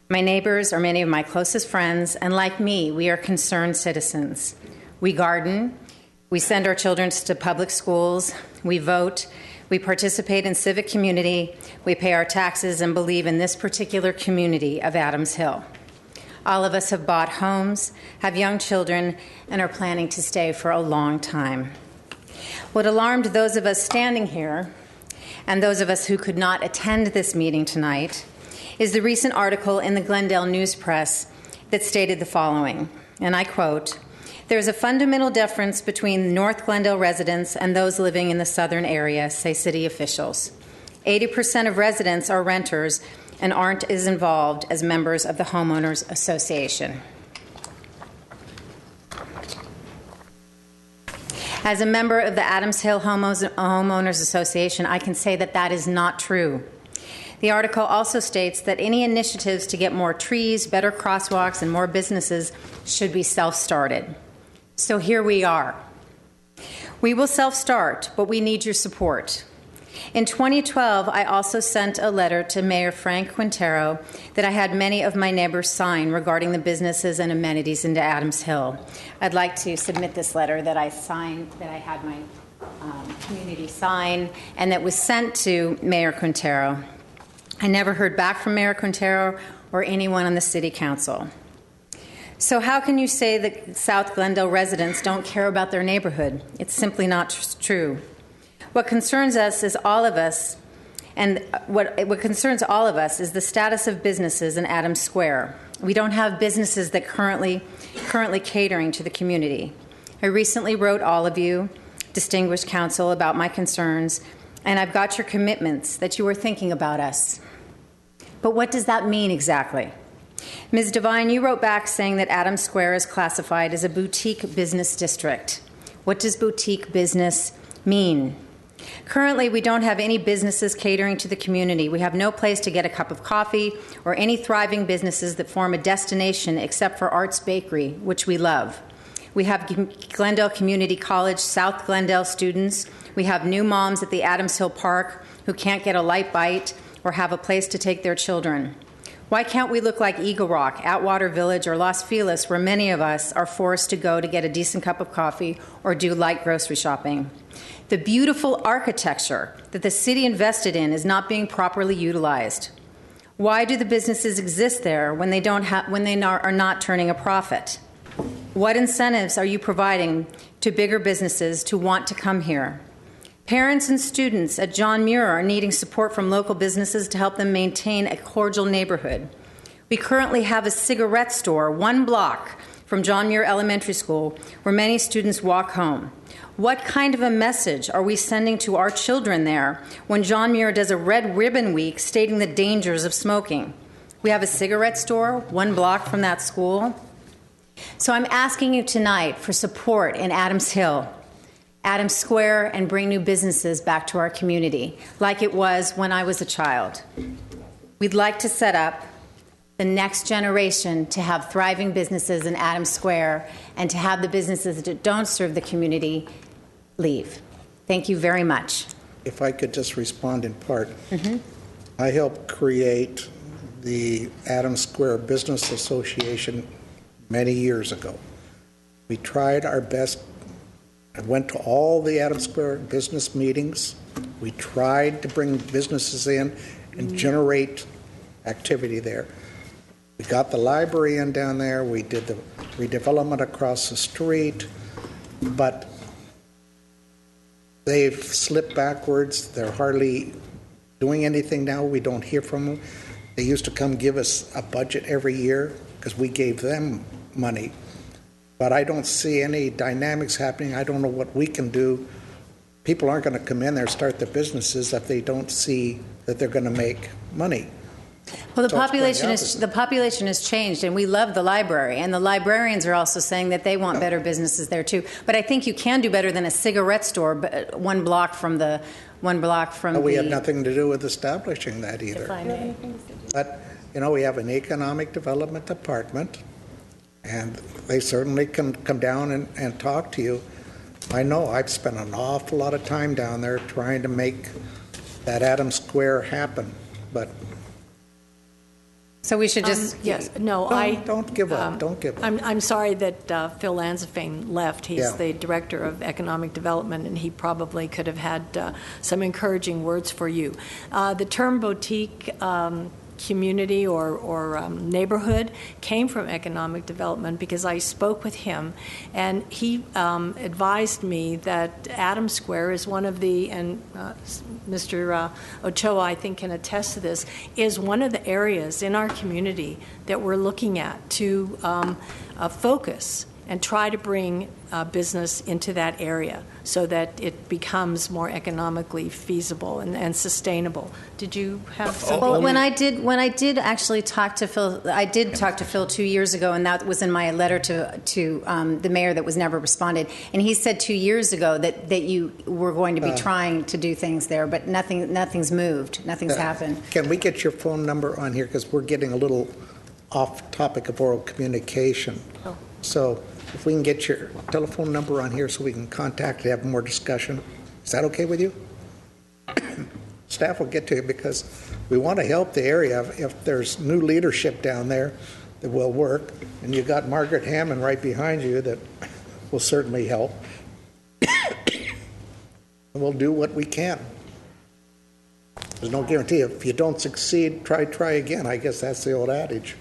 My neighbors are many of my closest friends, and like me, we are concerned citizens. We garden, we send our children to public schools, we vote, we participate in civic community, we pay our taxes, and believe in this particular community of Adams Hill. All of us have bought homes, have young children, and are planning to stay for a long time. What alarmed those of us standing here, and those of us who could not attend this meeting tonight, is the recent article in the Glendale News Press that stated the following, and I quote, "There is a fundamental difference between North Glendale residents and those living in the southern area, say city officials. 80% of residents are renters and aren't as involved as members of the Homeowners Association." As a member of the Adams Hill Homeowners Association, I can say that that is not true. The article also states that any initiatives to get more trees, better crosswalks, and more businesses should be self-started. So here we are. We will self-start, but we need your support. In 2012, I also sent a letter to Mayor Frank Quintero that I had many of my neighbors sign regarding the businesses and amenities into Adams Hill. I'd like to submit this letter that I signed, that I had my community sign, and that was sent to Mayor Quintero. I never heard back from Mayor Quintero or anyone on the City Council. So how can you say that South Glendale residents don't care about their neighborhood? It's simply not true. What concerns us is all of us, and what concerns all of us is the status of businesses in Adams Square. We don't have businesses that currently catering to the community. I recently wrote all of you, distinguished council, about my concerns, and I've got your commitments that you are thinking about us. But what does that mean exactly? Ms. Devine, you wrote back saying that Adams Square is classified as a boutique business district. What does boutique business mean? Currently, we don't have any businesses catering to the community. We have no place to get a cup of coffee or any thriving businesses that form a destination except for Arts Bakery, which we love. We have Glendale Community College South Glendale students. We have new moms at the Adams Hill Park who can't get a light bite or have a place to take their children. Why can't we look like Eagle Rock, Atwater Village, or Los Feliz, where many of us are forced to go to get a decent cup of coffee or do light grocery shopping? The beautiful architecture that the city invested in is not being properly utilized. Why do the businesses exist there when they are not turning a profit? What incentives are you providing to bigger businesses to want to come here? Parents and students at John Muir are needing support from local businesses to help them maintain a cordial neighborhood. We currently have a cigarette store 1 block from John Muir Elementary School where many students walk home. What kind of a message are we sending to our children there when John Muir does a Red Ribbon Week stating the dangers of smoking? We have a cigarette store 1 block from that school. So I'm asking you tonight for support in Adams Hill, Adams Square, and bring new businesses back to our community, like it was when I was a child. We'd like to set up the next generation to have thriving businesses in Adams Square and to have the businesses that don't serve the community leave. Thank you very much. If I could just respond in part. I helped create the Adams Square Business Association many years ago. We tried our best. I went to all the Adams Square business meetings. We tried to bring businesses in and generate activity there. We got the library in down there. We did the redevelopment across the street, but they've slipped backwards. They're hardly doing anything now. We don't hear from them. They used to come give us a budget every year because we gave them money. But I don't see any dynamics happening. I don't know what we can do. People aren't going to come in there and start their businesses if they don't see that they're going to make money. Well, the population has changed, and we love the library, and the librarians are also saying that they want better businesses there too. But I think you can do better than a cigarette store, one block from the. We have nothing to do with establishing that either. But we have an economic development department, and they certainly can come down and talk to you. I know I've spent an awful lot of time down there trying to make that Adams Square happen, but. So we should just don't give up. Don't give up. I'm sorry that Phil Lanzafane left. He's the director of economic development, and he probably could have had some encouraging words for you. The term boutique community or neighborhood came from economic development because I spoke with him, and he advised me that Adams Square is one of the, and Mr. Ochoa I think can attest to this, is one of the areas in our community that we're looking at to focus and try to bring business into that area so that it becomes more economically feasible and sustainable. Did you have something? Well, when I did actually talk to Phil, I did talk to Phil 2 years ago, and that was in my letter to the mayor that was never responded. And he said 2 years ago that you were going to be trying to do things there, but nothing's moved, nothing's happened. Can we get your phone number on here, because we're getting a little off topic of oral communication. Oh. So if we can get your telephone number on here so we can contact and have more discussion. Is that okay with you? Staff will get to you because we want to help the area. If there's new leadership down there that will work, and you've got Margaret Hammond right behind you that will certainly help. And we'll do what we can. There's no guarantee. If you don't succeed, try again. I guess that's the old adage.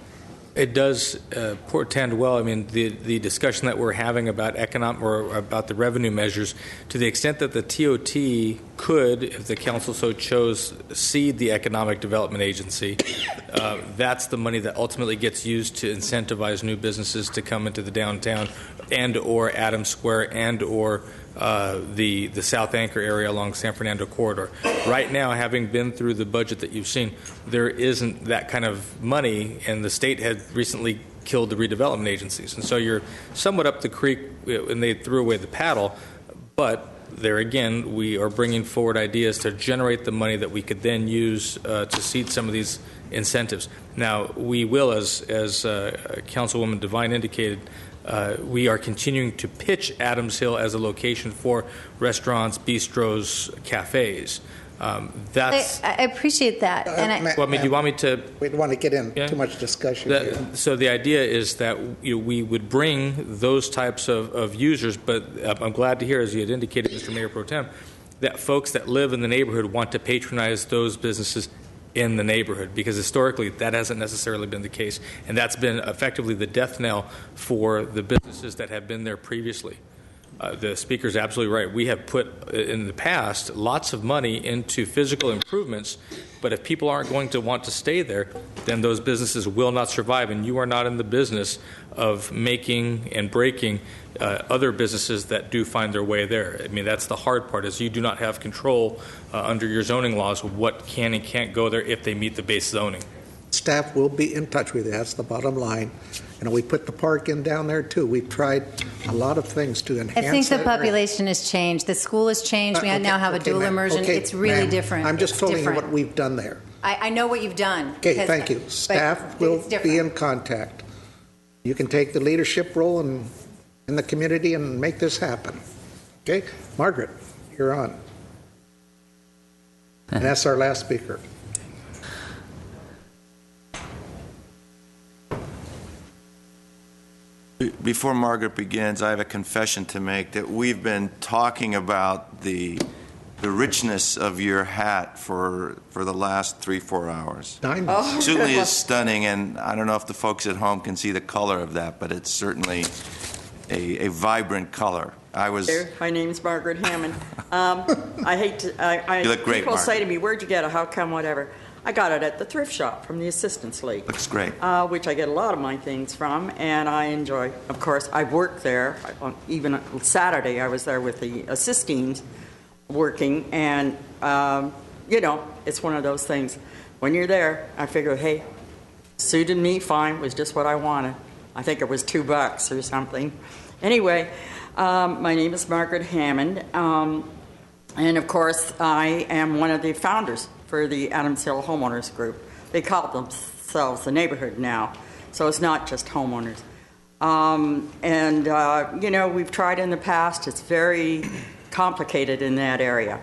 It does portend well. I mean, the discussion that we're having about about the revenue measures, to the extent that the TOT could, if the council so chose, seed the Economic Development Agency, that's the money that ultimately gets used to incentivize new businesses to come into the downtown and/or Adams Square and/or the South Anchor area along San Fernando corridor. Right now, having been through the budget that you've seen, there isn't that kind of money, and the state had recently killed the redevelopment agencies. And so you're somewhat up the creek, and they threw away the paddle. But there again, we are bringing forward ideas to generate the money that we could then use to seed some of these incentives. Now, we will, as Councilwoman Devine indicated, we are continuing to pitch Adams Hill as a location for restaurants, bistros, cafes. That's. I appreciate that. Do you want me to? We don't want to get in too much discussion here. So the idea is that we would bring those types of users, but I'm glad to hear, as you had indicated, Mr. Mayor Pro Tem, that folks that live in the neighborhood want to patronize those businesses in the neighborhood, because historically that hasn't necessarily been the case, and that's been effectively the death knell for the businesses that have been there previously. The speaker's absolutely right. We have put in the past lots of money into physical improvements, but if people aren't going to want to stay there, then those businesses will not survive, and you are not in the business of making and breaking other businesses that do find their way there. I mean, that's the hard part, is you do not have control under your zoning laws what can and can't go there if they meet the base zoning. Staff will be in touch with you. That's the bottom line. We put the park in down there too. We've tried a lot of things to enhance. I think the population has changed. The school has changed. We now have a dual immersion. It's really different. I'm just telling you what we've done there. I know what you've done. Okay, thank you. Staff will be in contact. You can take the leadership role in the community and make this happen. Okay, Margaret, you're on. And that's our last speaker. Before Margaret begins, I have a confession to make that we've been talking about the richness of your hat for the last 3-4 hours. Diamonds. Certainly is stunning, and I don't know if the folks at home can see the color of that, but it's certainly a vibrant color. My name is Margaret Hammond. I hate to. You look great, people say to Margaret. me, "Where'd you get it? How come? Whatever." I got it at the thrift shop from the Assistants League. Looks great. Which I get a lot of my things from, and I enjoy. Of course, I work there. Even Saturday, I was there with the assistants working, and it's one of those things. When you're there, I figure, hey, suited me fine. Was just what I wanted. I think it was $2 or something. Anyway, my name is Margaret Hammond, and of course, I am one of the founders for the Adams Hill Homeowners Group. They call themselves the neighborhood now, so it's not just homeowners. We've tried in the past. It's very complicated in that area.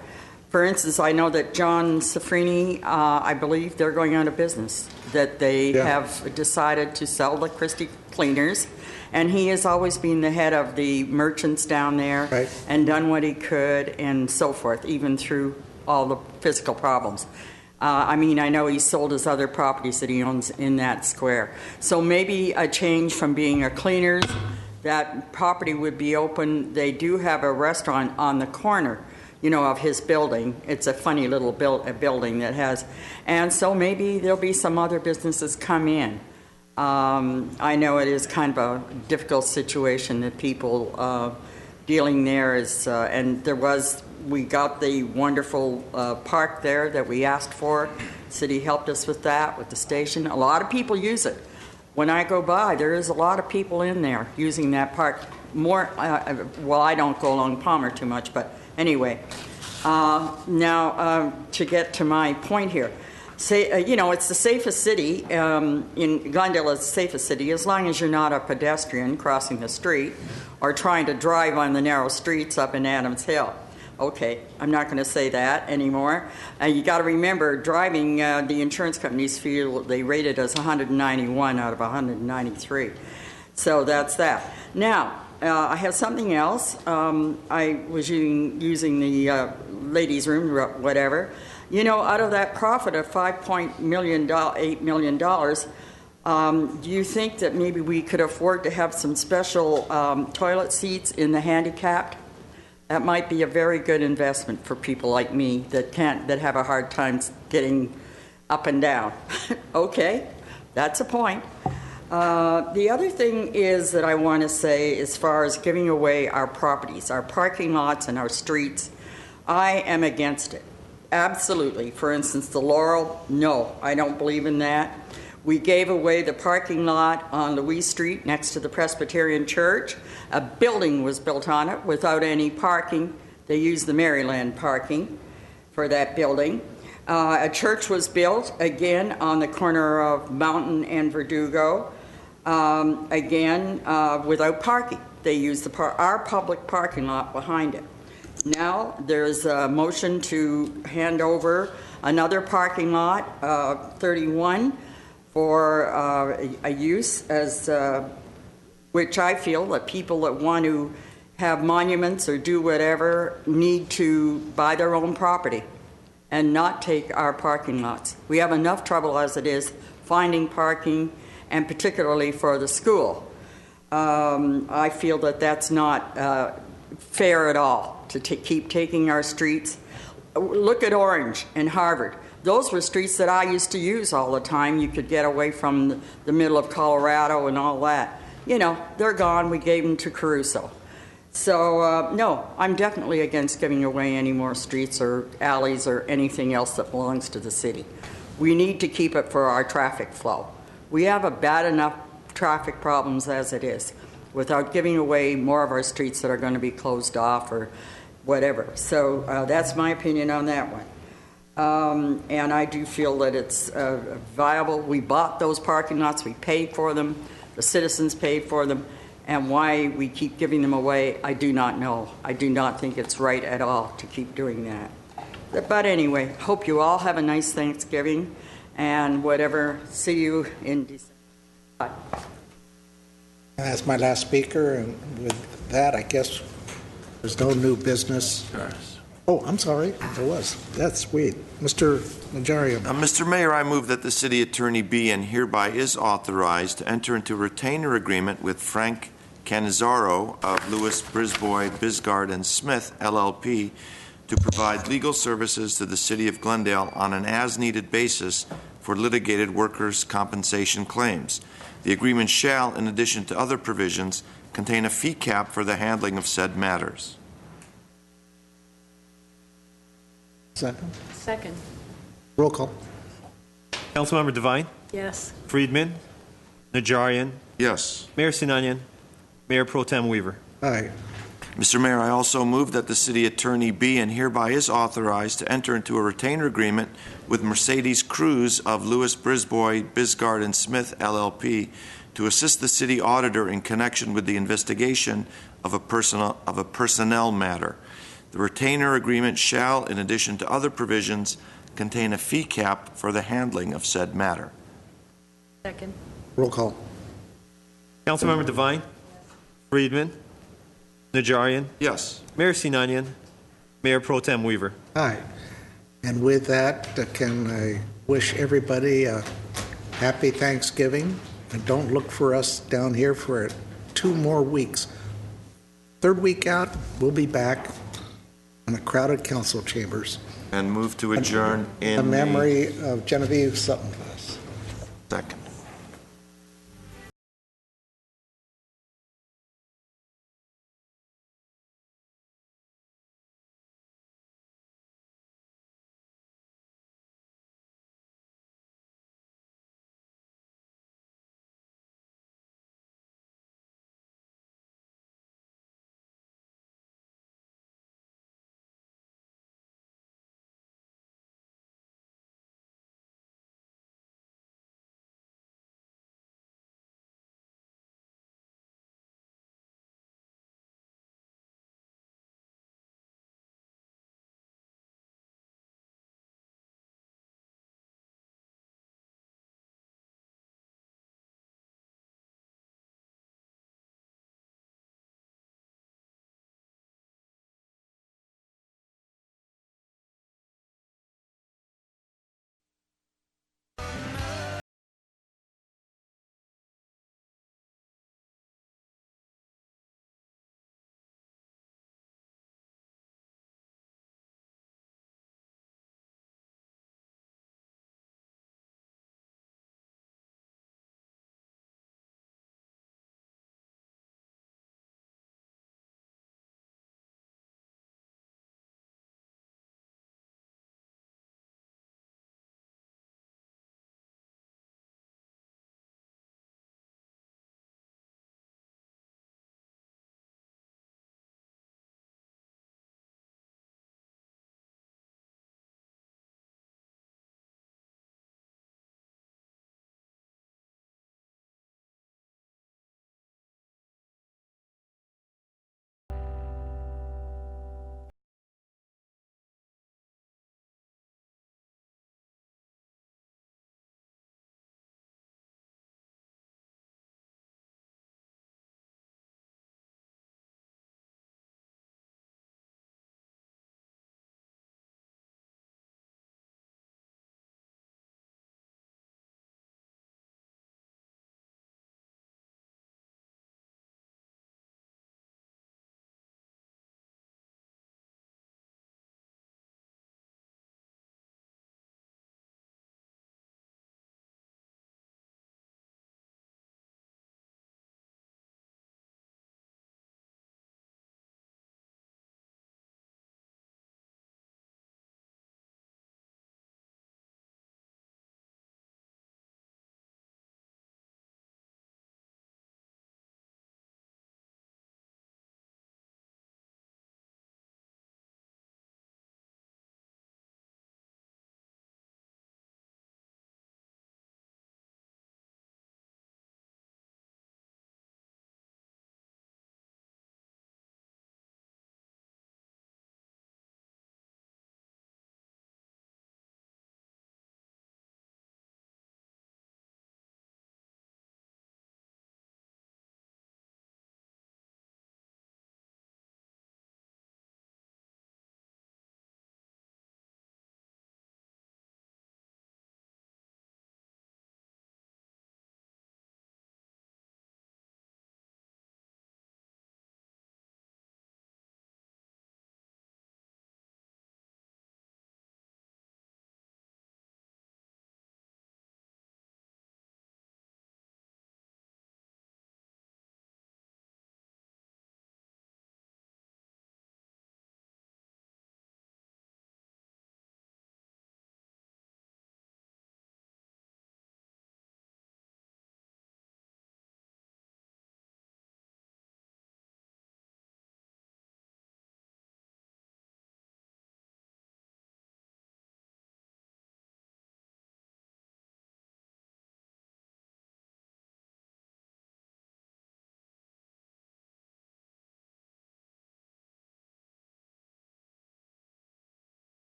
For instance, I know that John Safrini, I believe they're going out of business, that they have decided to sell the Christie Cleaners, and he has always been the head of the merchants down there and done what he could and so forth, even through all the physical problems. I know he sold his other properties that he owns in that square. So maybe a change from being a cleaners, that property would be open. They do have a restaurant on the corner, of his building. It's a funny little building that has, and so maybe there'll be some other businesses come in. I know it is kind of a difficult situation that people dealing there is, and we got the wonderful park there that we asked for. City helped us with that, with the station. A lot of people use it. When I go by, there is a lot of people in there using that park. More, I don't go along Palmer too much, but anyway. Now, to get to my point here. It's the safest city. In Glendale is the safest city as long as you're not a pedestrian crossing the street or trying to drive on the narrow streets up in Adams Hill. Okay, I'm not going to say that anymore. You got to remember, driving, the insurance companies feel they rated us 191 out of 193. So that's that. Now, I have something else. I was using the ladies' room, whatever. Out of that profit of $8 million, do you think that maybe we could afford to have some special toilet seats in the handicapped? That might be a very good investment for people like me that have a hard time getting up and down. Okay, that's a point. The other thing is that I want to say, as far as giving away our properties, our parking lots and our streets, I am against it. Absolutely. For instance, the Laurel, no, I don't believe in that. We gave away the parking lot on Louise Street next to the Presbyterian Church. A building was built on it without any parking. They used the Maryland parking for that building. A church was built, again, on the corner of Mountain and Verdugo, without parking. They used our public parking lot behind it. Now there's a motion to hand over another parking lot, 31, for a use as which I feel that people that want to have monuments or do whatever need to buy their own property and not take our parking lots. We have enough trouble as it is finding parking, and particularly for the school. I feel that that's not fair at all to keep taking our streets. Look at Orange and Harvard. Those were streets that I used to use all the time. You could get away from the middle of Colorado and all that. They're gone. We gave them to Caruso. So, no, I'm definitely against giving away any more streets or alleys or anything else that belongs to the city. We need to keep it for our traffic flow. We have a bad enough traffic problems as it is, without giving away more of our streets that are going to be closed off or whatever. So that's my opinion on that one. And I do feel that it's viable. We bought those parking lots. We paid for them. The citizens paid for them. And why we keep giving them away, I do not know. I do not think it's right at all to keep doing that. But anyway, hope you all have a nice Thanksgiving and whatever. See you in December. Bye. That's my last speaker, and with that, I guess there's no new business. Oh, I'm sorry. There was. That's sweet. Mr. Najarian. Mr. Mayor, I move that the city attorney be and hereby is authorized to enter into a retainer agreement with Frank Canizaro of Lewis, Brisbois, Bisgard, and Smith, LLP, to provide legal services to the city of Glendale on an as-needed basis for litigated workers' compensation claims. The agreement shall, in addition to other provisions, contain a fee cap for the handling of said matters. Second. Second. Roll call. Councilmember Devine, Yes. Friedman, Najarian, Yes. Mayor Sinanian, Mayor Pro Tem Weaver. Aye. Mr. Mayor, I also move that the city attorney be and hereby is authorized to enter into a retainer agreement with Mercedes Cruz of Lewis, Brisbois, Bisgard, and Smith, LLP, to assist the city auditor in connection with the investigation of a personnel matter. The retainer agreement shall, in addition to other provisions, contain a fee cap for the handling of said matter. Second. Roll call. Councilmember Devine, Friedman, Najarian, Yes. Mayor Sinanian, Mayor Pro Tem Weaver. Aye. And with that, can I wish everybody a happy Thanksgiving? And don't look for us down here for 2 more weeks. Third week out, we'll be back in the crowded council chambers. And move to adjourn in a memory of Genevieve Sutton. Second.